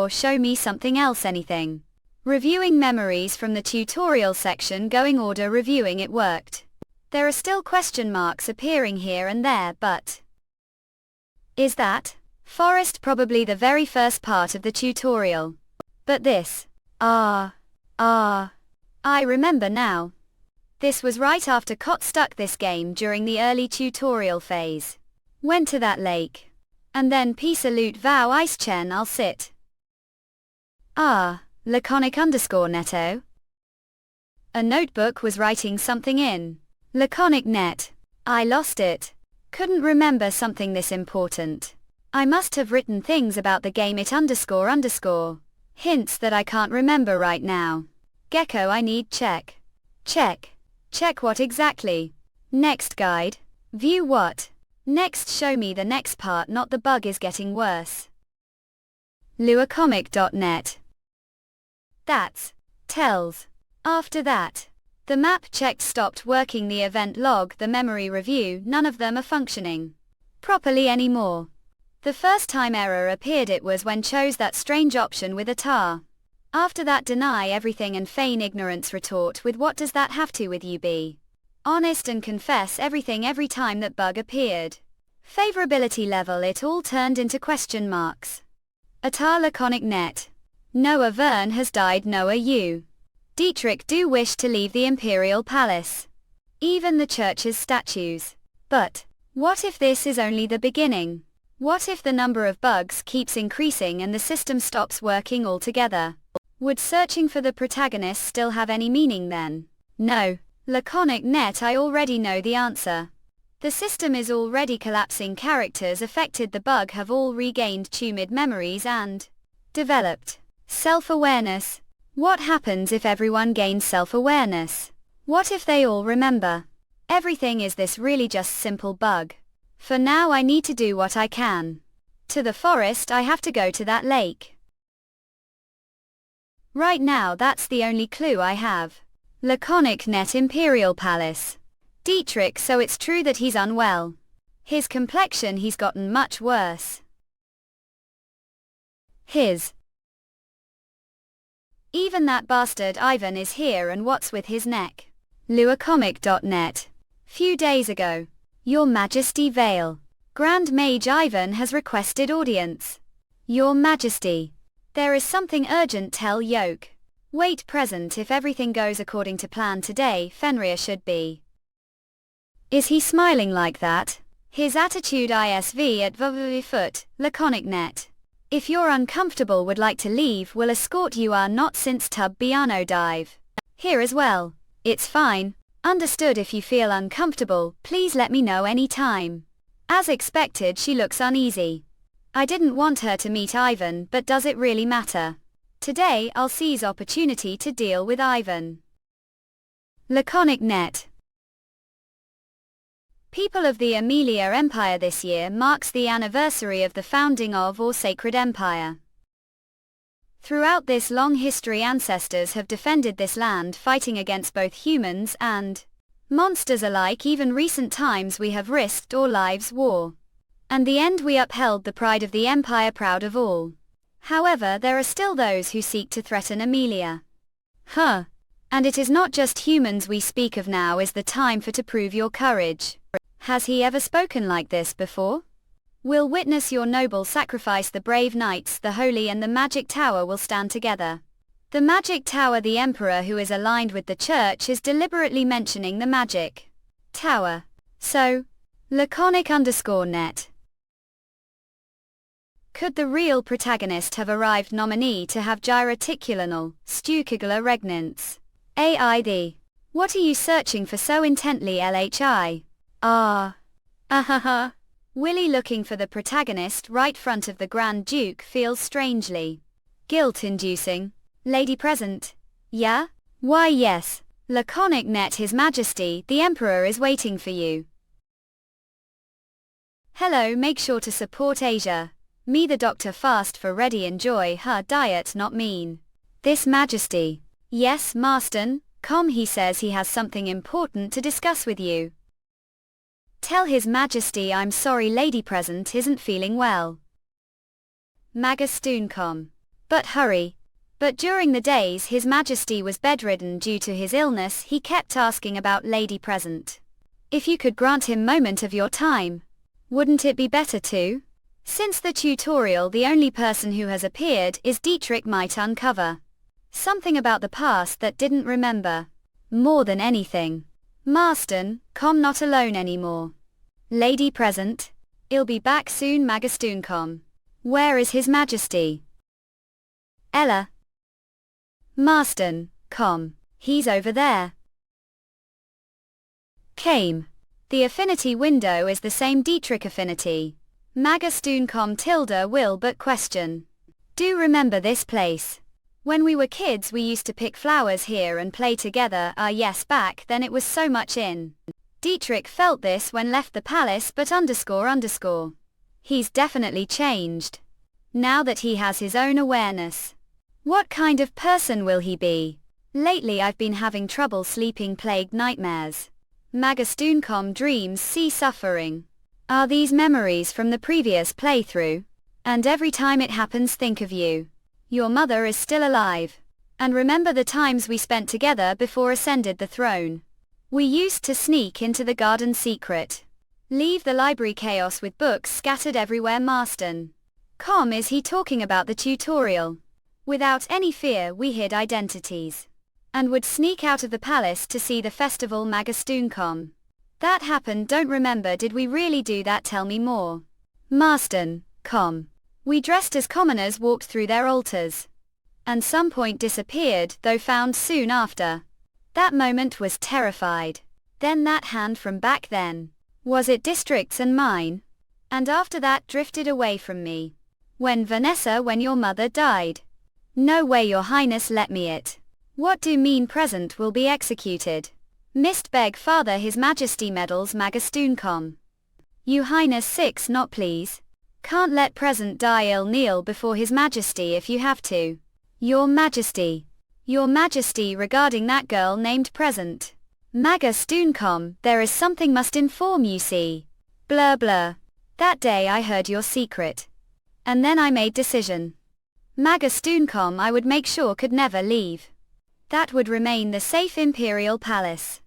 Show me something else. Anything. Reviewing memories from the tutorial section. Going order reviewing. It worked. There are still question marks appearing here and there, but is that Forest probably the very first part of the tutorial. But this. I remember now. This was right after Cot stuck this game during the early tutorial phase. Went to that lake. And then peace salute vow ice chen I'll sit. Laconic _ netto. A notebook was writing something in. Laconic net. I lost it. Couldn't remember something this important. I must have written things about the game it __. Hints that I can't remember right now. Gecko I need check. Check what exactly? Next guide. View what? Next show me the next part not the bug is getting worse. luacomic.net. That's. Tells. After that. The map checked stopped working the event log the memory review none of them are functioning properly anymore. The first time error appeared it was when chose that strange option with a tar. After that deny everything and feign ignorance retort with what does that have to with you be honest and confess everything every time that bug appeared. Favorability level it all turned into question marks. Atar laconic net. Noah Verne has died Noah you. Dietrich do wish to leave the imperial palace. Even the church's statues. But, what if this is only the beginning? What if the number of bugs keeps increasing and the system stops working altogether? Would searching for the protagonist still have any meaning then? No. Laconic net I already know the answer. The system is already collapsing characters affected the bug have all regained tumid memories and developed self-awareness. What happens if everyone gains self-awareness? What if they all remember everything? Is this really just simple bug? For now I need to do what I can. To the forest I have to go to that lake. Right now that's the only clue I have. Laconic net Imperial Palace. Dietrich so it's true that he's unwell. His complexion he's gotten much worse. Even that bastard Ivan is here and what's with his neck? luacomic.net. Few days ago. Your Majesty Vale. Grand Mage Ivan has requested audience. Your Majesty. There is something urgent tell Yoke. Wait present if everything goes according to plan today Fenrir should be. Is he smiling like that? His attitude ISV at foot, laconic net. If you're uncomfortable would like to leave will escort you are not since tub piano dive. Here as well. It's fine. Understood if you feel uncomfortable, please let me know any time. As expected she looks uneasy. I didn't want her to meet Ivan but does it really matter? Today I'll seize opportunity to deal with Ivan. Laconic net. People of the Amelia Empire this year marks the anniversary of the founding of or Sacred Empire. Throughout this long history ancestors have defended this land fighting against both humans and monsters alike. Even recent times we have risked our lives war. And the end we upheld the pride of the empire proud of all. However there are still those who seek to threaten Amelia. And it is not just humans we speak of now is the time for to prove your courage. Has he ever spoken like this before? Will witness your noble sacrifice the brave knights the holy and the magic tower will stand together. The magic tower the emperor who is aligned with the church is deliberately mentioning the magic tower. So, laconic _ net. Could the real protagonist have arrived nominee to have gyraticulanal, stucigula regnans? AI What are you searching for so intently LHI? Willie looking for the protagonist right front of the Grand Duke feels strangely guilt-inducing. Lady present? Yeah? Why yes. Laconic net His Majesty, the Emperor is waiting for you. Hello make sure to support Asia. Me the doctor fast for ready enjoy her diet not mean. This Majesty. Yes Marston, he says he has something important to discuss with you. Tell His Majesty I'm sorry lady present isn't feeling well. Magastooncom. But hurry. But during the days His Majesty was bedridden due to his illness he kept asking about lady present. If you could grant him moment of your time. Wouldn't it be better to? Since the tutorial, the only person who has appeared is Dietrich might uncover something about the past that didn't remember. More than anything. Marston, not alone anymore. Lady present. I'll be back soon Magastoon. Where is His Majesty? Ella. Marston, he's over there. Came. The affinity window is the same Dietrich affinity. Magastoon tilde will but question. Do remember this place. When we were kids we used to pick flowers here and play together. Yes, back then it was so much in. Dietrich felt this when left the palace, but __. He's definitely changed. Now that he has his own awareness. What kind of person will he be? Lately I've been having trouble sleeping, plagued nightmares. Magastoon dreams, see suffering. Are these memories from the previous playthrough? And every time it happens think of you. Your mother is still alive. And remember the times we spent together before ascended the throne. We used to sneak into the garden secret. Leave the library chaos with books scattered everywhere. Marston. Is he talking about the tutorial? Without any fear we hid identities. And would sneak out of the palace to see the festival. Magastoon. That happened, don't remember. Did we really do that? Tell me more. Marston. We dressed as commoners, walked through their altars. And some point disappeared, though found soon after. That moment was terrified. Then that hand from back then. Was it districts and mine? And after that drifted away from me. When your mother died. No way, your highness, let me it. What do mean present will be executed? Missed beg father His Majesty medals. Magastoon. You highness 6 not please. Can't let present die. I'll kneel before His Majesty if you have to. Your Majesty. Your Majesty, regarding that girl named present. Magastoon. There is something must inform you, see. Blur blur. That day I heard your secret. And then I made decision. Magastoon I would make sure could never leave. That would remain the safe imperial palace.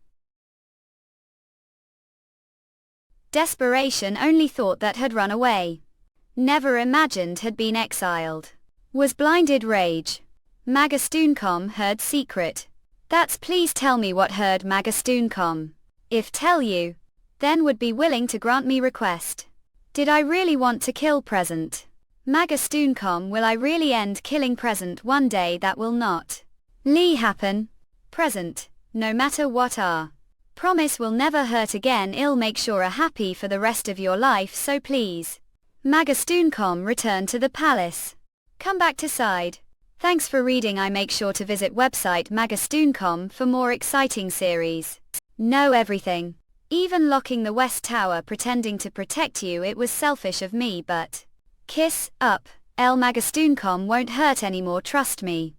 Desperation, only thought that had run away. Never imagined had been exiled. Was blinded rage. Magastoon heard secret. That's please tell me what heard. Magastoon. If tell you, then would be willing to grant me request. Did I really want to kill present? Magastoon will I really end killing present one day? That will not. Lee happen. Present, no matter what promise will never hurt again. I'll make sure happy for the rest of your life, so please. Magastoon return to the palace. Come back to side. Thanks for reading. I make sure to visit website Magastoon for more exciting series. Know everything. Even locking the West Tower pretending to protect you. It was selfish of me, but kiss up. Magastoon won't hurt anymore, trust me.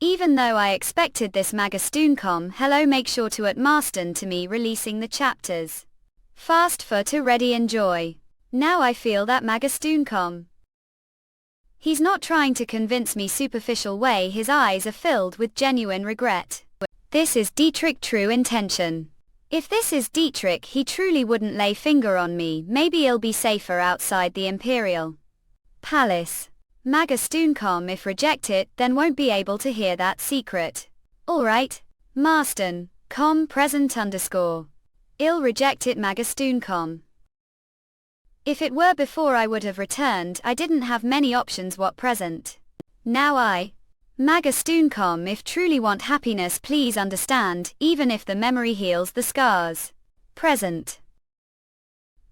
Even though I expected this. Magastoon hello, make sure to at Marston to me releasing the chapters. Fast for to ready enjoy. Now I feel that Magastoon he's not trying to convince me superficial way. His eyes are filled with genuine regret. This is Dietrich true intention. If this is Dietrich, he truly wouldn't lay finger on me. Maybe I'll be safer outside the imperial palace. Magastoon if reject it, then won't be able to hear that secret. Alright. Marston, present _ I'll reject it. Magastoon. If it were before I would have returned. I didn't have many options. What present? Now I. Magastoon if truly want happiness, please understand, even if the memory heals the scars. Present.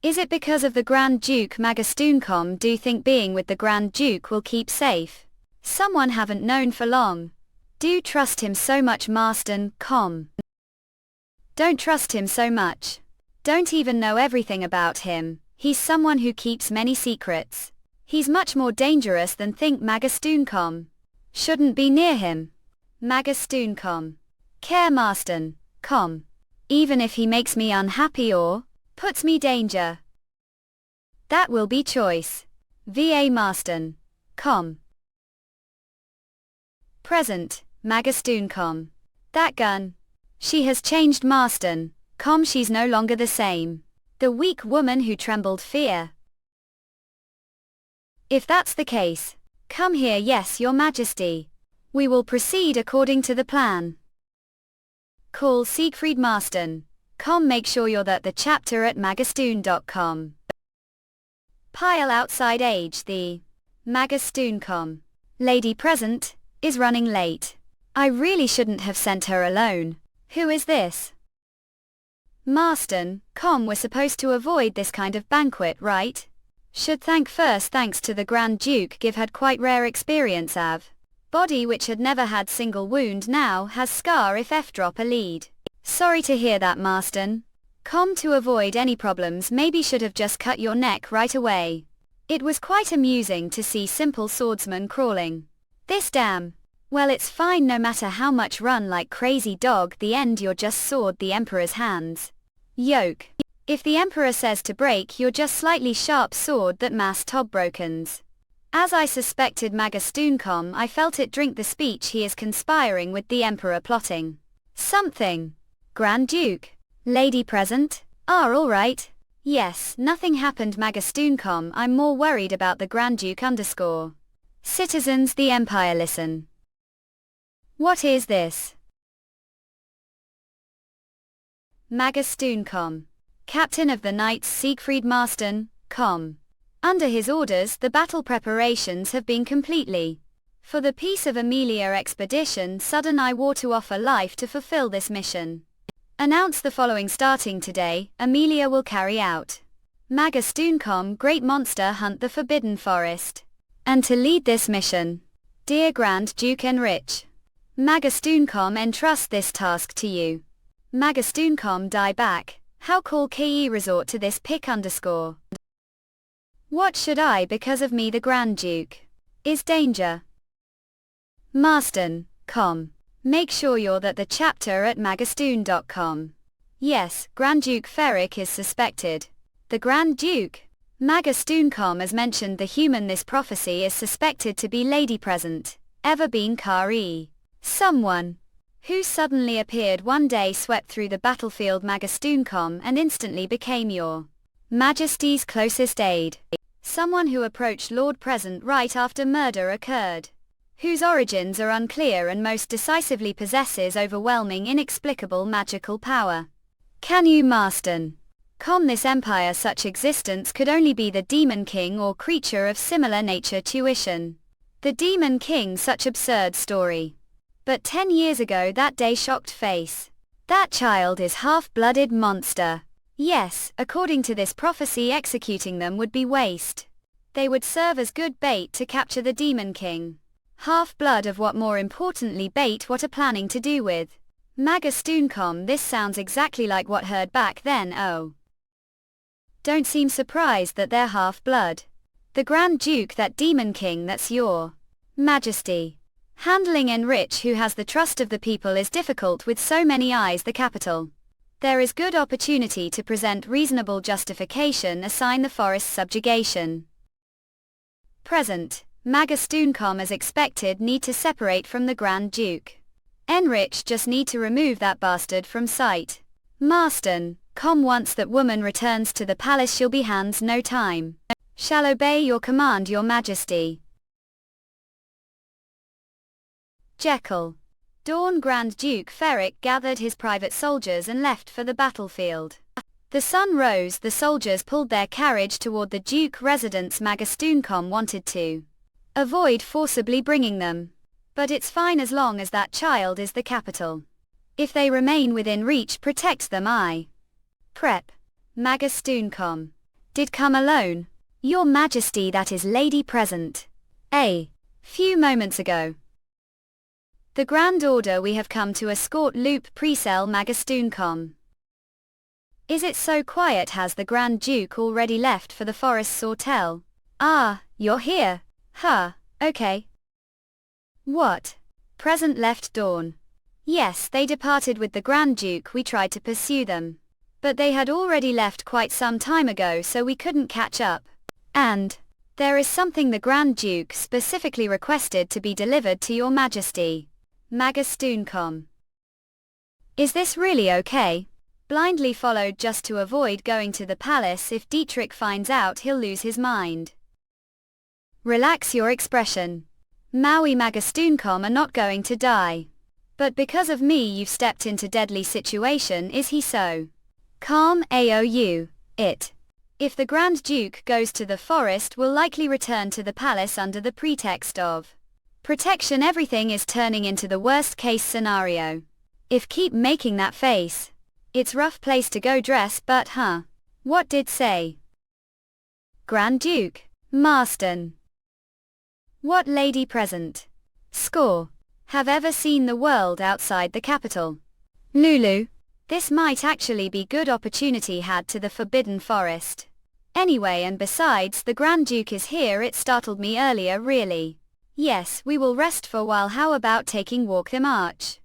Is it because of the Grand Duke? Magastoon do think being with the Grand Duke will keep safe? Someone haven't known for long. Do trust him so much. Marston, don't trust him so much. Don't even know everything about him. He's someone who keeps many secrets. He's much more dangerous than think. Magastoon shouldn't be near him. Magastoon care. Marston, even if he makes me unhappy or puts me danger. That will be choice. Va Marston, present. Magastoon that gun. She has changed. Marston, she's no longer the same. The weak woman who trembled fear. If that's the case, come here. Yes, Your Majesty. We will proceed according to the plan. Call Siegfried Marston. Make sure you're at the chapter at magastoon.com. Pile outside age the magastoon.com. Lady present is running late. I really shouldn't have sent her alone. Who is this? Marston, we're supposed to avoid this kind of banquet, right? Should thank first thanks to the Grand Duke give had quite rare experience av. Body which had never had single wound now has scar if F drop a lead. Sorry to hear that Marston. To avoid any problems maybe should have just cut your neck right away. It was quite amusing to see simple swordsman crawling. This damn. Well it's fine no matter how much run like crazy dog the end you're just sword the Emperor's hands. Yoke. If the Emperor says to break you're just slightly sharp sword that mass tob brokens. As I suspected Magastoon.com I felt it drink the speech he is conspiring with the Emperor plotting. Something. Grand Duke. Lady present? Alright. Yes, nothing happened Magastoon.com I'm more worried about the Grand Duke _ Citizens the Empire listen. What is this? Magastoon.com. Captain of the Knights Siegfried Marston, Under his orders the battle preparations have been completely. For the Peace of Amelia expedition sudden I war to offer life to fulfill this mission. Announce the following starting today, Amelia will carry out. Magastoon.com Great Monster Hunt the Forbidden Forest. And to lead this mission. Dear Grand Duke Fenrick. Magastoon.com entrust this task to you. Magastoon.com die back, how call KE resort to this pick _ What should I because of me the Grand Duke? Is danger. Marston, Make sure you're at the chapter at magastoon.com. Yes, Grand Duke Fenrick is suspected. The Grand Duke? Magastoon.com as mentioned the human this prophecy is suspected to be lady present, ever been Kari. Someone who suddenly appeared one day swept through the battlefield Magastoon.com and instantly became your Majesty's closest aide. Someone who approached Lord Present right after murder occurred. Whose origins are unclear and most decisively possesses overwhelming inexplicable magical power. Can you Marston? This empire such existence could only be the Demon King or creature of similar nature tuition. The Demon King such absurd story. But 10 years ago that day shocked face. That child is half-blooded monster. Yes, according to this prophecy executing them would be waste. They would serve as good bait to capture the Demon King. Half-blood of what more importantly bait what are planning to do with. Magastoon.com this sounds exactly like what heard back then Don't seem surprised that they're half-blood. The Grand Duke that Demon King that's your Majesty. Handling Fenrick who has the trust of the people is difficult with so many eyes the capital. There is good opportunity to present reasonable justification assign the forest subjugation. Present. Magastoon.com as expected need to separate from the Grand Duke. Fenrick just need to remove that bastard from sight. Marston, once that woman returns to the palace she'll be hands no time. Shall obey your command your majesty. Jekyll. Dawn Grand Duke Fenrick gathered his private soldiers and left for the battlefield. The sun rose the soldiers pulled their carriage toward the Duke residence Magastoon.com wanted to avoid forcibly bringing them. But it's fine as long as that child is the capital. If they remain within reach protect them Prep. Magastoon.com. Did come alone. Your Majesty that is lady present. Few moments ago. The Grand Order we have come to escort Loop Presepe Magastoon.com. Is it so quiet has the Grand Duke already left for the Forest's Hotel? You're here. Okay. What? Present left Dawn. Yes, they departed with the Grand Duke we tried to pursue them. But they had already left quite some time ago so we couldn't catch up. And there is something the Grand Duke specifically requested to be delivered to your Majesty. Magastoon.com. Is this really okay? Blindly followed just to avoid going to the palace if Dietrich finds out he'll lose his mind. Relax your expression. Maui Magastoonkom are not going to die. But because of me you've stepped into deadly situation, is he so? Calm AOU, it. If the Grand Duke goes to the forest, will likely return to the palace under the pretext of protection. Everything is turning into the worst case scenario. If keep making that face. It's rough place to go dress, but what did say? Grand Duke. Marston. What lady present? Score. Have ever seen the world outside the capital? Lulu. This might actually be good opportunity had to the Forbidden Forest. Anyway, and besides, the Grand Duke is here. It startled me earlier, really. Yes, we will rest for a while. How about taking walk the march?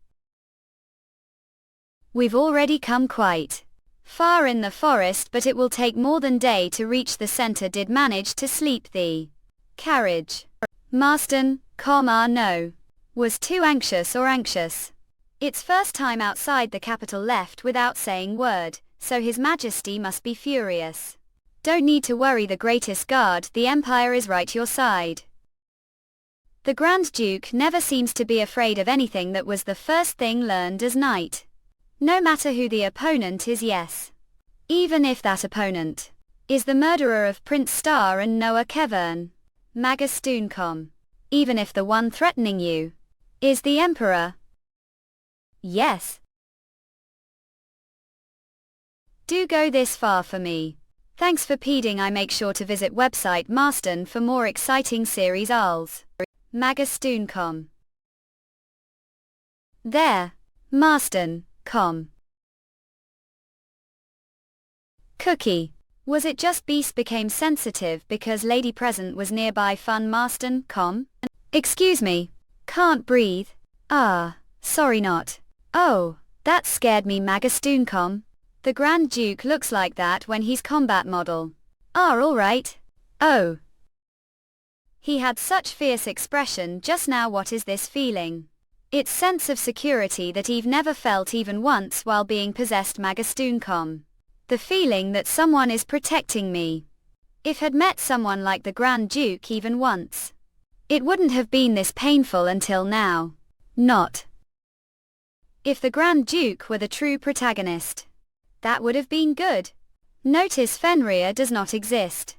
We've already come quite far in the forest, but it will take more than day to reach the center. Did manage to sleep the carriage. Marston, no. Was too anxious or anxious. It's first time outside the capital left without saying word, so His Majesty must be furious. Don't need to worry, the greatest guard, the Empire is right your side. The Grand Duke never seems to be afraid of anything. That was the first thing learned as knight. No matter who the opponent is, yes. Even if that opponent is the murderer of Prince Star and Noah Kevern. Magastoonkom. Even if the one threatening you is the Emperor. Yes. Do go this far for me. Thanks for peeding. I make sure to visit website Marston for more exciting series Als. Magastoonkom. There. Marston.com. Cookie. Was it just Beast became sensitive because Lady Present was nearby? Fun Marston.com. Excuse me. Can't breathe. Sorry not. Oh, that scared me. Magastoonkom. The Grand Duke looks like that when he's combat model. Alright. Oh. He had such fierce expression just now. What is this feeling? It's sense of security that Eve never felt even once while being possessed. Magastoonkom. The feeling that someone is protecting me. If had met someone like the Grand Duke even once, it wouldn't have been this painful until now. Not. If the Grand Duke were the true protagonist, that would have been good. Notice Fenrir does not exist.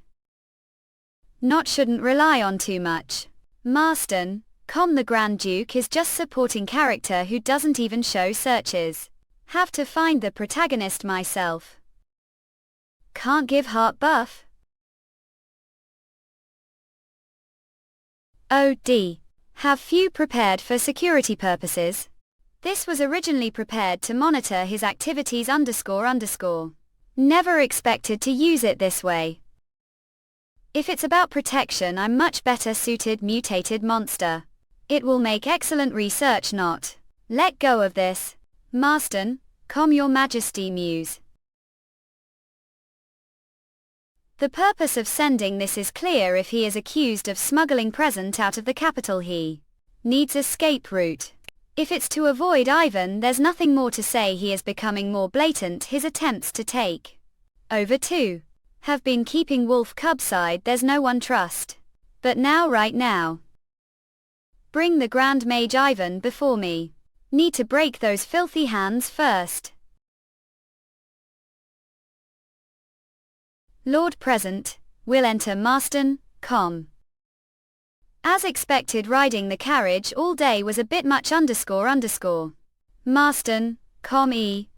Not shouldn't rely on too much. Marston, the Grand Duke is just supporting character who doesn't even show searches. Have to find the protagonist myself. Can't give heart buff. OD. Have few prepared for security purposes. This was originally prepared to monitor his activities __. Never expected to use it this way. If it's about protection, I'm much better suited. Mutated monster. It will make excellent research. Not. Let go of this. Marston, Your Majesty Muse. The purpose of sending this is clear. If he is accused of smuggling present out of the capital, he needs escape route. If it's to avoid Ivan, there's nothing more to say. He is becoming more blatant. His attempts to take over to have been keeping Wolf Cub side. There's no one trust. But now, right now, bring the Grand Mage Ivan before me. Need to break those filthy hands first. Lord Present, will enter Marston, As expected, riding the carriage all day was a bit much. Marston, E.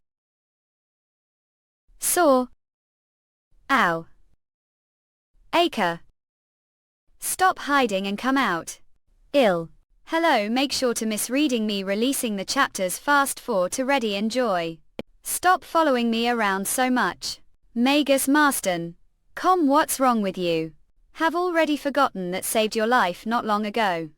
Saw. Ow. Acre. Stop hiding and come out. Ill. Hello, make sure to miss reading me releasing the chapters fast for to ready enjoy. Stop following me around so much. Magus Marston. What's wrong with you? Have already forgotten that saved your life not long ago.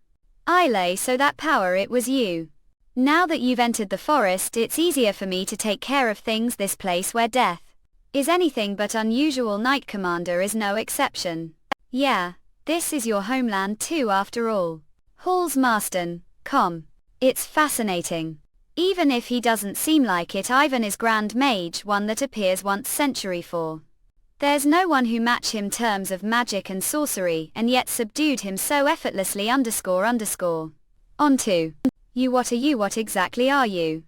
Ile, so that power, it was you. Now that you've entered the forest, it's easier for me to take care of things. This place where death is anything but unusual. Knight Commander is no exception. Yeah, this is your homeland too after all. Halls Marston, It's fascinating. Even if he doesn't seem like it, Ivan is Grand Mage, one that appears once century for There's no one who match him terms of magic and sorcery and yet subdued him so effortlessly underscore. On to. You what exactly are you?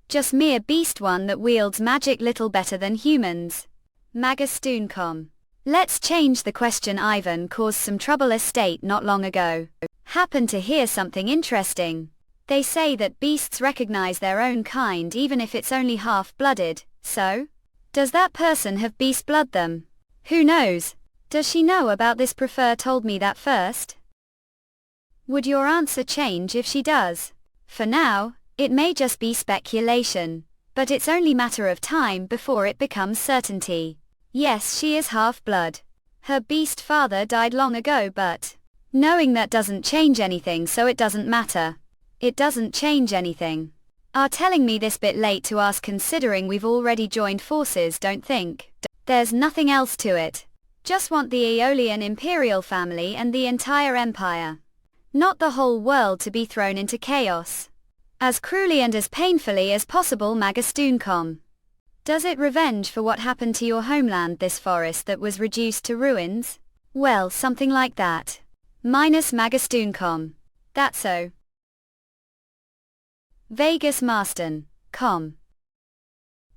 Just mere beast one that wields magic little better than humans. Magastooncom. Let's change the question. Ivan caused some trouble estate not long ago. Happened to hear something interesting. They say that beasts recognize their own kind even if it's only half-blooded, so? Does that person have beast blood them? Who knows? Does she know about this? Prefer told me that first. Would your answer change if she does? For now, it may just be speculation, but it's only matter of time before it becomes certainty. Yes, she is half-blood. Her beast father died long ago, but knowing that doesn't change anything, so it doesn't matter. It doesn't change anything. Are telling me this bit late to ask considering we've already joined forces. Don't think. There's nothing else to it. Just want the Aeolian imperial family and the entire empire. Not the whole world to be thrown into chaos. As cruelly and as painfully as possible. Magastooncom. Does it revenge for what happened to your homeland, this forest that was reduced to ruins? Well, something like that. Minus Magastooncom. That's so. Vegas Marston, com.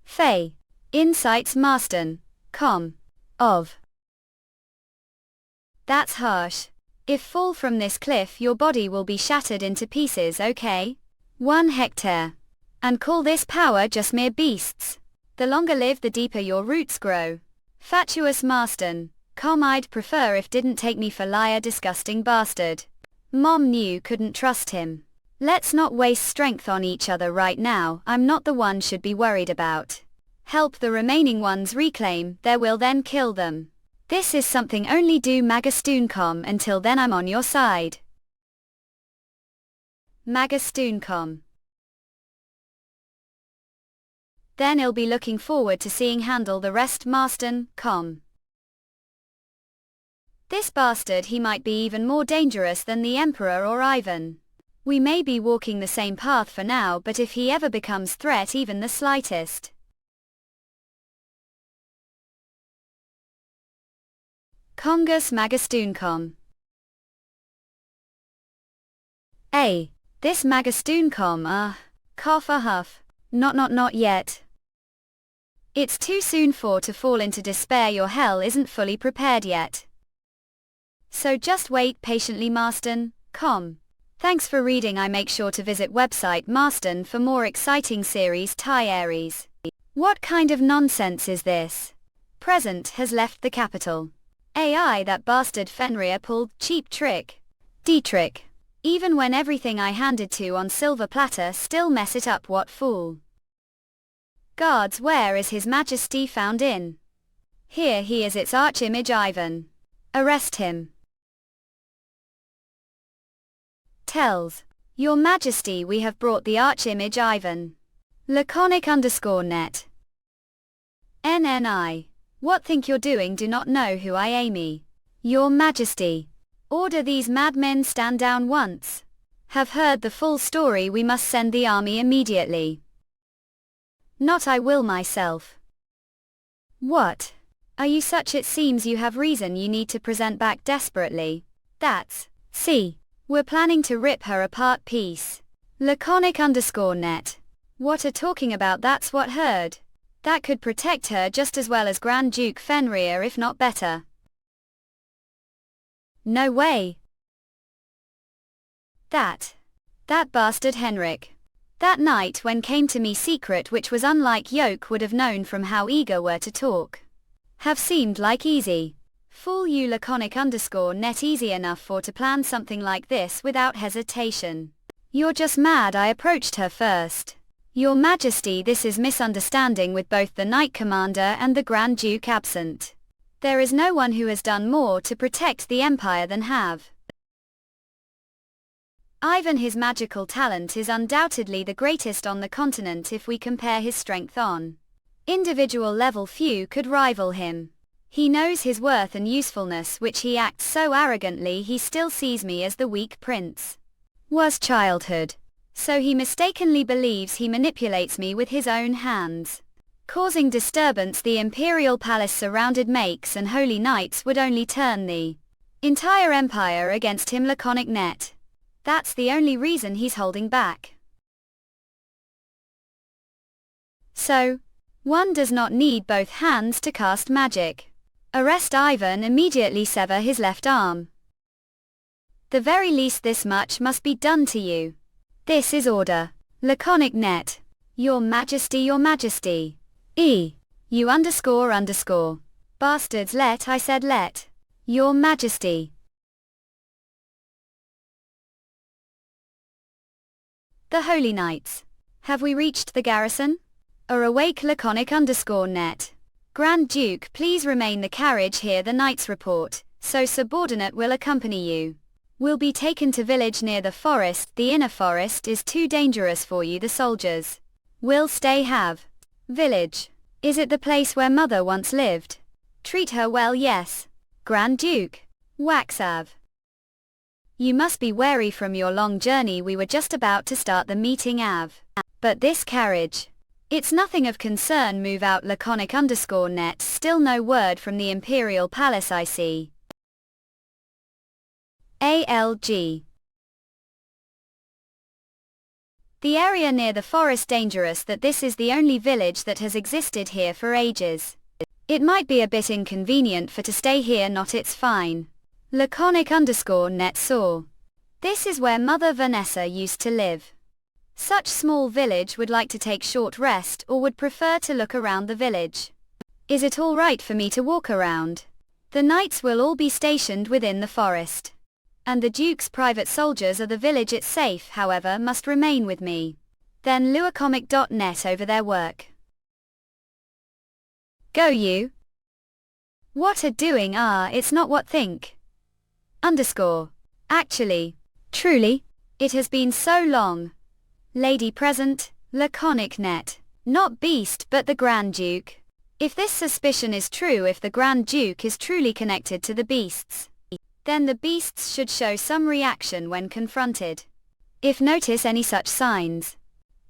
Faye. Insights Marston, com. Of. That's harsh. If fall from this cliff your body will be shattered into pieces, okay? 1 hectare. And call this power just mere beasts. The longer live the deeper your roots grow. Fatuous Marston, com. I'd prefer if didn't take me for liar, disgusting bastard. Mom knew couldn't trust him. Let's not waste strength on each other right now. I'm not the one should be worried about. Help the remaining ones reclaim their will, then kill them. This is something only do Magastooncom. Until then I'm on your side. Magastooncom. Then I'll be looking forward to seeing handle the rest. Marston, com. This bastard, he might be even more dangerous than the Emperor or Ivan. We may be walking the same path for now, but if he ever becomes threat, even the slightest. Congus Magastooncom. This Magastooncom, cough a huff. Not yet. It's too soon to fall into despair. Your hell isn't fully prepared yet. So just wait patiently. Marston, com. Thanks for reading. I make sure to visit website Marston for more exciting series. Thai Aries. What kind of nonsense is this? Present has left the capital. AI, that bastard Fenrir pulled cheap trick. D-trick. Even when everything I handed to on silver platter still mess it up. What fool. Guards, where is His Majesty found in? Here he is, its arch-image Ivan. Arrest him. Tells. Your Majesty, we have brought the arch-image Ivan. Laconic_net. NNI. What think you're doing? Do not know who I am. Your Majesty. Order these madmen stand down once. Have heard the full story. We must send the army immediately. Not I will myself. What? Are you such? It seems you have reason you need to present back desperately. That's. See. We're planning to rip her apart piece. Laconic_net. What are talking about? That's what heard. That could protect her just as well as Grand Duke Fenrick, if not better. No way. That bastard Henrik. That night when came to me secret, which was unlike yoke, would have known from how eager were to talk. Have seemed like easy. Fool you Laconic_net, easy enough for to plan something like this without hesitation. You're just mad. I approached her first. Your Majesty, this is misunderstanding with both the Knight Commander and the Grand Duke absent. There is no one who has done more to protect the Empire than have. Ivan. His magical talent is undoubtedly the greatest on the continent. If we compare his strength on individual level, few could rival him. He knows his worth and usefulness, which he acts so arrogantly. He still sees me as the weak prince. Was childhood. So he mistakenly believes he manipulates me with his own hands. Causing disturbance the imperial palace surrounded makes and holy knights would only turn the entire empire against him. Laconic net. That's the only reason he's holding back. So, one does not need both hands to cast magic. Arrest Ivan, immediately sever his left arm. The very least this much must be done to you. This is order. Laconic net. Your Majesty, Your Majesty. You __. Bastards, let, I said let. Your Majesty. The Holy Knights. Have we reached the garrison? Are awake. Laconic _net. Grand Duke, please remain the carriage here. The knights report, so subordinate will accompany you. Will be taken to village near the forest. The inner forest is too dangerous for you. The soldiers will stay. Have village. Is it the place where mother once lived? Treat her well. Yes. Grand Duke. Waxav. You must be wary from your long journey. We were just about to start the meeting. But this carriage. It's nothing of concern. Move out. Laconic _net. Still no word from the imperial palace. I see. ALG. The area near the forest dangerous. That this is the only village that has existed here for ages. It might be a bit inconvenient for to stay here. Not, it's fine. Laconic _net saw. This is where Mother Vanessa used to live. Such small village. Would like to take short rest or would prefer to look around the village. Is it all right for me to walk around? The knights will all be stationed within the forest. And the Duke's private soldiers are the village. It's safe, however, must remain with me. Then luacomic.net over their work. Go you. What are doing? It's not what think. Actually. Truly. It has been so long. Lady present, laconic net. Not beast but the Grand Duke. If this suspicion is true, if the Grand Duke is truly connected to the beasts, then the beasts should show some reaction when confronted. If notice any such signs,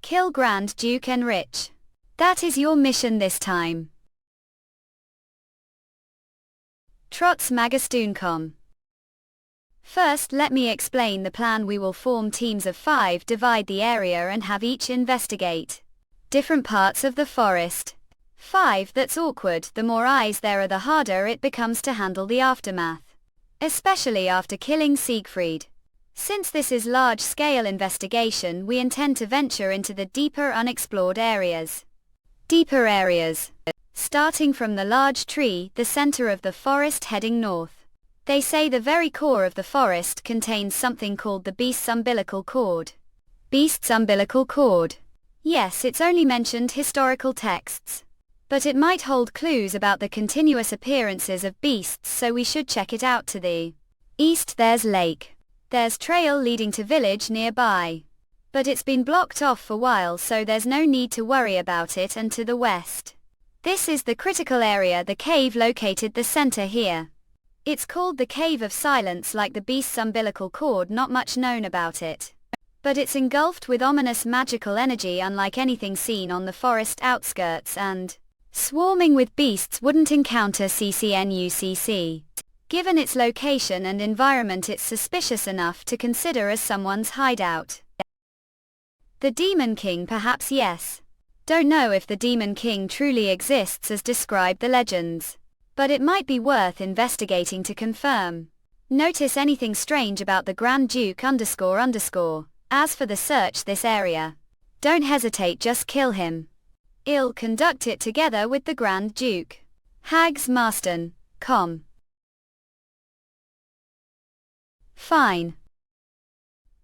kill Grand Duke Enrich. That is your mission this time. Trots Magastuncom. First let me explain the plan. We will form teams of 5, divide the area and have each investigate different parts of the forest. 5, that's awkward. The more eyes there are the harder it becomes to handle the aftermath. Especially after killing Siegfried. Since this is large-scale investigation, we intend to venture into the deeper unexplored areas. Deeper areas. Starting from the large tree, the center of the forest heading north. They say the very core of the forest contains something called the beast's umbilical cord. Beast's umbilical cord. Yes, it's only mentioned historical texts. But it might hold clues about the continuous appearances of beasts, so we should check it out. To the east there's lake. There's trail leading to village nearby. But it's been blocked off for a while, so there's no need to worry about it. And to the west. This is the critical area, the cave located the center here. It's called the Cave of Silence, like the beast's umbilical cord. Not much known about it. But it's engulfed with ominous magical energy unlike anything seen on the forest outskirts, and swarming with beasts. Wouldn't encounter CCNUCC. Given its location and environment, it's suspicious enough to consider as someone's hideout. The Demon King perhaps? Yes. Don't know if the Demon King truly exists as described the legends. But it might be worth investigating to confirm. Notice anything strange about the Grand Duke __. As for the search this area. Don't hesitate, just kill him. I'll conduct it together with the Grand Duke. Hags Marston, com. Fine.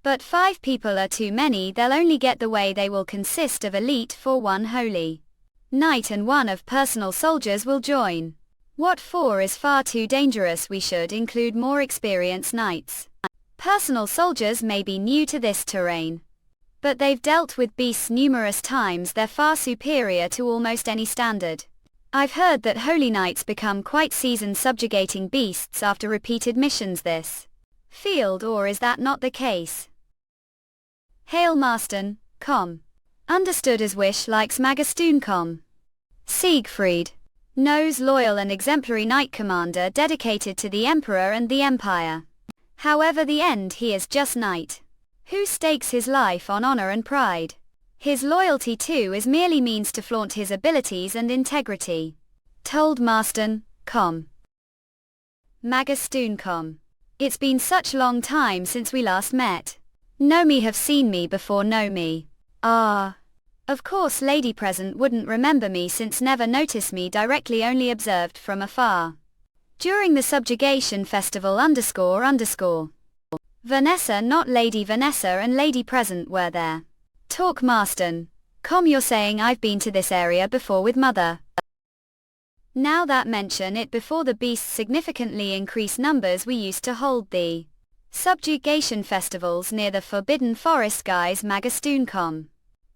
But 5 people are too many. They'll only get the way. They will consist of elite for 1 holy knight and 1 of personal soldiers will join. What for is far too dangerous. We should include more experienced knights. Personal soldiers may be new to this terrain. But they've dealt with beasts numerous times. They're far superior to almost any standard. I've heard that holy knights become quite seasoned subjugating beasts after repeated missions this field, or is that not the case? Hail Marston, com. Understood as wish likes Magastuncom. Siegfried. No's loyal and exemplary knight commander dedicated to the emperor and the empire. However the end he is just knight, who stakes his life on honor and pride. His loyalty too is merely means to flaunt his abilities and integrity. Told Marston, com. Magastoon com. It's been such long time since we last met. Know me have seen me before know me. Ah. Of course lady present wouldn't remember me since never noticed me directly only observed from afar. During the subjugation festival __. Vanessa not Lady Vanessa and Lady Present were there. Talk Marston. You're saying I've been to this area before with mother. Now that mention it before the beast's significantly increased numbers we used to hold the subjugation festivals near the Forbidden Forest guys Magastoon.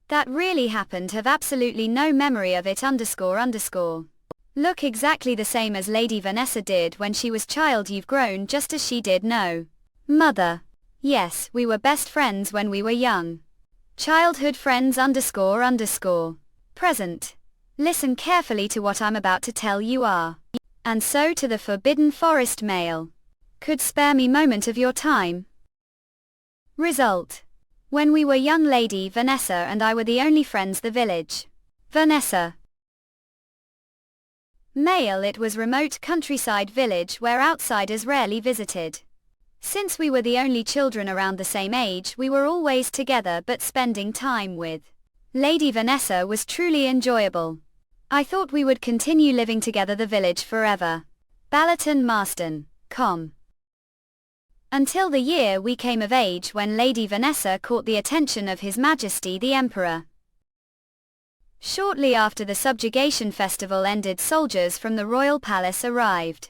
That really happened have absolutely no memory of it __. Look exactly the same as Lady Vanessa did when she was child you've grown just as she did no. Mother. Yes, we were best friends when we were young. Childhood friends __. Present. Listen carefully to what I'm about to tell you are. And so to the Forbidden Forest male. Could spare me moment of your time. Result. When we were young Lady Vanessa and I were the only friends the village. Vanessa. Male it was remote countryside village where outsiders rarely visited. Since we were the only children around the same age we were always together but spending time with Lady Vanessa was truly enjoyable. I thought we would continue living together the village forever. Ballaton Marston, com. Until the year we came of age when Lady Vanessa caught the attention of His Majesty the Emperor. Shortly after the subjugation festival ended soldiers from the royal palace arrived.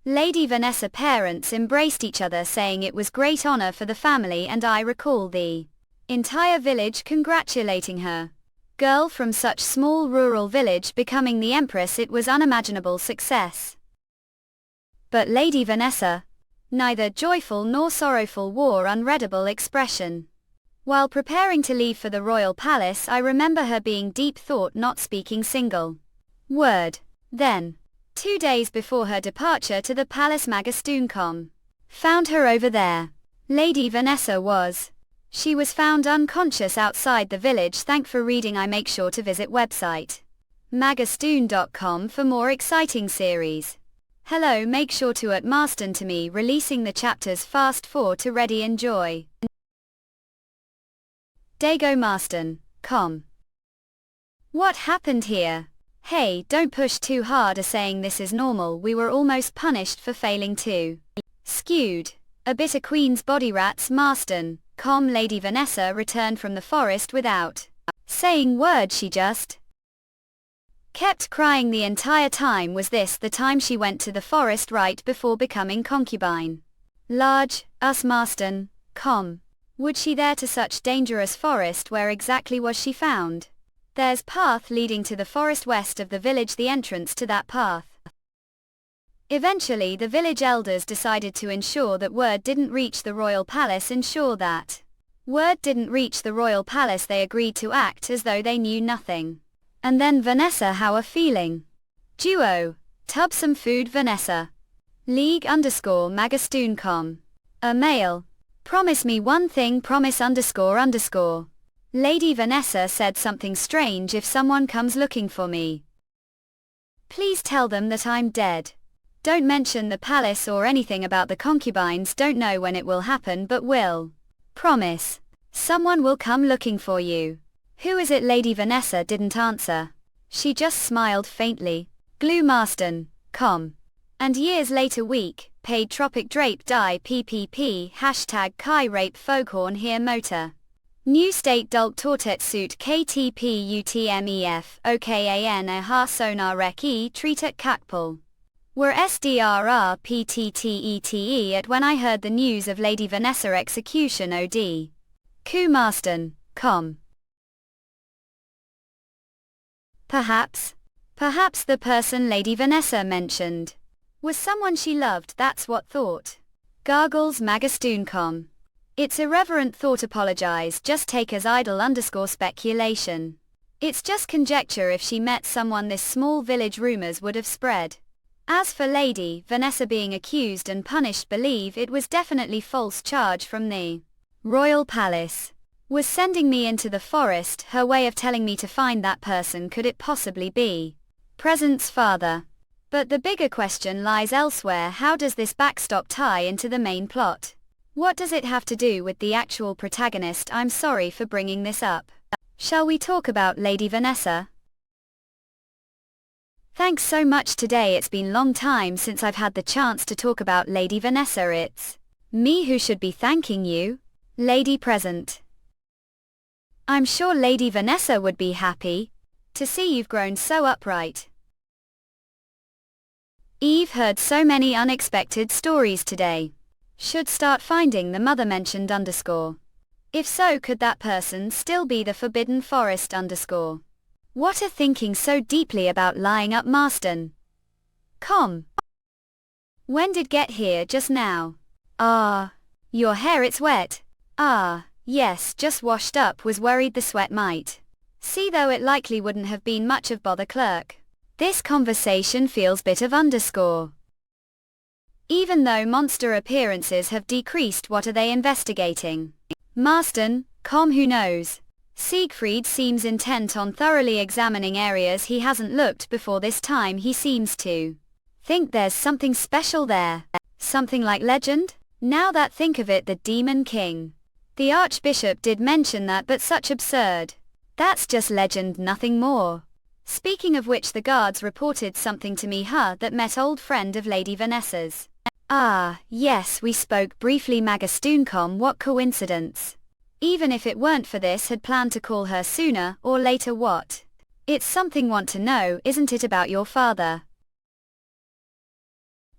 Lady Vanessa's parents embraced each other saying it was great honor for the family and I recall the entire village congratulating her. Girl from such small rural village becoming the empress it was unimaginable success. But Lady Vanessa, neither joyful nor sorrowful wore unreadable expression. While preparing to leave for the royal palace I remember her being deep thought not speaking single word. Then, 2 days before her departure to the palace Magastoon found her over there. Lady Vanessa was. She was found unconscious outside the village. Thank for reading. I make sure to visit website magastoon.com for more exciting series. Hello, make sure to at Marston to me releasing the chapters fast for to ready enjoy. Dago Marston, com. What happened here? Hey, don't push too hard. Saying this is normal. We were almost punished for failing to. Skewed. A bit of Queen's body rats Marston, com. Lady Vanessa returned from the forest without saying word. She just kept crying the entire time. Was this the time she went to the forest right before becoming concubine? Large, us Marston, com. Would she there to such dangerous forest? Where exactly was she found? There's path leading to the forest west of the village, the entrance to that path. Eventually the village elders decided to ensure that word didn't reach the royal palace. Ensure that word didn't reach the royal palace. They agreed to act as though they knew nothing. And then Vanessa, how are feeling? Duo. Tub some food Vanessa. League _Magastoon com. A male. Promise me one thing, promise __. Lady Vanessa said something strange. If someone comes looking for me, please tell them that I'm dead. Don't mention the palace or anything about the concubines. Don't know when it will happen but will. Promise. Someone will come looking for you. Who is it? Lady Vanessa didn't answer. She just smiled faintly. Glue Marston, com. And years later week, paid Tropic Drape Die PPP # Kai Rape Foghorn here Motor. New State Dulk Tortet Suit KTP UTMEF OKAN AHA Sonar Rek E Treatet Kakpul. Were SDRR PTTETE at when I heard the news of Lady Vanessa execution OD. Ku Marston, com. Perhaps the person Lady Vanessa mentioned was someone she loved. That's what thought. Gargles Magastoon com. It's irreverent thought. Apologize. Just take as idle _ speculation. It's just conjecture if she met someone this small village rumors would have spread. As for Lady Vanessa being accused and punished, believe it was definitely false charge from the royal palace. Was sending me into the forest her way of telling me to find that person? Could it possibly be Present's father? But the bigger question lies elsewhere. How does this backstop tie into the main plot? What does it have to do with the actual protagonist? I'm sorry for bringing this up. Shall we talk about Lady Vanessa? Thanks so much today. It's been long time since I've had the chance to talk about Lady Vanessa. It's me who should be thanking you, Lady Present. I'm sure Lady Vanessa would be happy to see you've grown so upright. Eve heard so many unexpected stories today. Should start finding the mother mentioned _ If so, could that person still be the Forbidden Forest _ What a thinking so deeply about lying up Marston. When did get here? Just now. Your hair, it's wet. Yes, just washed up. Was worried the sweat might. See, though it likely wouldn't have been much of bother. Clerk. This conversation feels bit of _ Even though monster appearances have decreased, what are they investigating? Marston, who knows? Siegfried seems intent on thoroughly examining areas he hasn't looked before. This time he seems to think there's something special there. Something like legend? Now that think of it, the Demon King. The Archbishop did mention that, but such absurd. That's just legend, nothing more. Speaking of which, the guards reported something to me, that met old friend of Lady Vanessa's. Yes, we spoke briefly. Magastoon. What coincidence. Even if it weren't for this, had planned to call her sooner or later. What? It's something want to know, isn't it, about your father?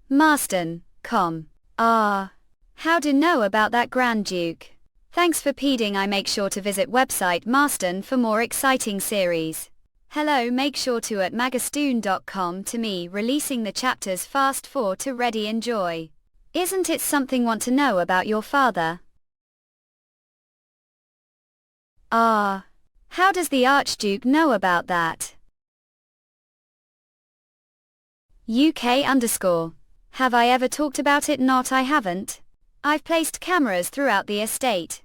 Marston, how do know about that Grand Duke? Thanks for peeding. I make sure to visit website Marston for more exciting series. Hello, make sure to at magastoon.com to me releasing the chapters fast for to ready enjoy. Isn't it something want to know about your father? How does the Archduke know about that? UK _ Have I ever talked about it? Not, I haven't. I've placed cameras throughout the estate.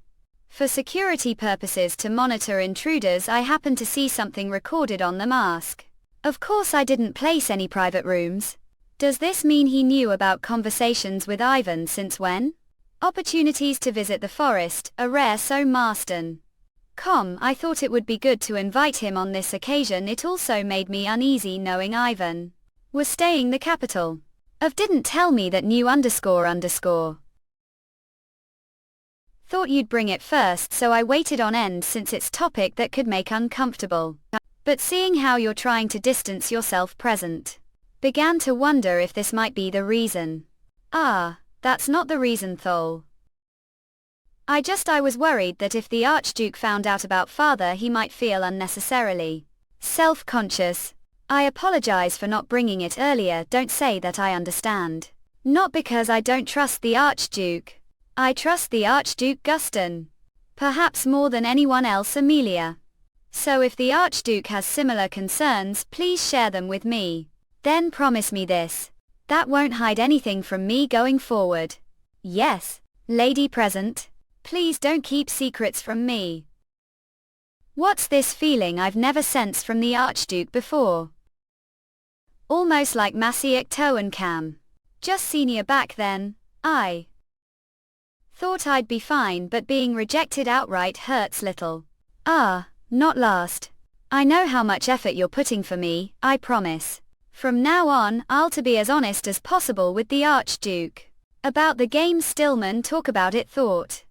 For security purposes, to monitor intruders. I happened to see something recorded on the mask. Of course I didn't place any private rooms. Does this mean he knew about conversations with Ivan? Since when? Opportunities to visit the forest are rare, so Marston. I thought it would be good to invite him on this occasion. It also made me uneasy knowing Ivan was staying the capital of. Didn't tell me that new _ Thought you'd bring it first, so I waited on end since it's topic that could make uncomfortable. But seeing how you're trying to distance yourself, Present, began to wonder if this might be the reason. That's not the reason, Thol. I was worried that if the Archduke found out about father, he might feel unnecessarily self-conscious. I apologize for not bringing it earlier. Don't say that, I understand. Not because I don't trust the Archduke. I trust the Archduke Guston. Perhaps more than anyone else, Amelia. So if the Archduke has similar concerns, please share them with me. Then promise me this. That won't hide anything from me going forward. Yes, Lady Present. Please don't keep secrets from me. What's this feeling I've never sensed from the Archduke before? Almost like Masiak Toankam. Just senior back then. I thought I'd be fine, but being rejected outright hurts little. Not last. I know how much effort you're putting for me, I promise. From now on, I'll to be as honest as possible with the Archduke. About the game Stillman, talk about it. Thought.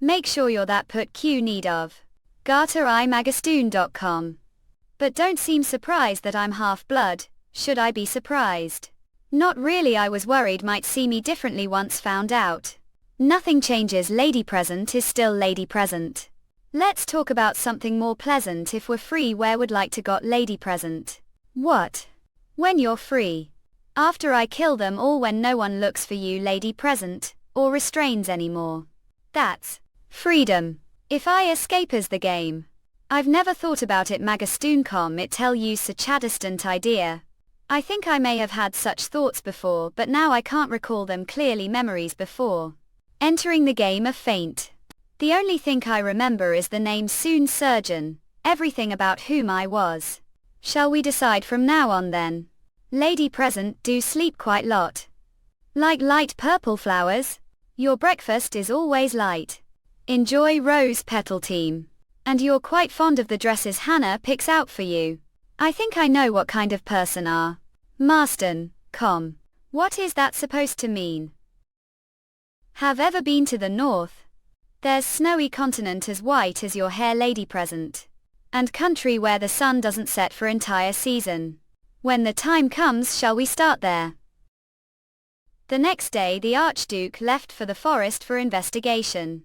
Make sure you're that put Q need of. Garter I magastoon.com. But don't seem surprised that I'm half-blood. Should I be surprised? Not really. I was worried might see me differently once found out. Nothing changes. Lady Present is still Lady Present. Let's talk about something more pleasant if we're free. Where would like to got Lady Present? What? When you're free. After I kill them all, when no one looks for you, Lady Present, or restrains anymore. That's freedom. If I escape as the game. I've never thought about it magastoon.com it tell you such a distant idea. I think I may have had such thoughts before but now I can't recall them clearly memories before. Entering the game of faint. The only thing I remember is the name Soon Surgeon, everything about whom I was. Shall we decide from now on then? Lady present do sleep quite lot. Like light purple flowers? Your breakfast is always light. Enjoy rose petal team. And you're quite fond of the dresses Hannah picks out for you. I think I know what kind of person are. Marston, com. What is that supposed to mean? Have ever been to the north? There's snowy continent as white as your hair lady present. And country where the sun doesn't set for entire season. When the time comes shall we start there? The next day the Archduke left for the forest for investigation.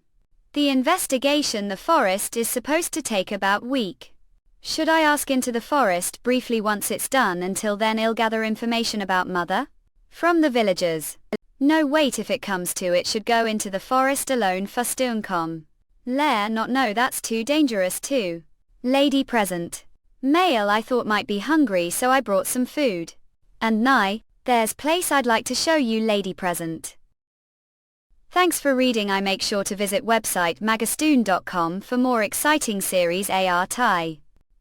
The investigation the forest is supposed to take about week. Should I ask into the forest briefly once it's done until then I'll gather information about mother? From the villagers. No wait if it comes to it should go into the forest alone fustoon.com. Lair not no that's too dangerous too. Lady present. Male I thought might be hungry so I brought some food. And nigh, there's place I'd like to show you lady present. Thanks for reading I make sure to visit website magastoon.com for more exciting series AR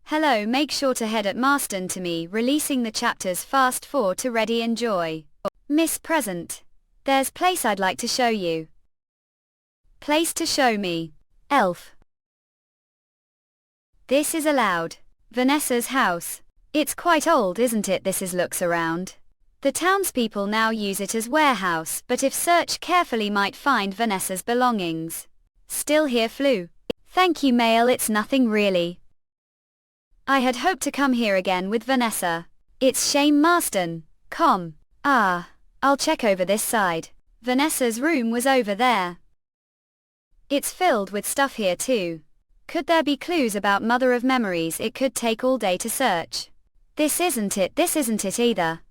Hello make sure to head at Marston to me releasing the chapters fast for to ready enjoy. Miss present. There's place I'd like to show you. Place to show me. Elf. This is allowed. Vanessa's house. It's quite old isn't it this is looks around. The townspeople now use it as warehouse but if search carefully might find Vanessa's belongings. Still here flew. Thank you male it's nothing really. I had hoped to come here again with Vanessa. It's shame Marston, com. I'll check over this side. Vanessa's room was over there. It's filled with stuff here too. Could there be clues about mother of memories it could take all day to search. This isn't it either.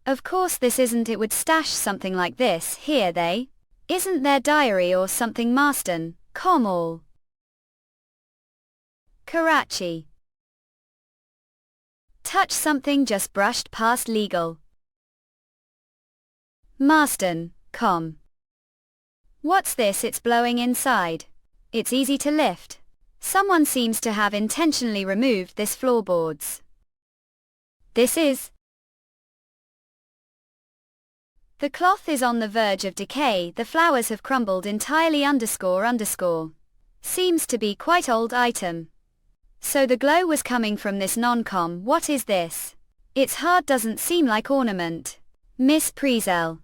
Of course this isn't it would stash something like this here they. Isn't their diary or something Marston, com all. Karachi. Touch something just brushed past legal. Marston, com. What's this it's blowing inside. It's easy to lift. Someone seems to have intentionally removed this floorboards. This is. The cloth is on the verge of decay the flowers have crumbled entirely __. Seems to be quite old item. So the glow was coming from this non-com what is this? It's hard doesn't seem like ornament. Miss Presepe.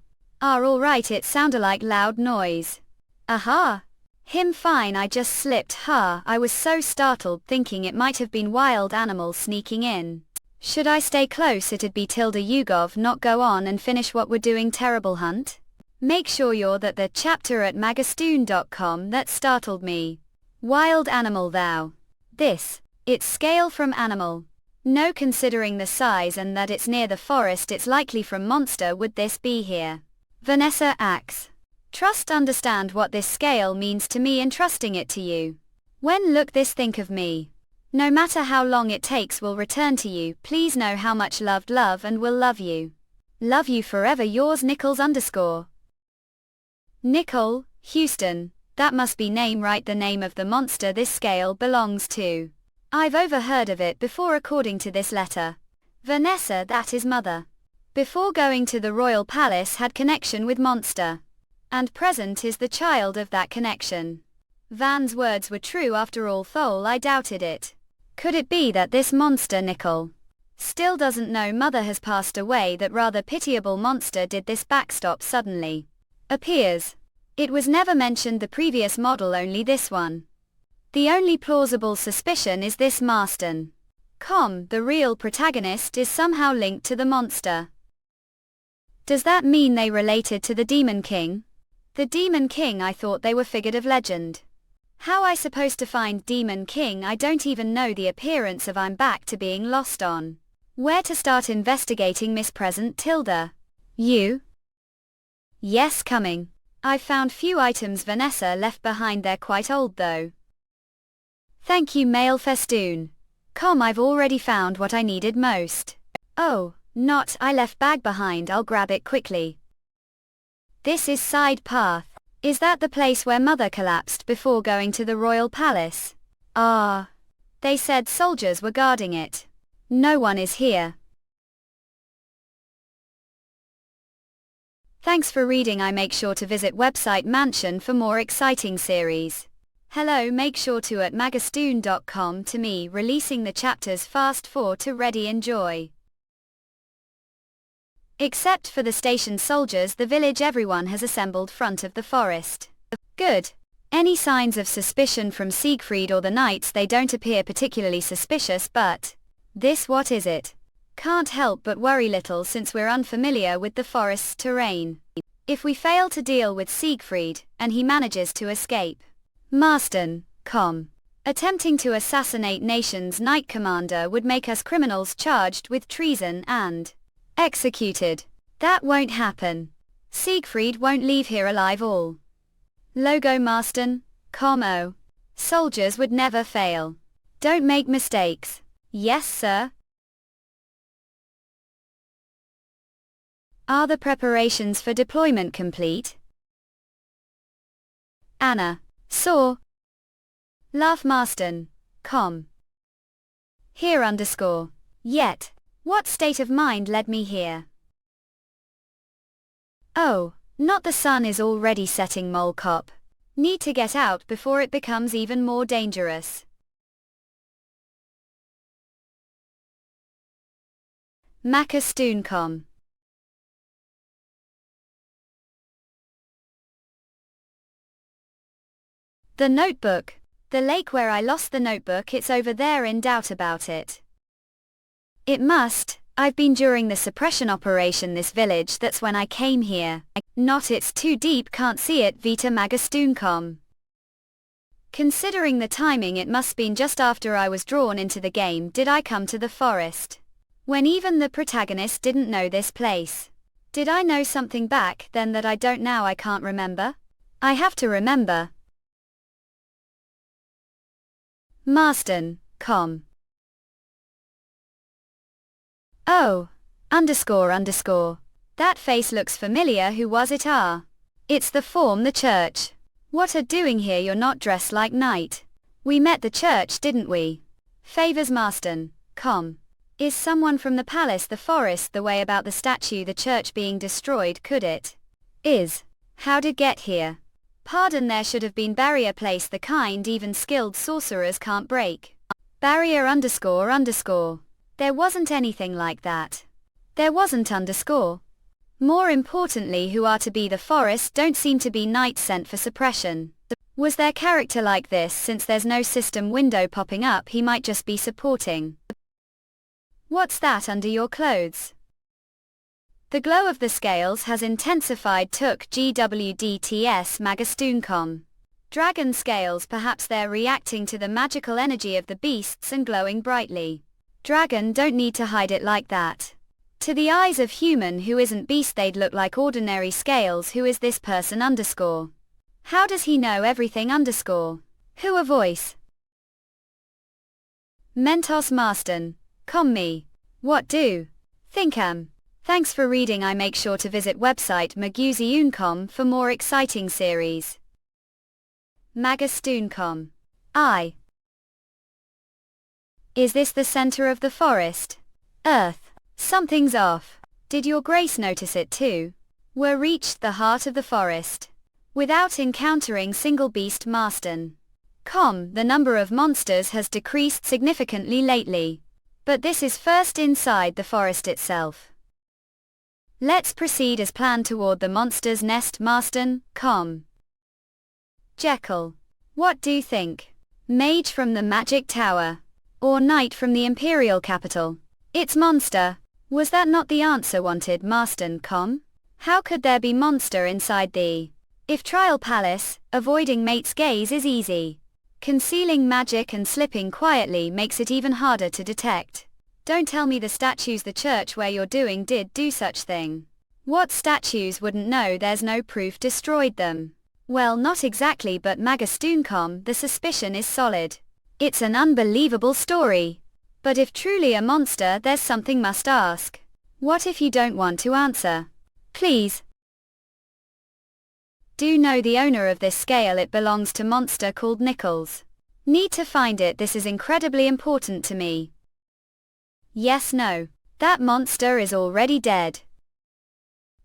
Alright it sounded like loud noise. Aha! Him fine I just slipped I was so startled thinking it might have been wild animals sneaking in. Should I stay close it'd be tilde Yugov not go on and finish what we're doing terrible hunt? Make sure you're that the chapter at magastoon.com that startled me. Wild animal thou. This. It's scale from animal. No considering the size and that it's near the forest it's likely from monster would this be here. Vanessa Axe. Trust understand what this scale means to me entrusting it to you. When look this think of me. No matter how long it takes will return to you please know how much loved love and will love you. Love you forever yours Nichols _ Nicole, Houston, that must be name right the name of the monster this scale belongs to. I've overheard of it before according to this letter. Vanessa that is mother. Before going to the royal palace had connection with monster. And present is the child of that connection. Van's words were true after all though I doubted it. Could it be that this monster Nicole still doesn't know mother has passed away that rather pitiable monster did this backstop suddenly? Appears. It was never mentioned the previous model only this one. The only plausible suspicion is this Marston. The real protagonist is somehow linked to the monster. Does that mean they related to the Demon King? The Demon King I thought they were figured of legend. How I supposed to find Demon King I don't even know the appearance of I'm back to being lost on. Where to start investigating Miss Present tilde. You? Yes coming. I've found few items Vanessa left behind they're quite old though. Thank you, mail festoon. I've already found what I needed most. Oh, not, I left bag behind, I'll grab it quickly. This is side path. Is that the place where mother collapsed before going to the royal palace? Ah. They said soldiers were guarding it. No one is here. Thanks for reading. I make sure to visit website Mansion for more exciting series. Hello, make sure to at magastoon.com to me releasing the chapters fast for to ready enjoy. Except for the station soldiers, the village, everyone has assembled front of the forest. Good. Any signs of suspicion from Siegfried or the knights? They don't appear particularly suspicious, but this, what is it? Can't help but worry little since we're unfamiliar with the forest's terrain. If we fail to deal with Siegfried, and he manages to escape, Marston, attempting to assassinate nation's knight commander would make us criminals charged with treason and executed. That won't happen. Siegfried won't leave here alive. All logo Marston, oh. Soldiers would never fail. Don't make mistakes. Yes, sir. Are the preparations for deployment complete? Anna. Saw. Laugh Marston, Here underscore. Yet. What state of mind led me here? Oh, not the sun is already setting, mole cop. Need to get out before it becomes even more dangerous. Macastoon. The notebook. The lake where I lost the notebook, it's over there, in doubt about it. It must. I've been during the suppression operation this village, that's when I came here. Not, it's too deep, can't see it. Vita Magastoon. Considering the timing, it must been just after I was drawn into the game did I come to the forest. When even the protagonist didn't know this place. Did I know something back then that I don't now? I can't remember. I have to remember. Marston, Oh. Underscore. That face looks familiar. Who was it? It's the form, the church. What are doing here? You're not dressed like knight. We met the church, didn't we? Favors Marston, Is someone from the palace, the forest, the way about the statue, the church being destroyed? Could it? Is. How did get here? Pardon, there should have been barrier placed, the kind even skilled sorcerers can't break. Barrier underscore. There wasn't anything like that. There wasn't underscore. More importantly, who are to be the forest don't seem to be knights sent for suppression. Was their character like this? Since there's no system window popping up, he might just be supporting. What's that under your clothes? The glow of the scales has intensified. Took GWDTS Magastoon. Dragon scales, perhaps they're reacting to the magical energy of the beasts and glowing brightly. Dragon don't need to hide it like that. To the eyes of human who isn't beast, they'd look like ordinary scales. Who is this person underscore? How does he know everything underscore? Who a voice? Mentos Marston, me. What do? Think Thanks for reading. I make sure to visit website magastoon.com for more exciting series. Magastoon. Is this the center of the forest? Earth. Something's off. Did your grace notice it too? We're reached the heart of the forest. Without encountering single beast. Marston. The number of monsters has decreased significantly lately. But this is first inside the forest itself. Let's proceed as planned toward the monster's nest. Marston, Jekyll. What do you think? Mage from the magic tower. Or knight from the imperial capital? It's monster. Was that not the answer wanted? Marston, How could there be monster inside the if trial palace? Avoiding mate's gaze is easy. Concealing magic and slipping quietly makes it even harder to detect. Don't tell me the statues the church where you're doing did do such thing. What statues wouldn't know? There's no proof destroyed them. Well, not exactly, but Magastoon, the suspicion is solid. It's an unbelievable story. But if truly a monster, there's something must ask. What if you don't want to answer? Please. Do know the owner of this scale? It belongs to monster called Nichols. Need to find it. This is incredibly important to me. Yes, no. That monster is already dead.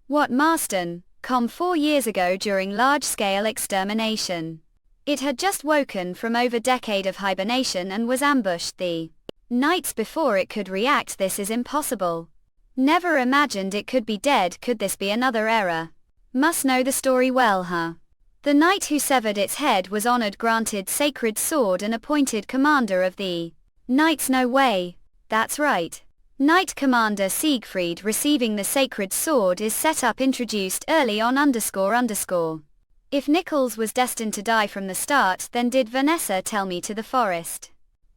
What Marston? 4 years ago during large-scale extermination. It had just woken from over a decade of hibernation and was ambushed the nights before it could react. This is impossible. Never imagined it could be dead. Could this be another error? Must know the story well, huh? The knight who severed its head was honored, granted sacred sword and appointed commander of the knights. No way. That's right. Knight Commander Siegfried receiving the sacred sword is set up, introduced early on __. If Nichols was destined to die from the start, then did Vanessa tell me to the forest?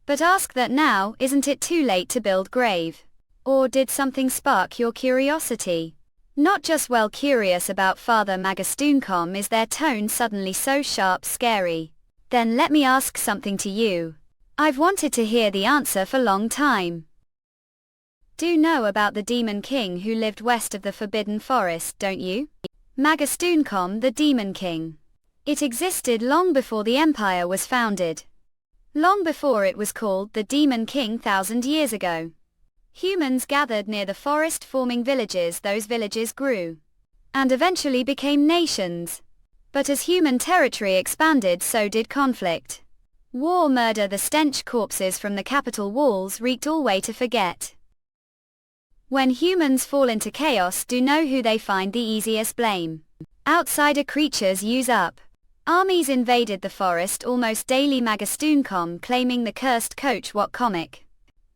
But ask that now. Isn't it too late to build grave? Or did something spark your curiosity? Not just well curious about Father Magastuncom. Is their tone suddenly so sharp, scary? Then let me ask something to you. I've wanted to hear the answer for long time. Do know about the Demon King who lived west of the Forbidden Forest, don't you? Magastuncom, the Demon King. It existed long before the Empire was founded. Long before it was called the Demon King 1,000 years ago. Humans gathered near the forest, forming villages. Those villages grew and eventually became nations. But as human territory expanded, so did conflict. War, murder. The stench, corpses from the capital walls reeked all way to forget. When humans fall into chaos, do know who they find the easiest blame? Outsider creatures use up. Armies invaded the forest almost daily. Magastuncom claiming the cursed coach. What comic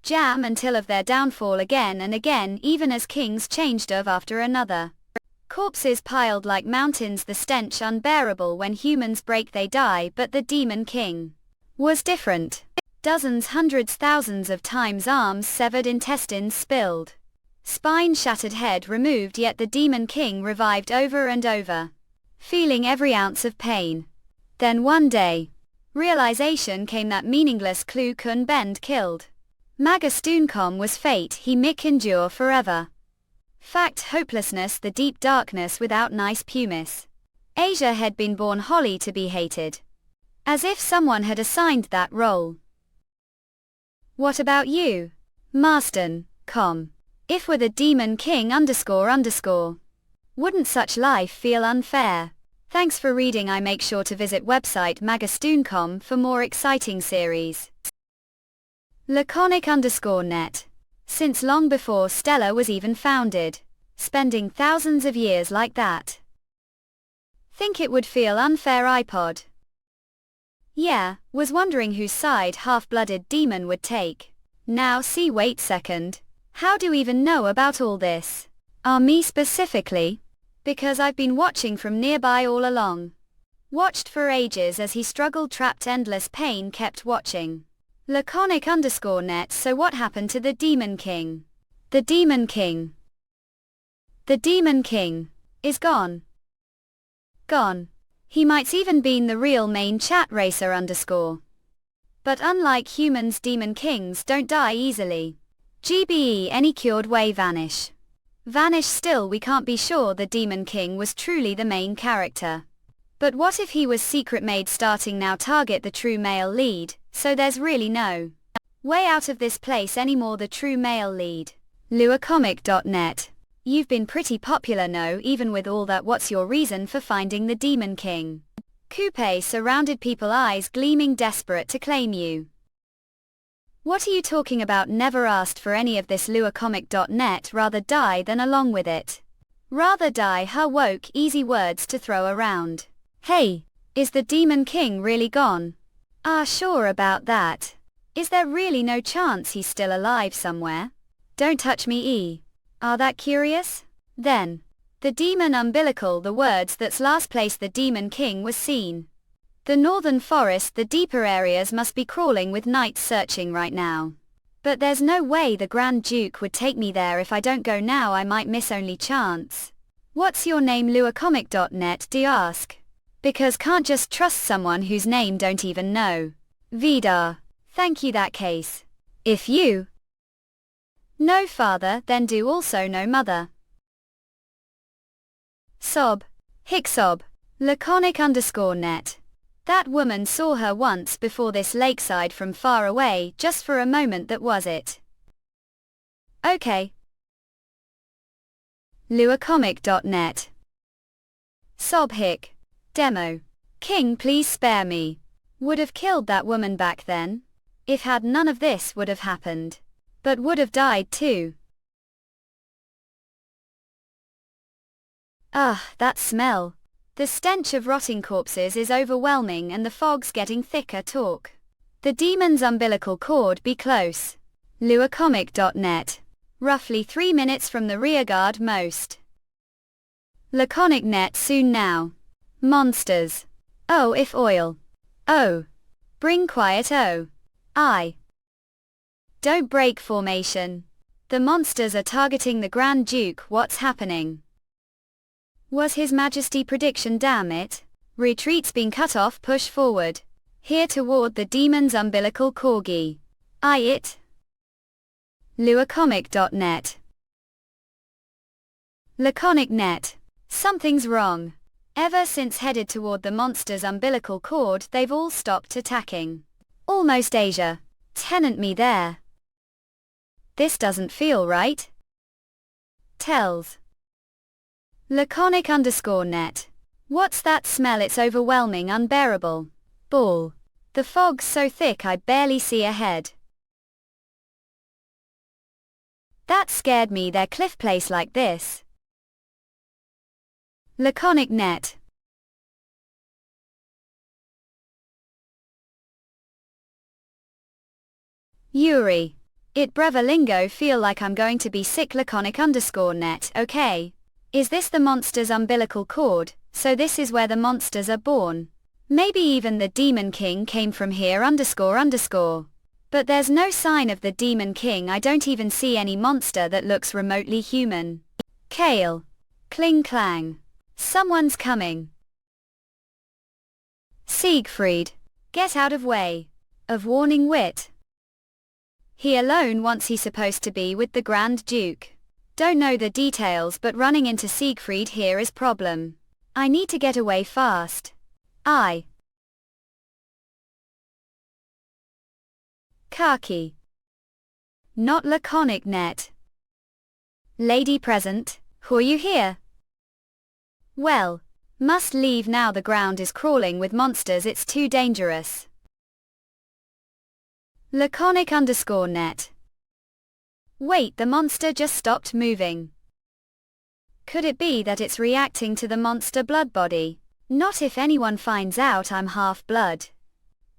jam until of their downfall again and again, even as kings changed of after another. Corpses piled like mountains, the stench unbearable. When humans break they die, but the Demon King was different. Dozens, hundreds, thousands of times, arms severed, intestines spilled, spine shattered, head removed, yet the Demon King revived over and over, feeling every ounce of pain. Then one day, realization came that meaningless clue Kun Bend killed. Magastuncom was fate, he mick endure forever. Fact, hopelessness, the deep darkness without nice pumice. Asia had been born wholly to be hated. As if someone had assigned that role. What about you? Marston, if we're the Demon King __. Wouldn't such life feel unfair? Thanks for reading. I make sure to visit website Magastuncom for more exciting series. Laconic_net. Since long before Stella was even founded. Spending thousands of years like that. Think it would feel unfair? iPod. Yeah, was wondering whose side half-blooded demon would take. Now see, wait second. How do you even know about all this? Me specifically? Because I've been watching from nearby all along. Watched for ages as he struggled, trapped, endless pain, kept watching. Laconic_net. So what happened to the Demon King? The Demon King. The Demon King is gone. Gone. He might's even been the real main chat racer _. But unlike humans, Demon Kings don't die easily. GBE, any cured way vanish. Vanish. Still we can't be sure the Demon King was truly the main character. But what if he was secret made? Starting now, target the true male lead, so there's really no way out of this place anymore. The true male lead. Luacomic.net. You've been pretty popular, no? Even with all that, what's your reason for finding the Demon King? Coupe surrounded, people eyes gleaming, desperate to claim you. What are you talking about? Never asked for any of this. Luacomic.net. Rather die than along with it. Rather die, her woke, easy words to throw around. Hey, is the Demon King really gone? Sure about that. Is there really no chance he's still alive somewhere? Don't touch me, Are that curious? Then. The demon umbilical, the words that's last place the Demon King was seen. The northern forest, the deeper areas must be crawling with knights searching right now. But there's no way the Grand Duke would take me there. If I don't go now I might miss only chance. What's your name? Luacomic.net. Do you ask? Because can't just trust someone whose name don't even know. Vidar. Thank you that case. If you no father, then do also no mother. Sob. Hicksob. Laconic_net. That woman saw her once before this lakeside from far away, just for a moment, that was it. Okay. Luacomic.net. Sob hic. Demo. King, please spare me. Would have killed that woman back then. If had none of this would have happened. But would have died too. Ugh, that smell. The stench of rotting corpses is overwhelming and the fog's getting thicker. Talk. The demon's umbilical cord be close. Luacomic.net. Roughly 3 minutes from the rearguard most. Laconic net soon now. Monsters. Oh, if oil. Oh. Bring quiet. Oh. I. Don't break formation. The monsters are targeting the Grand Duke. What's happening? Was His Majesty prediction, damn it. Retreat's been cut off, push forward. Here toward the demon's umbilical corgi. It. Luacomic.net. Laconic net. Something's wrong. Ever since headed toward the monster's umbilical cord, they've all stopped attacking. Almost Asia. Tenant me there. This doesn't feel right. Tells. Laconic_net. What's that smell? It's overwhelming, unbearable. Ball. The fog's so thick I barely see ahead. That scared me, their cliff place like this. Laconic net. Yuri. It brevalingo feel like I'm going to be sick. Laconic_net. Okay. Is this the monster's umbilical cord? So this is where the monsters are born. Maybe even the Demon King came from here. __. But there's no sign of the Demon King. I don't even see any monster that looks remotely human. Kale. Cling clang. Someone's coming. Siegfried. Get out of way. Of warning wit. He alone wants he supposed to be with the Grand Duke. Don't know the details, but running into Siegfried here is problem. I need to get away fast. Khaki. Not laconic net. Lady present, who are you here? Well, must leave now, the ground is crawling with monsters, it's too dangerous. Laconic_net. Wait, the monster just stopped moving. Could it be that it's reacting to the monster blood body? Not if anyone finds out I'm half blood.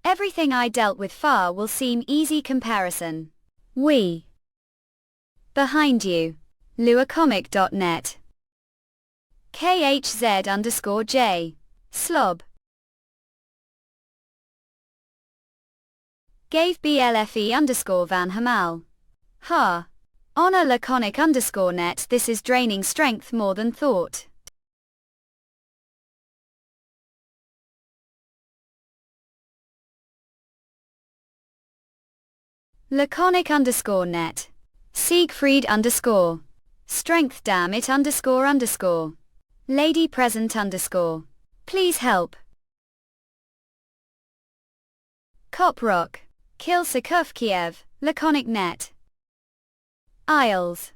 Everything I dealt with far will seem easy comparison. We. Behind you. Luacomic.net. KHZ_J. Slob. Gave BLFE_Van Hamal. Ha. Honor Laconic_net. This is draining strength more than thought. Laconic_net. Siegfried_. Strength damn it __. Lady present_. Please help. Cop rock. Kill Sakuf Kiev. Laconic net. Isles.